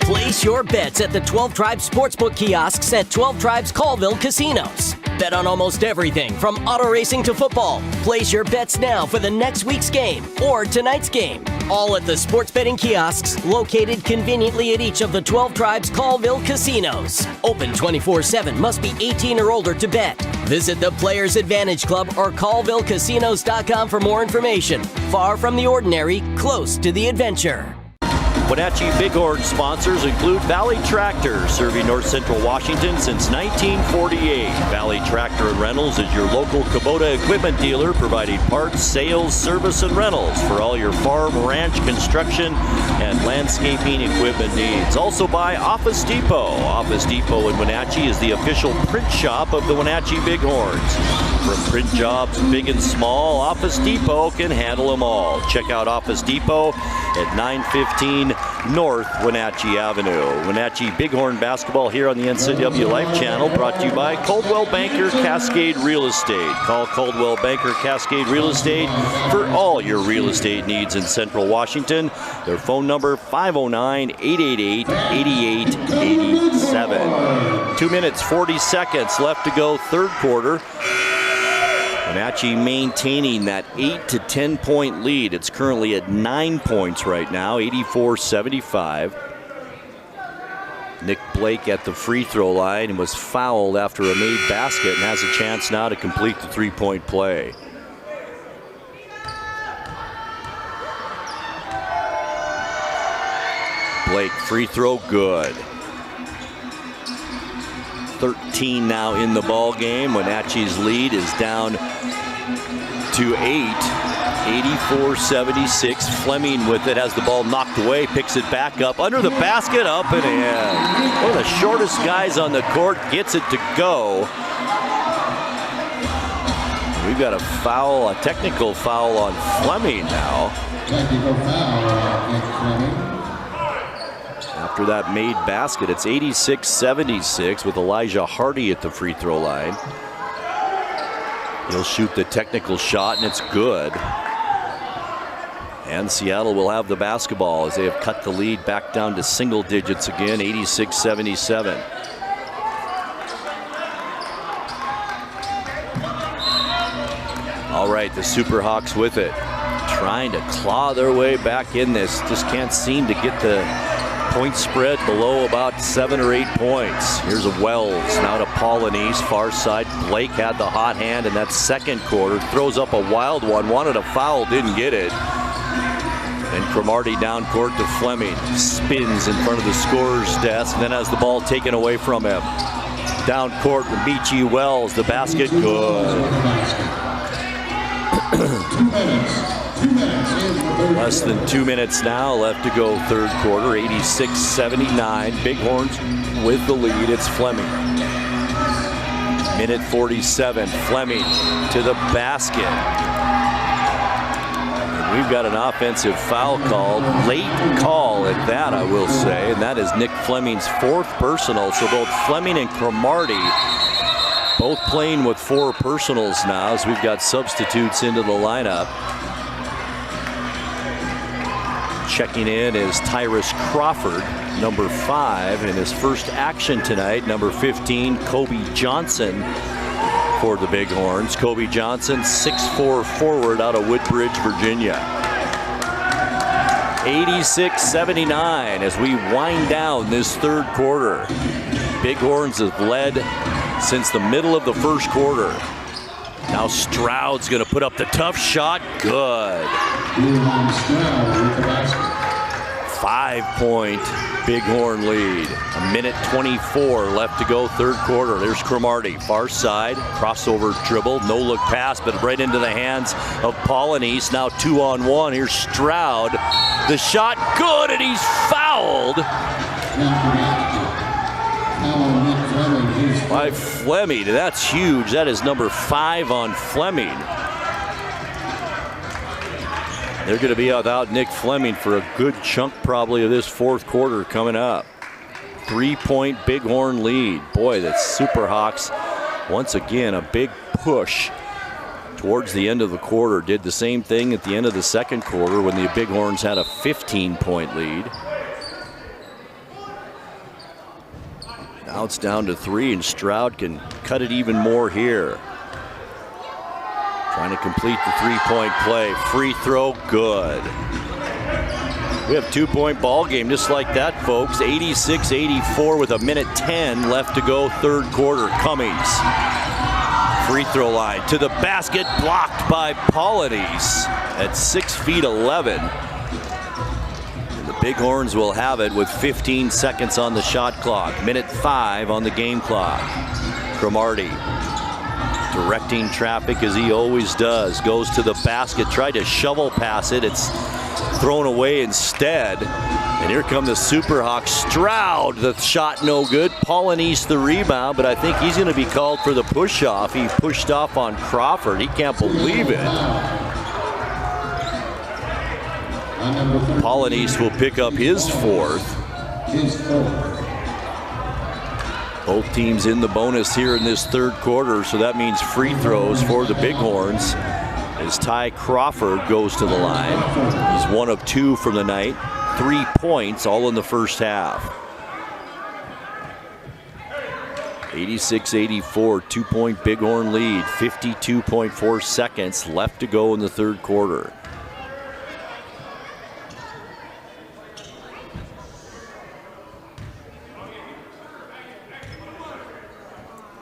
Place your bets at the 12 Tribes Sportsbook kiosks at 12 Tribes Colville Casinos. Bet on almost everything from auto racing to football. Place your bets now for the next week's game or tonight's game. All at the sports betting kiosks located conveniently at each of the 12 Tribes Colville Casinos. Open 24/7. Must be 18 or older to bet. Visit the Players Advantage Club or ColvilleCasinos.com for more information. Far from the ordinary, close to the adventure. Wenatchee Bighorns sponsors include Valley Tractor, serving North Central Washington since 1948. Valley Tractor and Rentals is your local Kubota equipment dealer, providing parts, sales, service, and rentals for all your farm, ranch, construction, and landscaping equipment needs. Also by Office Depot. Office Depot in Wenatchee is the official print shop of the Wenatchee Bighorns. From print jobs big and small, Office Depot can handle them all. Check out Office Depot at 915 North Wenatchee Avenue. Wenatchee Bighorn basketball here on the NCWLIFE channel, brought to you by Coldwell Banker Cascade Real Estate. Call Coldwell Banker Cascade Real Estate for all your real estate needs in Central Washington. Their phone number 509-888-8887. 2 minutes, 40 seconds left to go third quarter. Wenatchee maintaining that 8 to 10 point lead. It's currently at 9 points right now, 84-75. Nick Blake at the free throw line and was fouled after a made basket and has a chance now to complete the three-point play. Blake, free throw, good. 13 now in the ball game. Wenatchee's lead is down to 8. 84-76. Fleming with it, has the ball knocked away, picks it back up under the basket, up and in. One of the shortest guys on the court gets it to go. We've got a foul, a technical foul on Fleming now. Technical foul on Nick Fleming. After that made basket, it's 86-76 with Elijah Hardy at the free throw line. He'll shoot the technical shot, and it's good. And Seattle will have the basketball as they have cut the lead back down to single digits again, 86-77. All right, the Superhawks with it, trying to claw their way back in this. Just can't seem to get the point spread below about 7 or 8 points. Here's a Wells, now to Paulinese, far side. Blake had the hot hand in that second quarter, throws up a wild one, wanted a foul, didn't get it. And Cromartie down court to Fleming, spins in front of the scorer's desk, and then has the ball taken away from him. Down court with Michi Wells, the basket, good. 2 minutes. Less than 2 minutes now left to go third quarter, 86-79. Bighorns with the lead, it's Fleming. Minute 47, Fleming to the basket. And we've got an offensive foul called, late call at that, I will say, and that is Nick Fleming's 4th personal. So both Fleming and Cromartie both playing with 4 personals now as we've got substitutes into the lineup. Checking in is Tyrus Crawford, number 5, in his first action tonight. Number 15, Kobe Johnson for the Bighorns. Kobe Johnson, 6'4" forward out of Woodbridge, Virginia. 86-79 as we wind down this third quarter. Bighorns have led since the middle of the first quarter. Now Stroud's going to put up the tough shot. Good. 5-point Bighorn lead. A minute 24 left to go third quarter. There's Cromartie, far side, crossover dribble, no look pass, but right into the hands of Paulinese. Now 2-on-1. Here's Stroud. The shot good, and he's fouled by Fleming. That's huge. That is number 5 on Fleming. They're going to be without Nick Fleming for a good chunk probably of this fourth quarter coming up. 3-point Bighorn lead. Boy, the Superhawks, once again, a big push towards the end of the quarter. Did the same thing at the end of the second quarter when the Bighorns had a 15-point lead. Now it's down to 3, and Stroud can cut it even more here. Trying to complete the 3-point play. Free throw, good. We have 2-point ball game just like that, folks. 86-84 with a minute 10 left to go third quarter. Cummings, free throw line to the basket, blocked by Paulinese at 6'11". And the Bighorns will have it with 15 seconds on the shot clock. Minute 5 on the game clock. Cromartie, directing traffic as he always does, goes to the basket, tried to shovel pass it. It's thrown away instead. And here come the Superhawks. Stroud, the shot no good. Paulinese the rebound, but I think he's going to be called for the push-off. He pushed off on Crawford. He can't believe it. Paulinese will pick up his 4th. Both teams in the bonus here in this third quarter, so that means free throws for the Bighorns as Ty Crawford goes to the line. He's 1 of 2 from the night. 3 points, all in the first half. 86-84, 2-point Bighorn lead. 52.4 seconds left to go in the third quarter.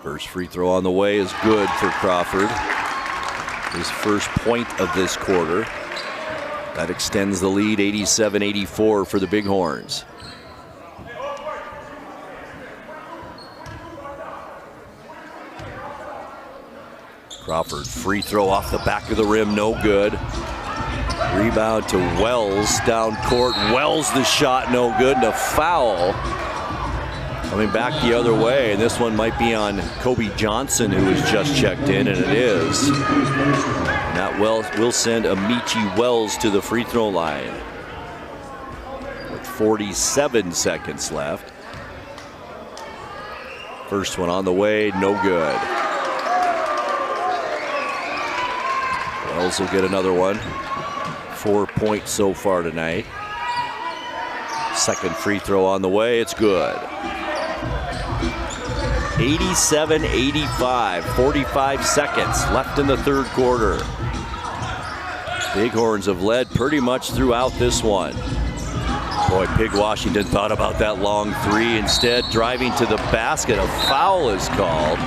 First free throw on the way is good for Crawford. His first point of this quarter. That extends the lead 87-84 for the Bighorns. Crawford, free throw off the back of the rim, no good. Rebound to Wells down court. Wells the shot, no good, and a foul. Coming back the other way, and this one might be on Kobe Johnson, who was just checked in, and it is. And that will send Amici Wells to the free throw line. With 47 seconds left. First one on the way, no good. Wells will get another one. 4 points so far tonight. Second free throw on the way, it's good. 87-85, 45 seconds left in the third quarter. Bighorns have led pretty much throughout this one. Boy, Pig Washington thought about that long three. Instead, driving to the basket, a foul is called.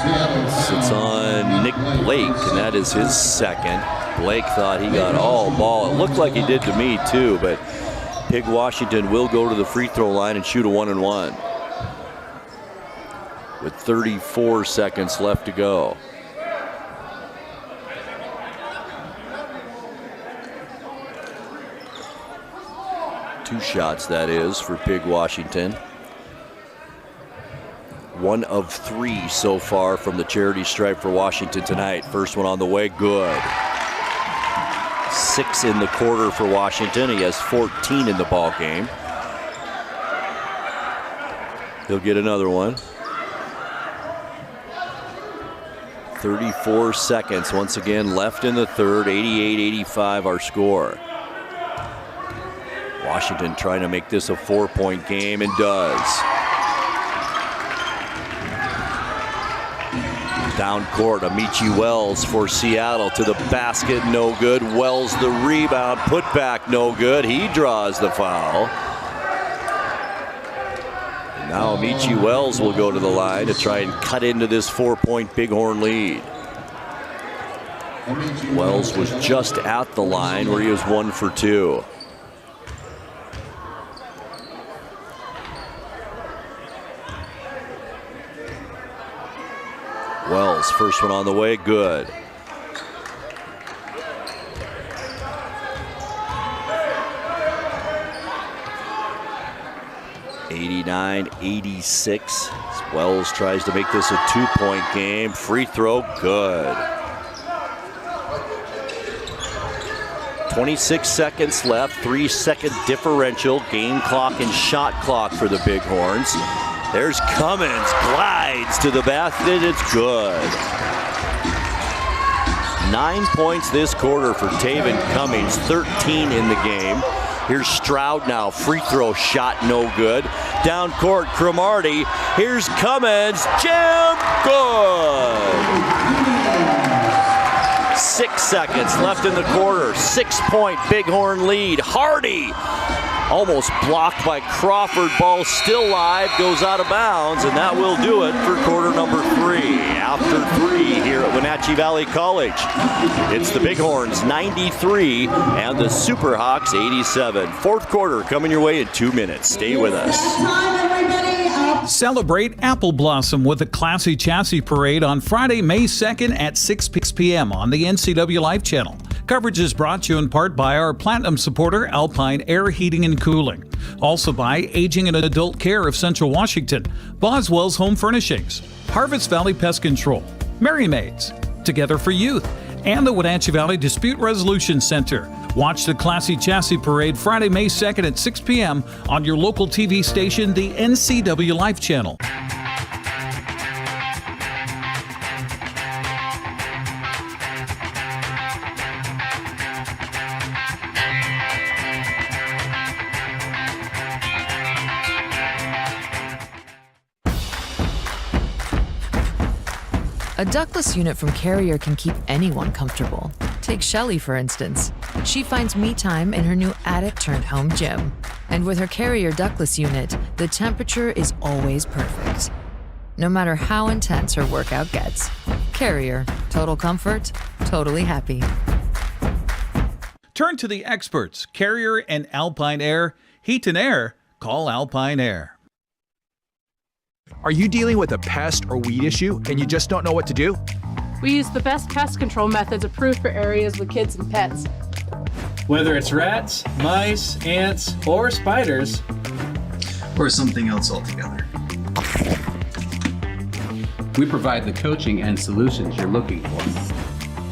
It's on Nick Blake, and that is his second. Blake thought he got all ball. It looked like he did to me too, but Pig Washington will go to the free throw line and shoot a 1-and-1 with 34 seconds left to go. Two shots, that is, for Pig Washington. 1 of 3 so far from the charity stripe for Washington tonight. First one on the way, good. 6 in the quarter for Washington. He has 14 in the ball game. He'll get another one. 34 seconds once again left in the third. 88-85 our score. Washington trying to make this a 4-point game, and does. Down court, Amici Wells for Seattle to the basket, no good. Wells the rebound, put back, no good. He draws the foul. And now Amici Wells will go to the line to try and cut into this 4-point Bighorn lead. Wells was just at the line where he was 1 for 2. Wells, first one on the way, good. (89-86). Wells tries to make this a 2-point game. Free throw, good. 26 seconds left, 3-second differential, game clock and shot clock for the Bighorns. There's Cummins, glides to the basket, it's good. 9 points this quarter for Taven Cummins, 13 in the game. Here's Stroud now, free throw shot, no good. Down court, Cromartie, here's Cummins, jam, good. 6 seconds left in the quarter, 6-point Bighorn lead. Hardy, almost blocked by Crawford, ball still live, goes out of bounds, and that will do it for quarter number 3. After 3 here at Wenatchee Valley College. It's the Bighorns 93 and the Superhawks 87. Fourth quarter coming your way in 2 minutes. Stay with us. Celebrate Apple Blossom with a Classy Chassis Parade on Friday, May 2nd at 6 p.m. on the NCWLIFE channel. Coverage is brought to you in part by our Platinum supporter, Alpine Air Heating and Cooling. Also by Aging and Adult Care of Central Washington, Boswell's Home Furnishings, Harvest Valley Pest Control, Merry Maids, Together for Youth, and the Wenatchee Valley Dispute Resolution Center. Watch the Classy Chassis Parade Friday, May 2nd at 6 p.m. on your local TV station, the NCWLIFE channel. A ductless unit from Carrier can keep anyone comfortable. Take Shelly, for instance. She finds me time in her new attic-turned-home gym. And with her Carrier ductless unit, the temperature is always perfect. No matter how intense her workout gets. Carrier, total comfort, totally happy. Turn to the experts, Carrier and Alpine Air. Heat and air, call Alpine Air. Are you dealing with a pest or weed issue and you just don't know what to do? We use the best pest control methods approved for areas with kids and pets. Whether it's rats, mice, ants, or spiders, or something else altogether. We provide the coaching and solutions you're looking for.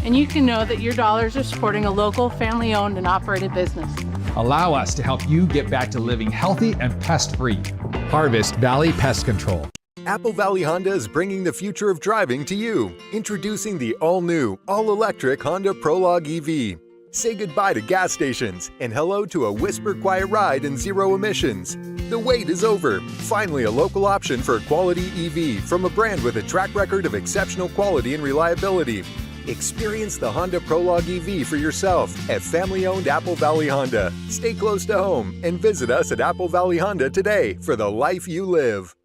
And you can know that your dollars are supporting a local, family-owned and operated business. Allow us to help you get back to living healthy and pest-free. Harvest Valley Pest Control. Apple Valley Honda is bringing the future of driving to you. Introducing the all-new, all-electric Honda Prologue EV. Say goodbye to gas stations and hello to a whisper-quiet ride and zero emissions. The wait is over. Finally, a local option for a quality EV from a brand with a track record of exceptional quality and reliability. Experience the Honda Prologue EV for yourself at family-owned Apple Valley Honda. Stay close to home and visit us at Apple Valley Honda today for the life you live.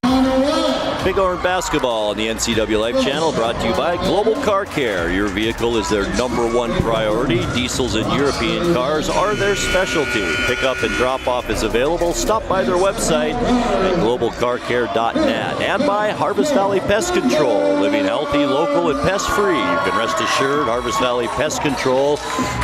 Bighorn basketball on the NCWLIFE channel, brought to you by Global Car Care. Your vehicle is their #1 priority. Diesels and European cars are their specialty. Pickup and drop-off is available. Stop by their website at globalcarcare.net. And by Harvest Valley Pest Control. Living healthy, local, and pest-free. You can rest assured Harvest Valley Pest Control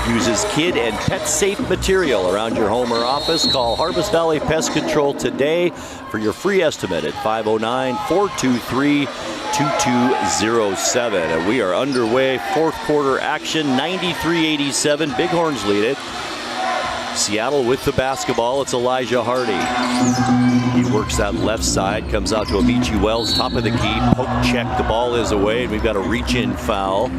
uses kid and pet-safe material around your home or office. Call Harvest Valley Pest Control today for your free estimate at 509-423-2207. And we are underway. Fourth quarter action, 93-87. Bighorns lead it. Seattle with the basketball. It's Elijah Hardy. He works that left side, comes out to Amici Wells, top of the key. Poke check. The ball is away, and we've got a reach-in foul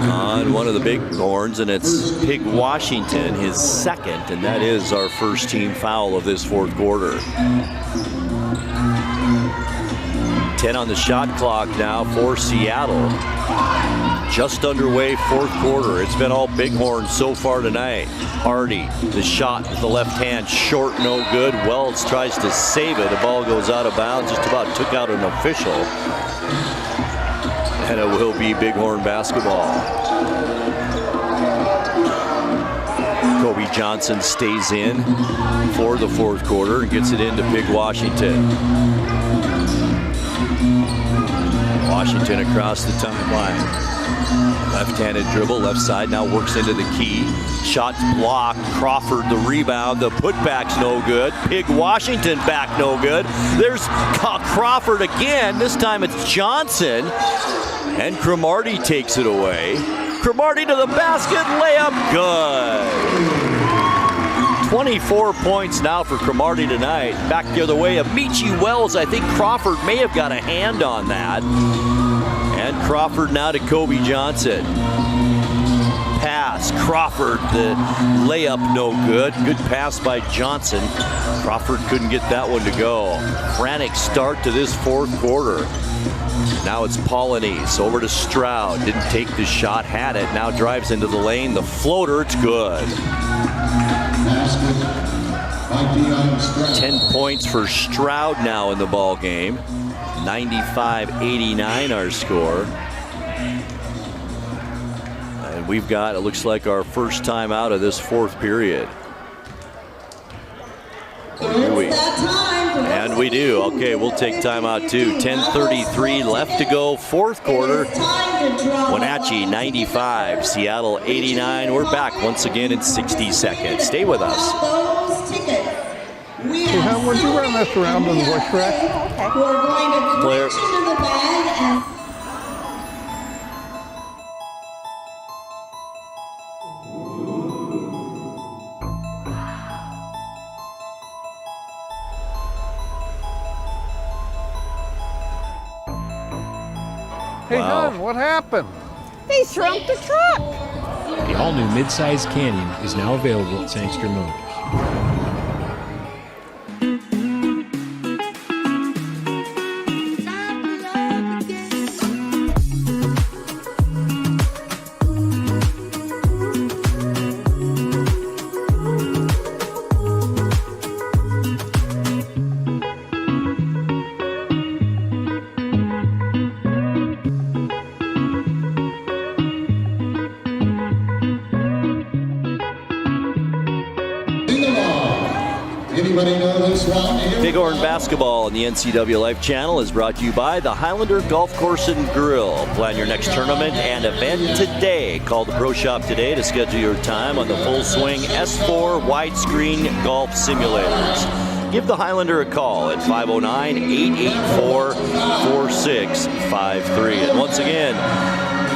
on one of the Bighorns, and it's Pig Washington, his second, and that is our first team foul of this fourth quarter. 10 on the shot clock now for Seattle. Just underway, fourth quarter. It's been all Bighorns so far tonight. Hardy, the shot with the left hand, short, no good. Wells tries to save it. The ball goes out of bounds, just about took out an official. And it will be Bighorn basketball. Kobe Johnson stays in for the fourth quarter and gets it into Pig Washington. Washington across the timeline. Left-handed dribble, left side, now works into the key. Shot blocked. Crawford the rebound. The putback's no good. Pig Washington back no good. There's Crawford again. This time it's Johnson. And Cromartie takes it away. Cromartie to the basket. Layup good. 24 points now for Cromartie tonight. Back the other way, Amici Wells. I think Crawford may have got a hand on that. And Crawford now to Kobe Johnson. Pass, Crawford, the layup no good. Good pass by Johnson. Crawford couldn't get that one to go. Frantic start to this fourth quarter. Now it's Polanese over to Stroud. Didn't take the shot, had it. Now drives into the lane. The floater, it's good. 10 points for Stroud now in the ball game. 95-89 our score. And we've got, it looks like, our first time out of this fourth period. Or do we? And we do. Okay, we'll take timeout too. 10:33 left to go, fourth quarter. Wenatchee 95, Seattle 89. We're back once again in 60 seconds. Stay with us. Hey, hon, would you run this around in the voice track? Okay. We're going to Claire. reach into the bag and... Hey, hon, what happened? They shrunk the truck. The all-new mid-size Canyon is now available at Sangster Motors. Anybody know this one? Bighorn basketball on the NCWLIFE channel is brought to you by the Highlander Golf Course and Grill. Plan your next tournament and event today. Call the Pro Shop today to schedule your time on the Full Swing S4 widescreen golf simulators. Give the Highlander a call at 509-884-4653. And once again,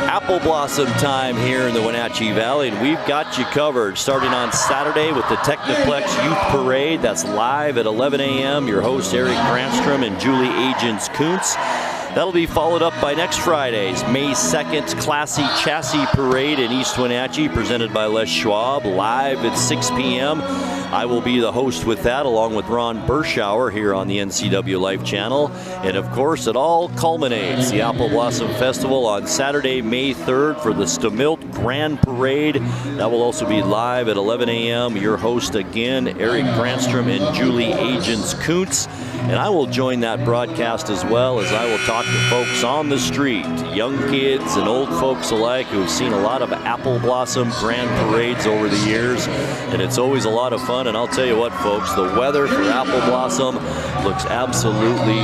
Apple Blossom time here in the Wenatchee Valley, and we've got you covered starting on Saturday with the Technoplex Youth Parade. That's live at 11 a.m. Your host Eric Brandstrom and Julie Agents-Kuntz. That'll be followed up by next Friday's May 2nd Classy Chassis Parade in East Wenatchee, presented by Les Schwab, live at 6 p.m. I will be the host with that, along with Ron Berschauer here on the NCWLIFE channel. And of course, it all culminates, the Apple Blossom Festival on Saturday, May 3rd for the Stamilt Grand Parade. That will also be live at 11 a.m. Your host again, Eric Brandstrom and Julie Agents-Kuntz. And I will join that broadcast as well, as I will talk to folks on the street, young kids and old folks alike who've seen a lot of Apple Blossom Grand Parades over the years. And it's always a lot of fun. And I'll tell you what, folks, the weather for Apple Blossom looks absolutely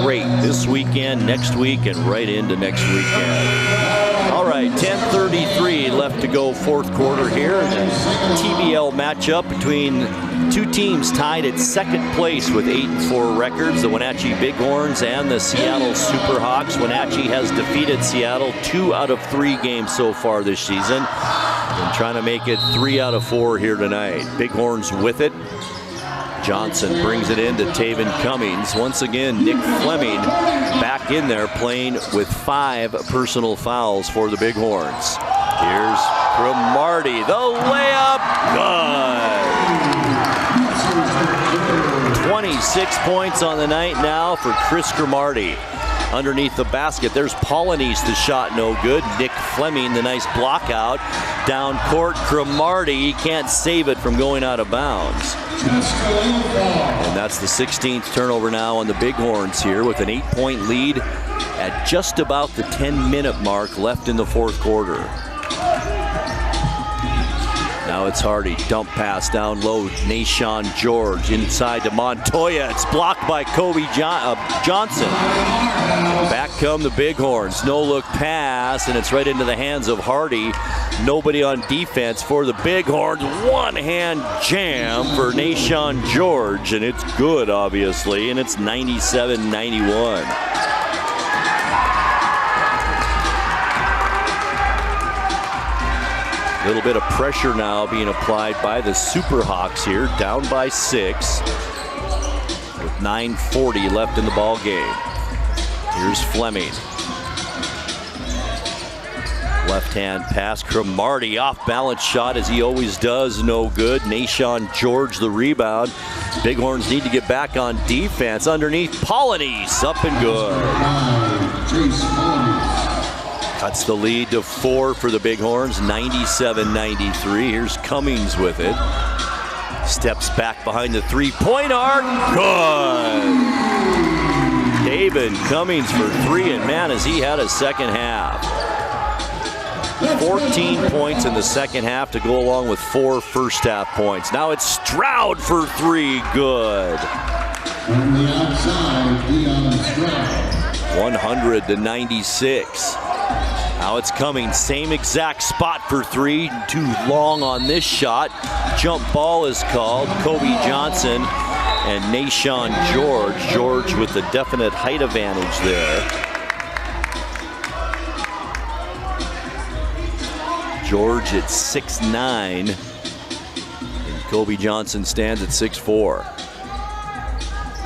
great this weekend, next week, and right into next weekend. All right, 10:33 left to go, fourth quarter here. TBL matchup between two teams tied at second place with 8-4 records, the Wenatchee Bighorns and the Seattle Superhawks. Wenatchee has defeated Seattle 2 out of 3 games so far this season, and trying to make it 3 out of 4 here tonight. Bighorns with it. Johnson brings it in to Taven Cummings. Once again, Nick Fleming back in there playing with 5 personal fouls for the Bighorns. Here's Cromartie, the layup, good. 26 points on the night now for Chris Cromartie. Underneath the basket, there's Polynice, the shot no good. Nick Fleming, the nice block out. Down court, Cromartie can't save it from going out of bounds. And that's the 16th turnover now on the Bighorns here, with an 8-point lead at just about the 10-minute mark left in the fourth quarter. Now it's Hardy, dump pass down low, Nashawn George inside to Montoya. It's blocked by Kobe Johnson. Back come the Bighorns, no look pass, and it's right into the hands of Hardy. Nobody on defense for the Bighorns. One-hand jam for Nashawn George, and it's good, obviously, and it's 97-91. A little bit of pressure now being applied by the Superhawks here, down by 6 with 9:40 left in the ball game. Here's Fleming. Left-hand pass, Cromartie, off-balance shot as he always does, no good. Nashawn George the rebound. Bighorns need to get back on defense. Underneath, Polynice, up and good. Cuts the lead to 4 for the Bighorns, 97-93. Here's Cummings with it. Steps back behind the three-point arc. Good. David Cummings for 3, and man, has he had a second half. 14 points in the second half to go along with 4 first half points. Now it's Stroud for 3, good. From the outside, Dion Stroud. 100-96. Now it's coming, same exact spot for 3, too long on this shot. Jump ball is called. Kobe Johnson and Nashawn George. George with the definite height advantage there. George at 6'9", and Kobe Johnson stands at 6'4".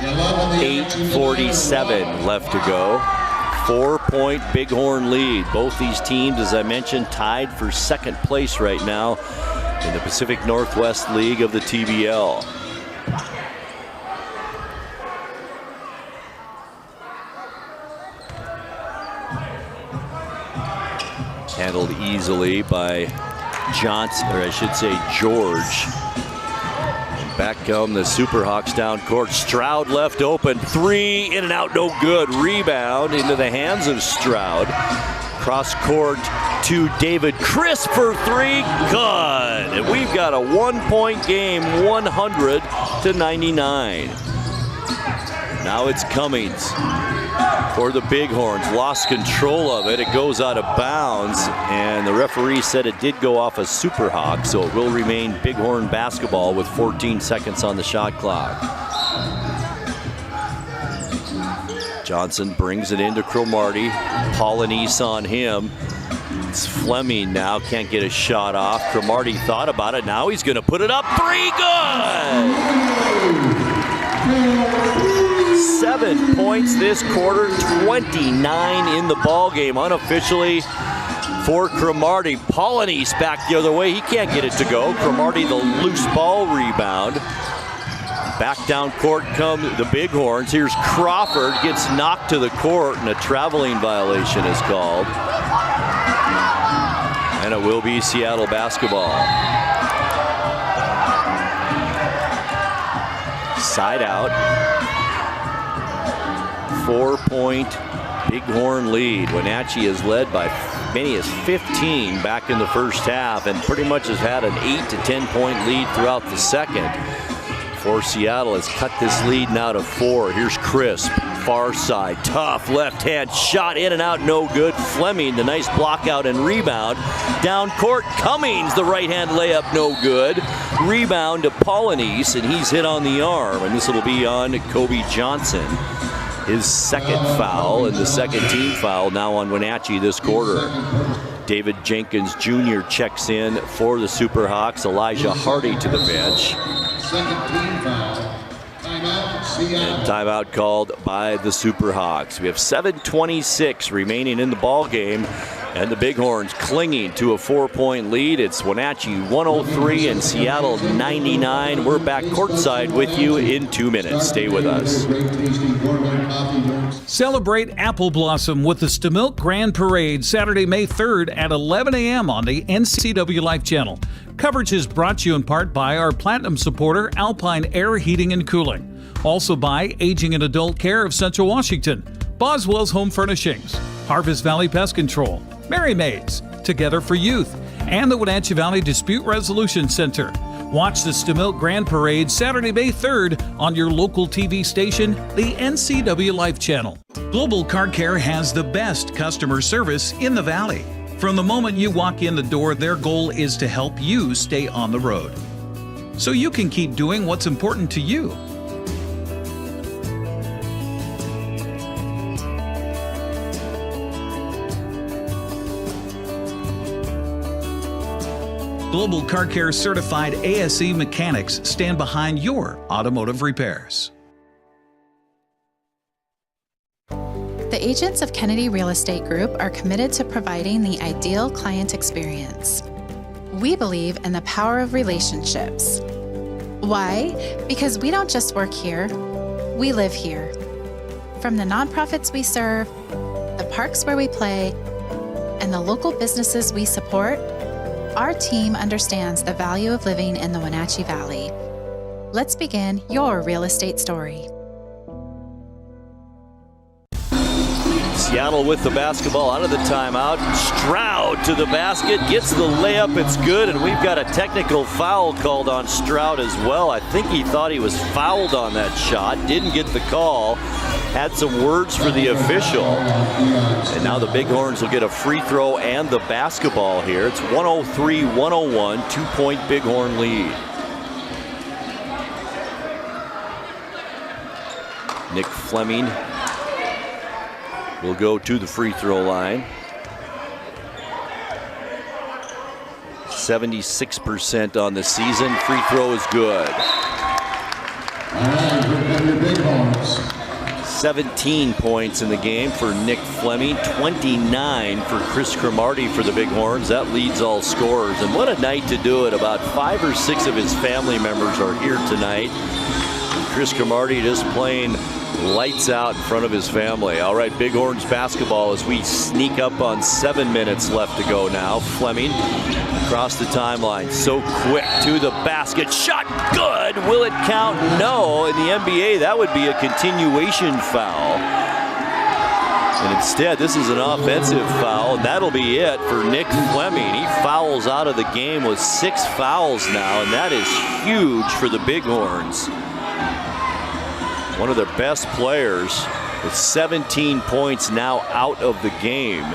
8:47 left to go. 4-point Bighorn lead. Both these teams, as I mentioned, tied for second place right now in the Pacific Northwest League of the TBL. Handled easily by Johnson, or I should say George. Back come the Superhawks down court. Stroud left open. 3 in and out, no good. Rebound into the hands of Stroud. Cross court to David Crisp for three. Good. And we've got a 1-point game, 100-99. Now it's Cummings for the Bighorns. Lost control of it. It goes out of bounds, and the referee said it did go off a Super Hawk, so it will remain Bighorn basketball with 14 seconds on the shot clock. Johnson brings it into Cromartie. Polynice on him. It's Fleming now, can't get a shot off. Cromartie thought about it. Now he's going to put it up. Three, good! 7 points this quarter, 29 in the ball game unofficially for Cromartie. Polynice back the other way. He can't get it to go. Cromartie the loose ball rebound. Back down court come the Bighorns. Here's Crawford, gets knocked to the court, and a traveling violation is called. And it will be Seattle basketball. Side out. 4-point Bighorn lead. Wenatchee is led by many as 15 back in the first half and pretty much has had an 8 to 10 point lead throughout the second. For Seattle has cut this lead now to 4. Here's Crisp, far side, tough left hand shot in and out, no good. Fleming, the nice block out and rebound. Down court, Cummings, the right hand layup, no good. Rebound to Polynice, and he's hit on the arm, and this will be on Kobe Johnson. His second foul, and the second team foul now on Wenatchee this quarter. David Jenkins Jr. checks in for the Superhawks. Elijah Hardy to the bench. Second team foul. Timeout, Seattle. And timeout called by the Superhawks. We have 7:26 remaining in the ball game, and the Bighorns clinging to a 4-point lead. It's Wenatchee 103 and Seattle 99. We're back courtside with you in 2 minutes. Stay with us. Celebrate Apple Blossom with the Stamilk Grand Parade Saturday, May 3rd at 11 a.m. on the NCWLIFE channel. Coverage is brought to you in part by our Platinum supporter, Alpine Air Heating and Cooling. Also by Aging and Adult Care of Central Washington, Boswell's Home Furnishings, Harvest Valley Pest Control, Mary Mays, Together for Youth, and the Wenatchee Valley Dispute Resolution Center. Watch the Stamilk Grand Parade Saturday, May 3rd on your local TV station, the NCWLIFE channel. Global Car Care has the best customer service in the Valley. From the moment you walk in the door, their goal is to help you stay on the road, so you can keep doing what's important to you. Global Car Care certified ASE mechanics stand behind your automotive repairs. The agents of Kennedy Real Estate Group are committed to providing the ideal client experience. We believe in the power of relationships. Why? Because we don't just work here, we live here. From the nonprofits we serve, the parks where we play, and the local businesses we support, our team understands the value of living in the Wenatchee Valley. Let's begin your real estate story. Seattle with the basketball out of the timeout. Stroud to the basket, gets the layup, it's good, and we've got a technical foul called on Stroud as well. I think he thought he was fouled on that shot, didn't get the call, had some words for the official. And now the Bighorns will get a free throw and the basketball here. It's 103-101, 2-point Bighorn lead. Nick Fleming will go to the free throw line. 76% on the season. Free throw is good. 17 points in the game for Nick Fleming. 29 for Chris Cromartie for the Bighorns. That leads all scorers. And what a night to do it. About 5 or 6 of his family members are here tonight. And Chris Cromartie just playing lights out in front of his family. All right, Bighorns basketball as we sneak up on 7 minutes left to go now. Fleming across the timeline, so quick to the basket. Shot good. Will it count? No. In the NBA, that would be a continuation foul. And instead, this is an offensive foul, and that'll be it for Nick Fleming. He fouls out of the game with 6 fouls now, and that is huge for the Bighorns. One of their best players with 17 points now out of the game.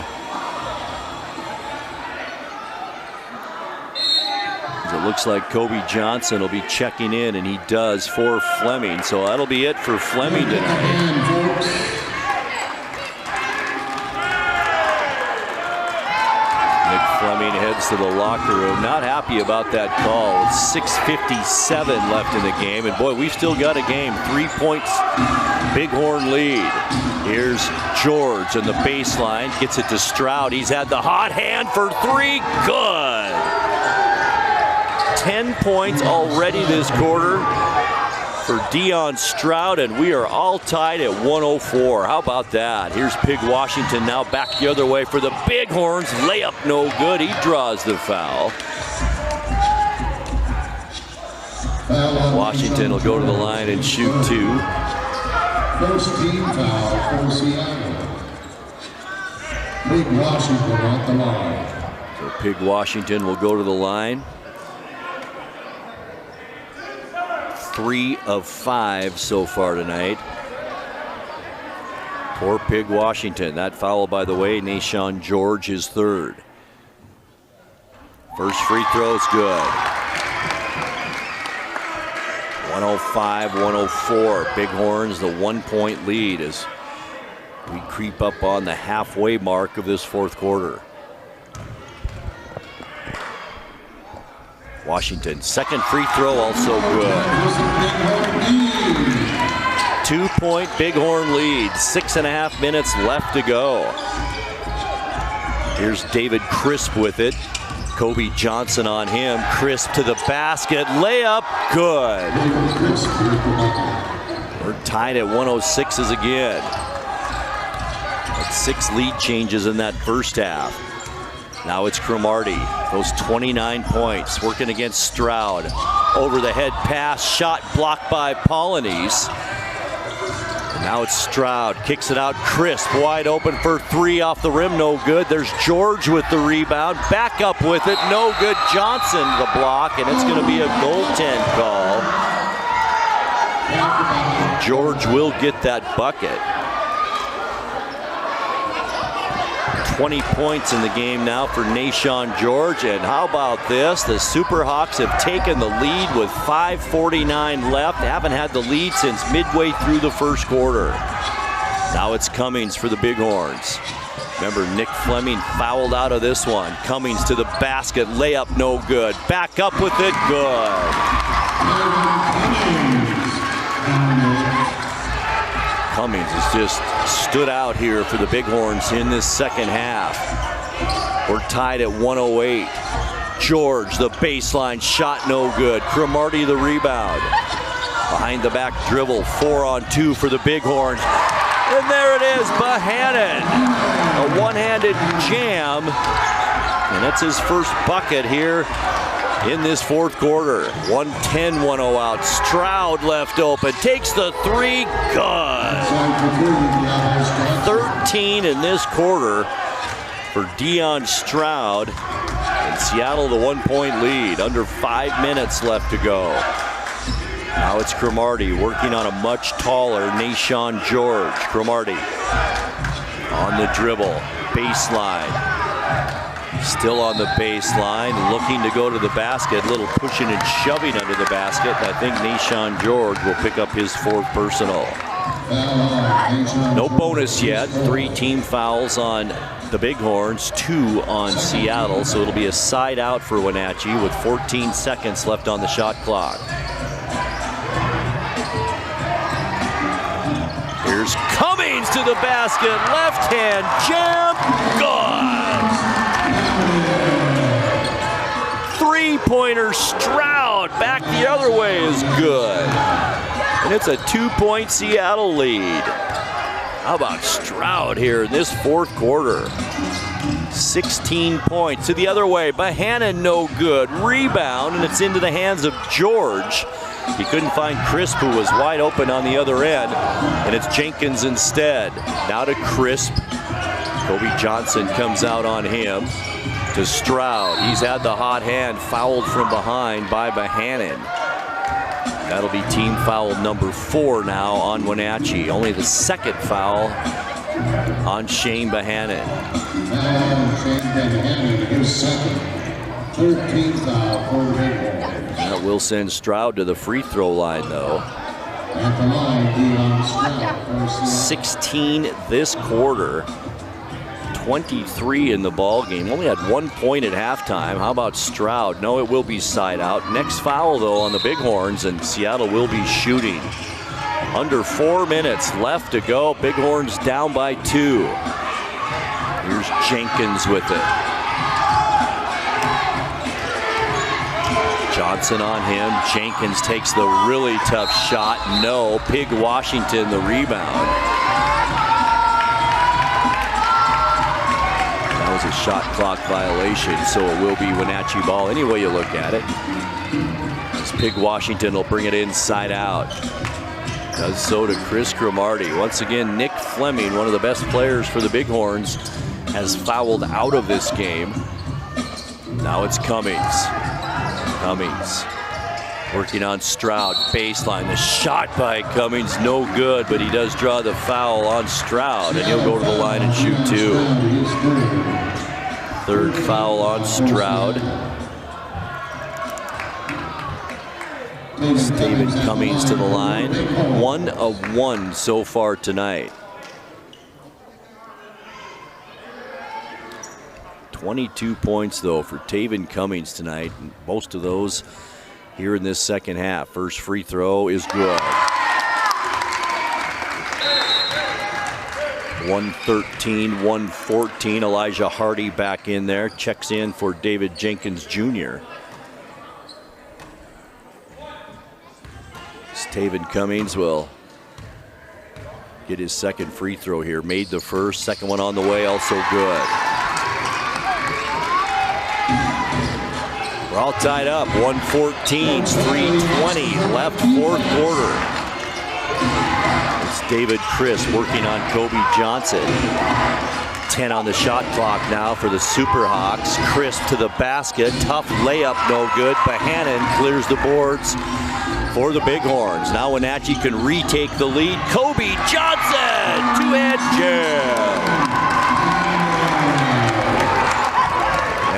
It looks like Kobe Johnson will be checking in, and he does for Fleming. So that'll be it for Fleming tonight. Fleming heads to the locker room, not happy about that call. 6:57 left in the game, and boy, we've still got a game. 3 points, Bighorn lead. Here's George on the baseline, gets it to Stroud. He's had the hot hand for 3, good. 10 points already this quarter for Deion Stroud, and we are all tied at 104. How about that? Here's Pig Washington now back the other way for the Bighorns. Layup no good. He draws the foul. Washington will go to the line and shoot 2. First team foul for Seattle. Pig Washington at the line. So Pig Washington will go to the line. 3 of 5 so far tonight. Poor Pig Washington. That foul, by the way, Nashawn George, his 3rd. First free throw is good. 105-104. Bighorns the 1-point lead as we creep up on the halfway mark of this 4th quarter. Washington, second free throw, also good. 2-point Bighorn lead, 6.5 minutes left to go. Here's David Crisp with it. Kobe Johnson on him. Crisp to the basket, layup, good. We're tied at 106s again. That's 6 lead changes in that first half. Now it's Cromartie, those 29 points, working against Stroud. Over the head pass, shot blocked by Polynice. And now it's Stroud, kicks it out, Crisp, wide open for 3 off the rim, no good. There's George with the rebound, back up with it, no good. Johnson the block, and it's going to be a goaltend call. George will get that bucket. 20 points in the game now for Nashawn George, and how about this? The Superhawks have taken the lead with 5:49 left. They haven't had the lead since midway through the first quarter. Now it's Cummings for the Bighorns. Remember, Nick Fleming fouled out of this one. Cummings to the basket, layup no good. Back up with it, good. Cummings has just stood out here for the Bighorns in this second half. We're tied at 108. George, the baseline, shot no good. Cromartie the rebound. Behind the back dribble, 4-on-2 for the Bighorns. And there it is, Bohannon. A one-handed jam. And that's his first bucket here in this 4th quarter. 110-1-0 out. Stroud left open, takes the 3, good. 13 in this quarter for Deion Stroud. And Seattle the 1-point lead, under 5 minutes left to go. Now it's Cromartie working on a much taller Nashawn George. Cromartie on the dribble, baseline. Still on the baseline, looking to go to the basket. Little pushing and shoving under the basket. And I think Nashawn George will pick up his 4th personal. No bonus yet. 3 team fouls on the Bighorns, 2 on Seattle. So it'll be a side out for Wenatchee with 14 seconds left on the shot clock. Here's Cummings to the basket. Left hand jam, good. 3-pointer Stroud back the other way is good. And it's a 2-point Seattle lead. How about Stroud here in this 4th quarter? 16 points to the other way. Bohannon no good. Rebound, and it's into the hands of George. He couldn't find Crisp, who was wide open on the other end, and it's Jenkins instead. Now to Crisp. Kobe Johnson comes out on him. To Stroud. He's had the hot hand, fouled from behind by Bohannon. That'll be team foul number 4 now on Wenatchee. Only the second foul on Shane Bohannon. And Shane Bohannon, his second. 13th foul for the Bighorns. That will send Stroud to the free throw line, though. At the line, Dion Stroud. 16 this quarter. 23 in the ball game. Only had 1 point at halftime. How about Stroud? No, it will be side out. Next foul, though, on the Bighorns, and Seattle will be shooting. Under 4 minutes left to go. Bighorns down by 2. Here's Jenkins with it. Johnson on him. Jenkins takes the really tough shot. No. Pig Washington the rebound. That was a shot clock violation, so it will be Wenatchee ball any way you look at it. As Pig Washington will bring it inside out. Does so to Chris Cromartie. Once again, Nick Fleming, one of the best players for the Bighorns, has fouled out of this game. Now it's Cummings. Cummings working on Stroud, baseline. The shot by Cummings, no good, but he does draw the foul on Stroud, and he'll go to the line and shoot 2. Third foul on Stroud. David Cummings to the line. 1 of 1 so far tonight. 22 points, though, for Taven Cummings tonight. Most of those here in this second half. First free throw is good. 113, 114. Elijah Hardy back in there. Checks in for David Jenkins Jr. Taven Cummings will get his second free throw here. Made the first, second one on the way, also good. We're all tied up. 114, 3:20 left, fourth quarter. It's David Crisp working on Kobe Johnson. 10 on the shot clock now for the Superhawks. Crisp to the basket, tough layup, no good. Bohannon clears the boards for the Bighorns. Now Wenatchee can retake the lead. Kobe Johnson, two-hand jam.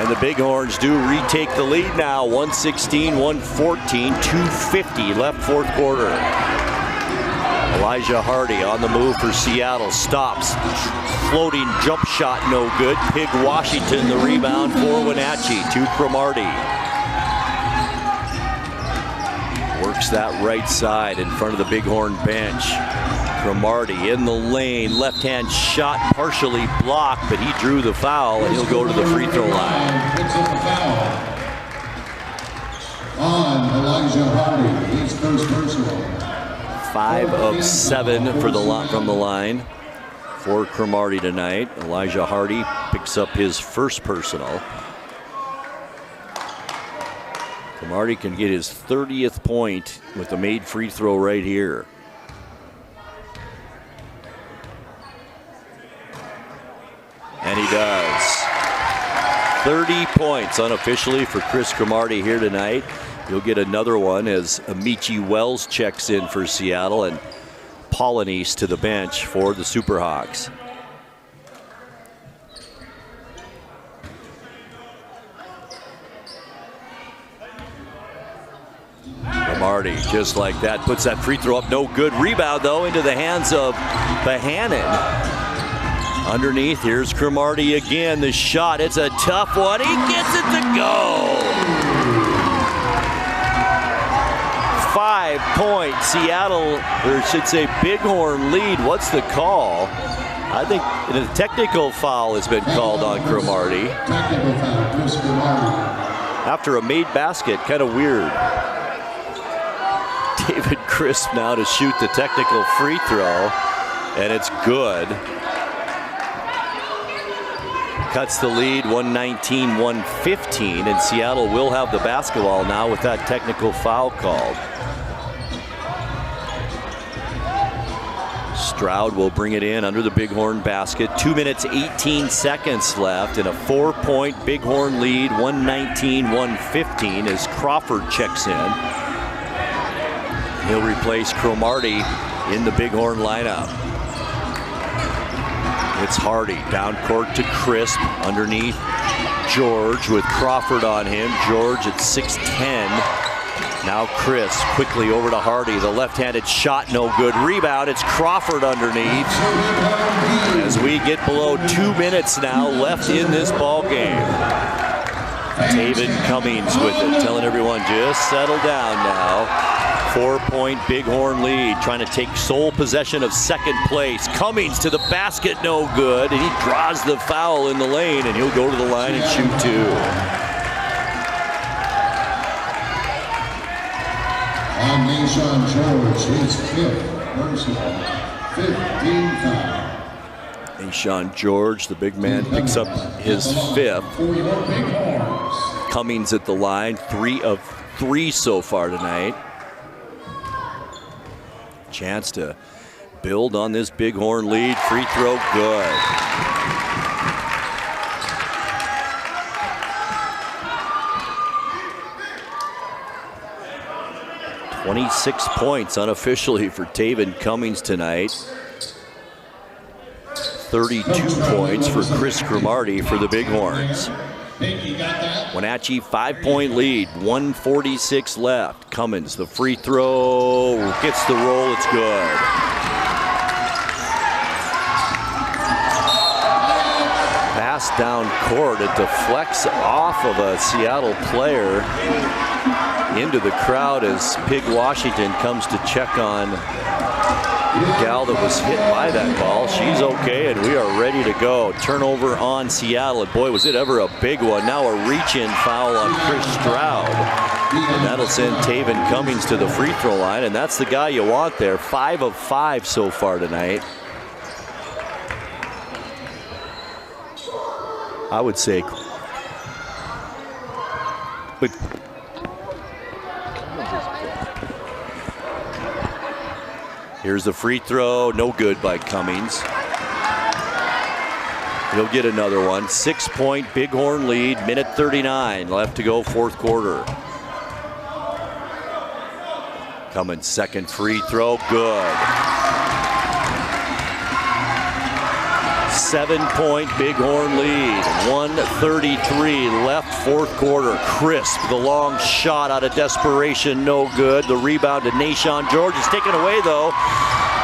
And the Bighorns do retake the lead now. 116, 114, 2:50 left, fourth quarter. Elijah Hardy on the move for Seattle. Stops. Floating jump shot, no good. Pig Washington the rebound for Wenatchee to Cromartie. Works that right side in front of the Bighorn bench. Cromartie in the lane, left-hand shot partially blocked, but he drew the foul, and he'll go to the free throw line. Picks up the foul on Elijah Hardy, his first personal. 5 of 7 for from the line for Cromartie tonight. Elijah Hardy picks up his first personal. Cromartie can get his 30th point with a made free throw right here. And he does. 30 points unofficially for Chris Cromartie here tonight. You'll get another one as Amici Wells checks in for Seattle and Polonese to the bench for the Superhawks. Cromartie, just like that, puts that free throw up. No good. Rebound, though, into the hands of Bohannon. Underneath, here's Cromartie again. The shot, it's a tough one. He gets it to go. 5-point Seattle, or I should say Bighorn lead. What's the call? I think a technical foul has been called on Cromartie. Technical foul, Chris Cromartie. After a made basket, kind of weird. David Crisp now to shoot the technical free throw, and it's good. Cuts the lead, 119-115, and Seattle will have the basketball now with that technical foul called. Stroud will bring it in under the Bighorn basket. 2 minutes, 18 seconds left, and a 4-point Bighorn lead, 119-115 as Crawford checks in. He'll replace Cromartie in the Bighorn lineup. It's Hardy, down court to Crisp, underneath George with Crawford on him. George at 6'10". Now Crisp quickly over to Hardy. The left-handed shot, no good. Rebound, it's Crawford underneath. As we get below 2 minutes now left in this ball game. Taven Cummings with it, telling everyone just settle down now. 4-point Bighorn lead, trying to take sole possession of second place. Cummings to the basket, no good, and he draws the foul in the lane, and he'll go to the line and shoot two. And Nashawn George, his fifth personal 15 foul. Nashawn George, the big man, picks up his fifth. Cummings at the line, 3 of 3 so far tonight. Chance to build on this Bighorn lead. Free throw, good. .26 points unofficially for Taven Cummings tonight. 32 points for Chris Cromartie for the Bighorns. Wenatchee 5-point lead, 1:46 left. Cummins, the free throw, gets the roll, it's good. Pass down court, it deflects off of a Seattle player into the crowd as Pig Washington comes to check on the gal that was hit by that ball. She's okay, and we are ready to go. Turnover on Seattle, and boy, was it ever a big one. Now a reach-in foul on Chris Stroud. And that'll send Taven Cummings to the free throw line, and that's the guy you want there. 5 of 5 so far tonight. I would say, but here's the free throw, no good by Cummings. He'll get another one. 6-point Bighorn lead, minute 39 left to go, fourth quarter. Cummings' second free throw, good. 7-point Bighorn lead, 1:33 left, fourth quarter. Crisp, the long shot out of desperation, no good. The rebound to Nashawn George is taken away though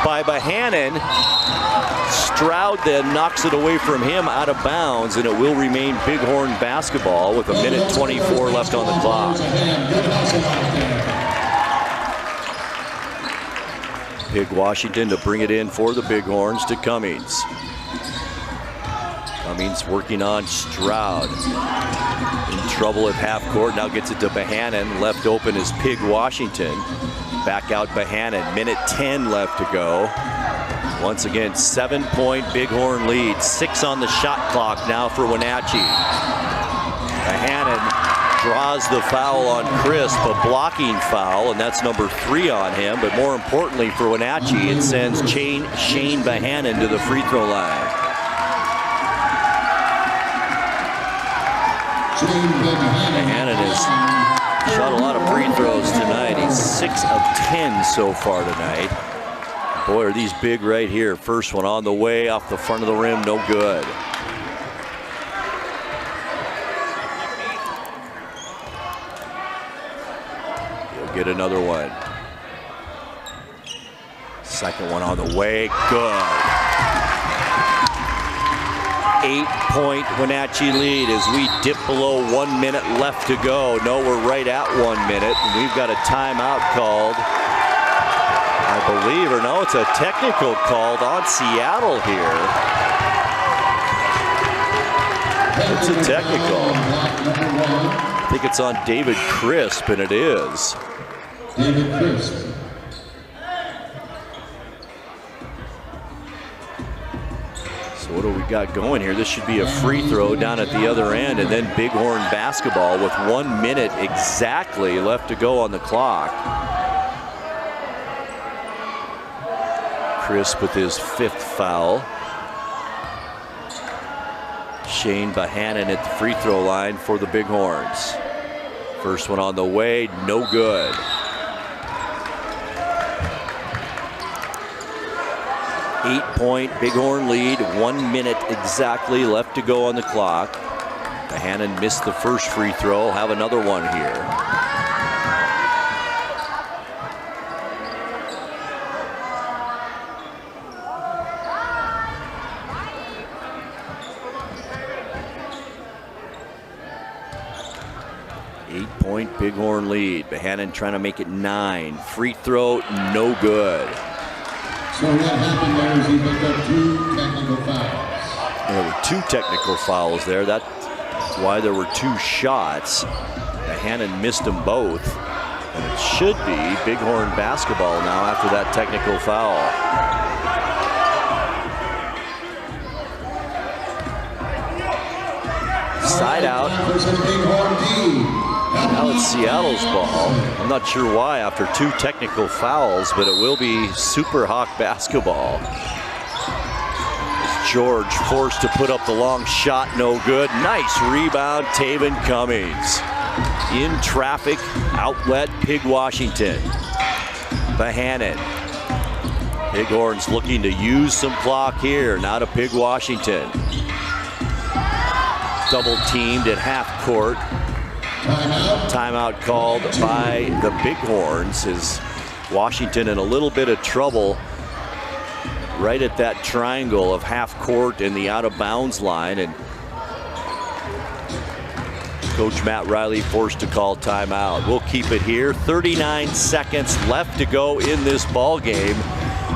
by Bohannon. Stroud then knocks it away from him out of bounds, and it will remain Bighorn basketball with a minute 24 left on the clock. Pig Washington to bring it in for the Bighorns to Cummings. Cummings working on Stroud. In trouble at half court, now gets it to Bohannon. Left open is Pig Washington. Back out Bohannon, minute 10 left to go. Once again, 7-point Bighorn lead. 6 on the shot clock now for Wenatchee. Bohannon draws the foul on Crisp, a blocking foul, and that's number 3 on him. But more importantly for Wenatchee, it sends Shane Bohannon to the free throw line. Bohannon has shot a lot of free throws tonight. He's 6 of 10 so far tonight. Boy, are these big right here. First one on the way, off the front of the rim, no good. He'll get another one. Second one on the way, good. 8-point Wenatchee lead as we dip below 1 minute left to go. No, we're right at 1 minute, and we've got a timeout called, I believe, or no, it's a technical called on Seattle here. It's a technical. I think it's on David Crisp, and it is. David Crisp. So what do we got going here? This should be a free throw down at the other end, and then Bighorn basketball with 1 minute exactly left to go on the clock. Crisp with his 5th foul. Shane Bohannon at the free throw line for the Bighorns. First one on the way, no good. Eight-point Bighorn lead, 1 minute exactly left to go on the clock. Bohannon missed the first free throw, have another one here. Eight-point Bighorn lead. Bohannon trying to make it 9. Free throw, no good. So what happened there is he picked up 2 technical fouls. There were 2 technical fouls there. That's why there were 2 shots. Bohannon missed them both. And it should be Bighorn basketball now after that technical foul. Side out. Now it's Seattle's ball. I'm not sure why after 2 technical fouls, but it will be Super Hawk basketball. George forced to put up the long shot, no good. Nice rebound, Taven Cummings. In traffic, outlet, Pig Washington. Bohannon. Bighorns looking to use some clock here, now to Pig Washington. Double teamed at half court. Timeout called by the Bighorns. Is Washington in a little bit of trouble right at that triangle of half court and the out of bounds line, and Coach Matt Riley forced to call timeout. We'll keep it here. 39 seconds left to go in this ball game,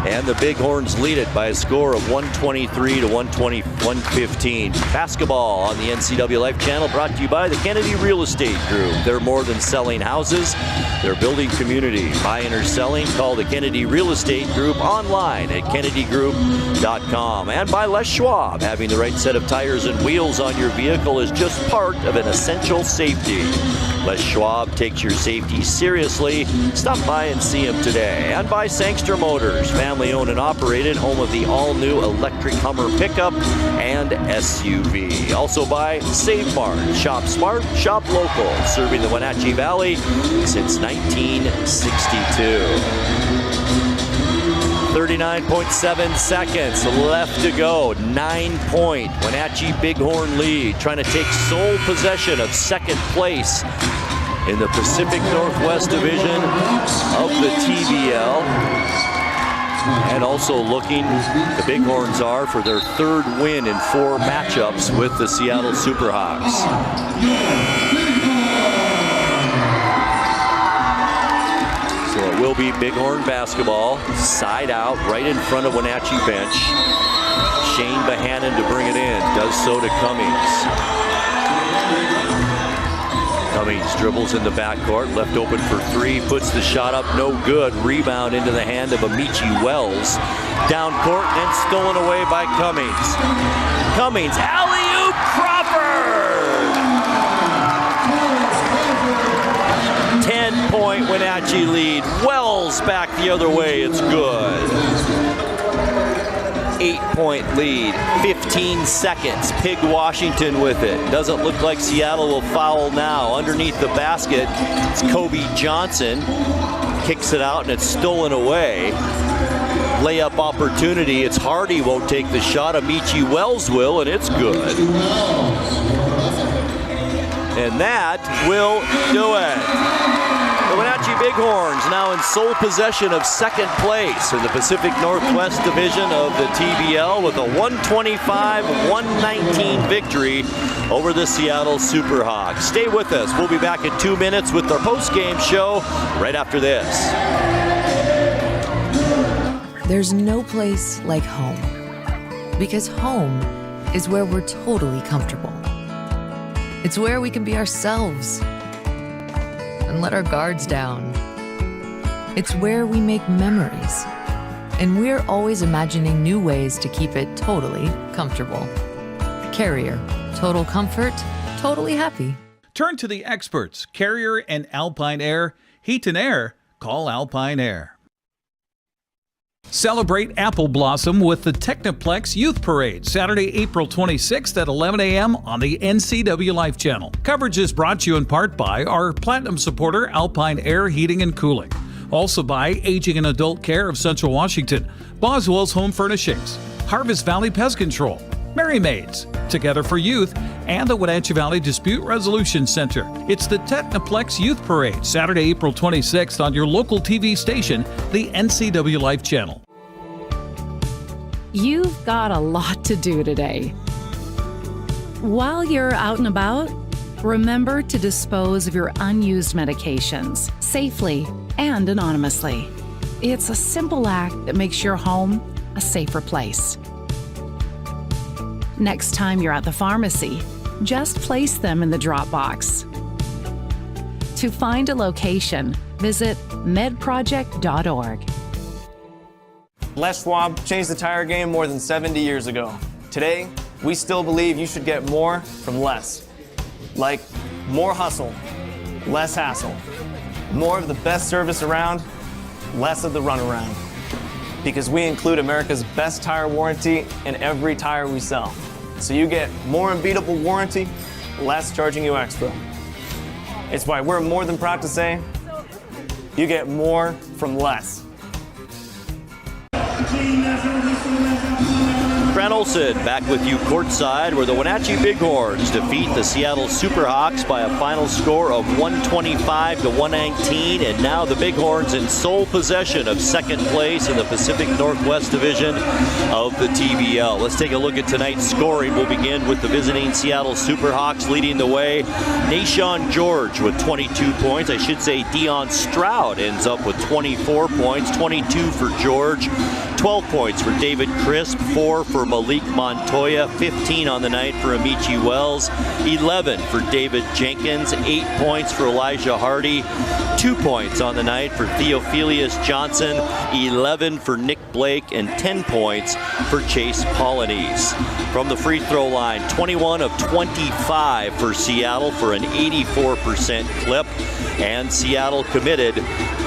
and the Bighorns lead it by a score of 123 to 115. Basketball on the NCWLIFE channel, brought to you by the Kennedy Real Estate Group. They're more than selling houses, they're building community. Buying or selling, call the Kennedy Real Estate Group online at kennedygroup.com. And by Les Schwab, having the right set of tires and wheels on your vehicle is just part of an essential safety. Les Schwab takes your safety seriously. Stop by and see him today. And by Sangster Motors, family owned and operated, home of the all-new electric Hummer pickup and SUV. Also by Save Mart. Shop smart, shop local. Serving the Wenatchee Valley since 1962. 39.7 seconds left to go. 9-point Wenatchee Bighorn lead, trying to take sole possession of second place in the Pacific Northwest Division of the TBL. And also looking, the Bighorns are, for their 3rd win in 4 matchups with the Seattle Superhawks. So it will be Bighorn basketball, side out, right in front of Wenatchee bench. Shane Bohannon to bring it in, does so to Cummings. Cummings dribbles in the backcourt, left open for 3, puts the shot up, no good. Rebound into the hand of Amici Wells. Down court and stolen away by Cummings. Cummings, alley-oop, Crawford! 10-point Wenatchee lead. Wells back the other way, it's good. 8-point lead, 15 seconds. Pig Washington with it. Doesn't look like Seattle will foul now. Underneath the basket, it's Kobe Johnson. Kicks it out and it's stolen away. Layup opportunity. It's Hardy won't take the shot. Amici Wells will, and it's good. And that will do it. The Wenatchee Bighorns now in sole possession of second place in the Pacific Northwest Division of the TBL with a 125-119 victory over the Seattle Superhawks. Stay with us. We'll be back in 2 minutes with our post-game show right after this. There's no place like home, because home is where we're totally comfortable. It's where we can be ourselves and let our guards down. It's where we make memories, and we're always imagining new ways to keep it totally comfortable. Carrier, total comfort, totally happy. Turn to the experts, Carrier and Alpine Air. Heat and air, call Alpine Air. Celebrate Apple Blossom with the Technoplex Youth Parade, Saturday, April 26th at 11 a.m. on the NCWLIFE channel. Coverage is brought to you in part by our Platinum supporter, Alpine Air Heating and Cooling. Also by Aging and Adult Care of Central Washington, Boswell's Home Furnishings, Harvest Valley Pest Control, Merry Maids, Together for Youth, and the Wenatchee Valley Dispute Resolution Center. It's the Technoplex Youth Parade, Saturday, April 26th on your local TV station, the NCWLIFE channel. You've got a lot to do today. While you're out and about, remember to dispose of your unused medications safely and anonymously. It's a simple act that makes your home a safer place. Next time you're at the pharmacy, just place them in the drop box. To find a location, visit medproject.org. Les Schwab changed the tire game more than 70 years ago. Today, we still believe you should get more from less. Like more hustle, less hassle. More of the best service around, less of the runaround. Because we include America's best tire warranty in every tire we sell. So you get more unbeatable warranty, less charging you extra. It's why we're more than proud to say, you get more from less. Grant Olson back with you courtside, where the Wenatchee Bighorns defeat the Seattle Superhawks by a final score of 125-119, and now the Bighorns in sole possession of second place in the Pacific Northwest Division of the TBL. Let's take a look at tonight's scoring. We'll begin with the visiting Seattle Superhawks leading the way. Nashawn George with 22 points. I should say Dion Stroud ends up with 24 points, 22 for George. 12 points for David Crisp, 4 for Malik Montoya, 15 on the night for Amici Wells, 11 for David Jenkins, 8 points for Elijah Hardy, 2 points on the night for Theophilus Johnson, 11 for Nick Blake, and 10 points for Chase Polanese. From the free throw line, 21 of 25 for Seattle for an 84% clip, and Seattle committed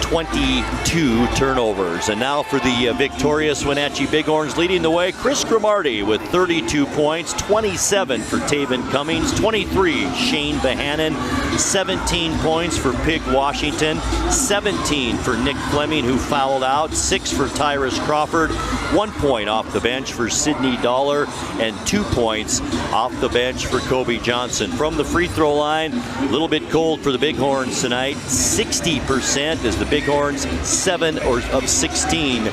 22 turnovers. And now for the victorious Wenatchee Bighorns, leading the way, Chris Cromartie with 32 points, 27 for Taven Cummings, 23 Shane Bohannon, 17 points for Pig Washington, 17 for Nick Fleming, who fouled out, 6 for Tyrus Crawford, 1 point off the bench for Sidney Dollar, and 2 points off the bench for Kobe Johnson. From the free throw line, a little bit cold for the Bighorns tonight, 60% as the Bighorns 7 of 16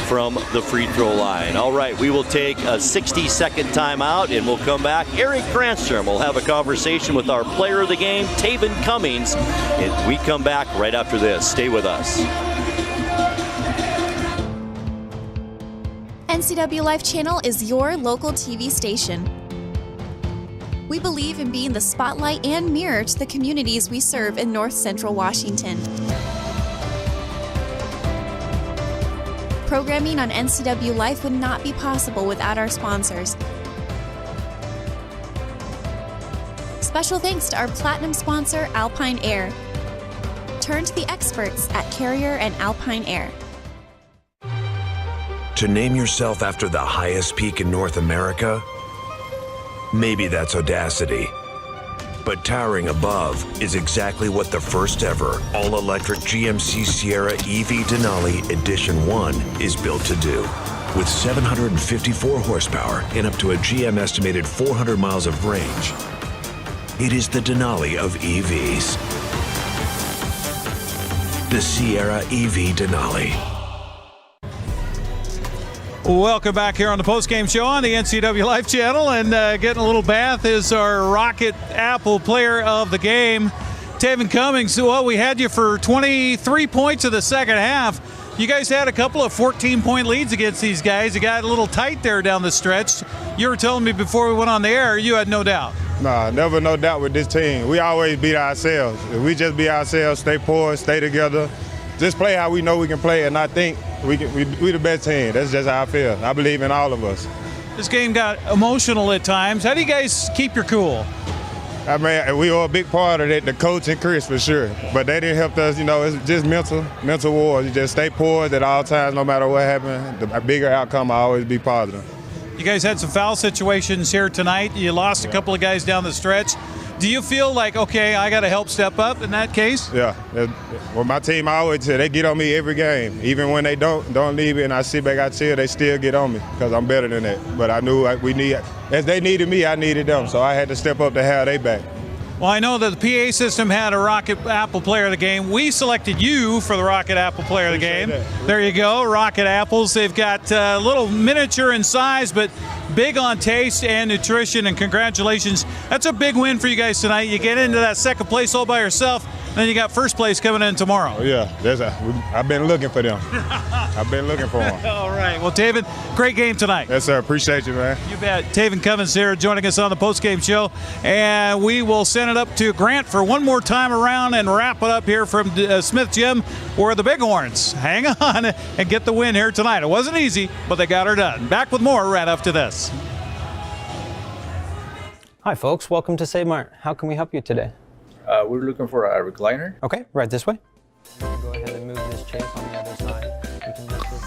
from the free throw line. All right, we will take a 60-second timeout, and we'll come back. Eric Cranstrom will have a conversation with our player of the game, Taven Cummings, and we come back right after this. Stay with us. NCWLIFE channel is your local TV station. We believe in being the spotlight and mirror to the communities we serve in North Central Washington. Programming on NCWLIFE would not be possible without our sponsors. Special thanks to our platinum sponsor, Alpine Air. Turn to the experts at Carrier and Alpine Air. To name yourself after the highest peak in North America? Maybe that's audacity. But towering above is exactly what the first ever all-electric GMC Sierra EV Denali Edition 1 is built to do. With 754 horsepower and up to a GM estimated 400 miles of range, it is the Denali of EVs. The Sierra EV Denali. Welcome back here on the postgame show on the NCWLIFE channel, and getting a little bath is our Rocket Apple player of the game, Taven Cummings. Well, we had you for 23 points of the second half. You guys had a couple of 14-point leads against these guys. You got a little tight there down the stretch. You were telling me before we went on the air you had no doubt. Nah, never no doubt with this team. We always beat ourselves. If we just be ourselves, stay poised, stay together, just play how we know we can play, and I think we the best team. That's just how I feel. I believe in all of us. This game got emotional at times. How do you guys keep your cool? I mean, we were a big part of it, the coach and Chris for sure. But they didn't help us, it's just mental wars. You just stay poised at all times, no matter what happened. The bigger outcome will always be positive. You guys had some foul situations here tonight. You lost a couple of guys down the stretch. Do you feel like, okay, I got to help step up in that case? Yeah. Well, my team, I always say, they get on me every game. Even when they don't leave me and I sit back out here, they still get on me because I'm better than that. But I knew as they needed me, I needed them. So I had to step up to have they back. Well, I know that the PA system had a Rocket Apple Player of the Game. We selected you for the Rocket Apple Player of the Game. There you go, Rocket Apples. They've got a little miniature in size, but big on taste and nutrition, and congratulations. That's a big win for you guys tonight. You get into that second place all by yourself, then you got first place coming in tomorrow. Oh, yeah, I've been looking for them. I've been looking for them. All right. Well, David, great game tonight. Yes, sir. Appreciate you, man. You bet. Taven Cummins here joining us on the postgame show, and we will send it up to Grant for one more time around and wrap it up here from Smith Gym, where the Bighorns hang on and get the win here tonight. It wasn't easy, but they got her done. Back with more right after this. Hi, folks. Welcome to Save Mart. How can we help you today? We're looking for a recliner. Okay, right this way. Go ahead and move this chase on the other side. We can lift this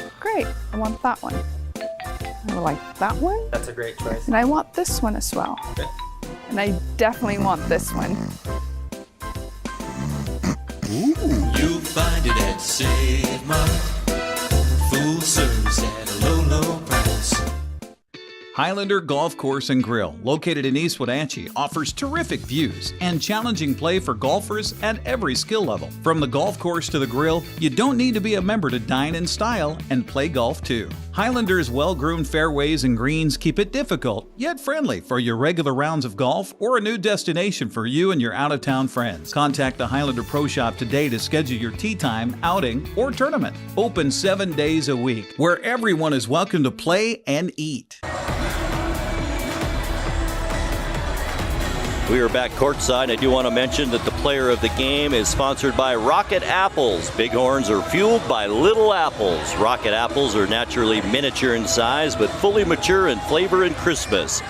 up. Great. I want that one. I would like that one. That's a great choice. And I want this one as well. Okay. And I definitely want this one. Ooh. You'll find it at Save Mart. Full service at a low, low price. Highlander Golf Course and Grill, located in East Wenatchee, offers terrific views and challenging play for golfers at every skill level. From the golf course to the grill, you don't need to be a member to dine in style and play golf too. Highlander's well-groomed fairways and greens keep it difficult, yet friendly for your regular rounds of golf or a new destination for you and your out-of-town friends. Contact the Highlander Pro Shop today to schedule your tee time, outing, or tournament. Open 7 days a week, where everyone is welcome to play and eat. We are back courtside. I do want to mention that the player of the game is sponsored by Rocket Apples. Bighorns are fueled by little apples. Rocket Apples are naturally miniature in size, but fully mature in flavor and crispness,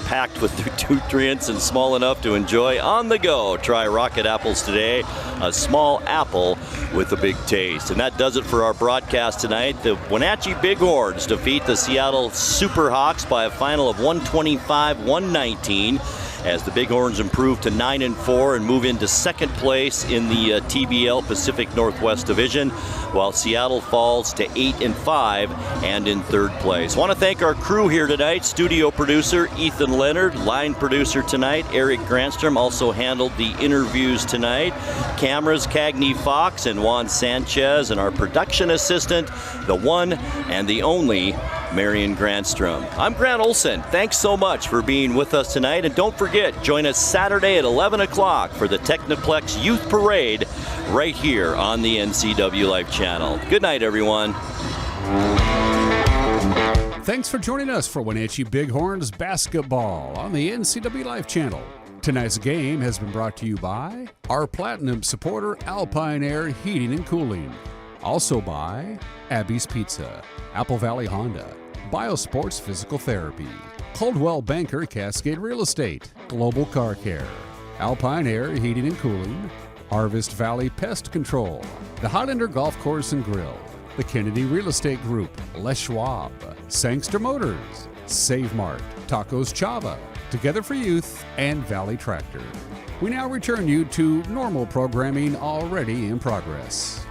packed with nutrients and small enough to enjoy on the go. Try Rocket Apples today, a small apple with a big taste. And that does it for our broadcast tonight. The Wenatchee Bighorns defeat the Seattle Superhawks by a final of 125-119 as the Bighorns improve to 9-4 and move into second place in the TBL Pacific Northwest Division, while Seattle falls to 8-5 and in third place. I want to thank our crew here tonight. Studio producer Ethan Leonard, line producer tonight Eric Granstrom also handled the interviews tonight. Cameras Cagney Fox and Juan Sanchez, and our production assistant, the one and the only Marion Granstrom. I'm Grant Olson. Thanks so much for being with us tonight, and don't forget, join us Saturday at 11 o'clock for the Technoplex Youth Parade right here on the NCWLIFE channel. Good night, everyone. Thanks for joining us for Wenatchee Bighorns basketball on the NCWLIFE channel. Tonight's game has been brought to you by our Platinum supporter Alpine Air Heating and Cooling. Also by Abby's Pizza, Apple Valley Honda, Biosports Physical Therapy, Coldwell Banker Cascade Real Estate, Global Car Care, Alpine Air Heating and Cooling, Harvest Valley Pest Control, the Highlander Golf Course and Grill, the Kennedy Real Estate Group, Les Schwab, Sangster Motors, Save Mart, Tacos Chava, Together for Youth, and Valley Tractor. We now return you to normal programming already in progress.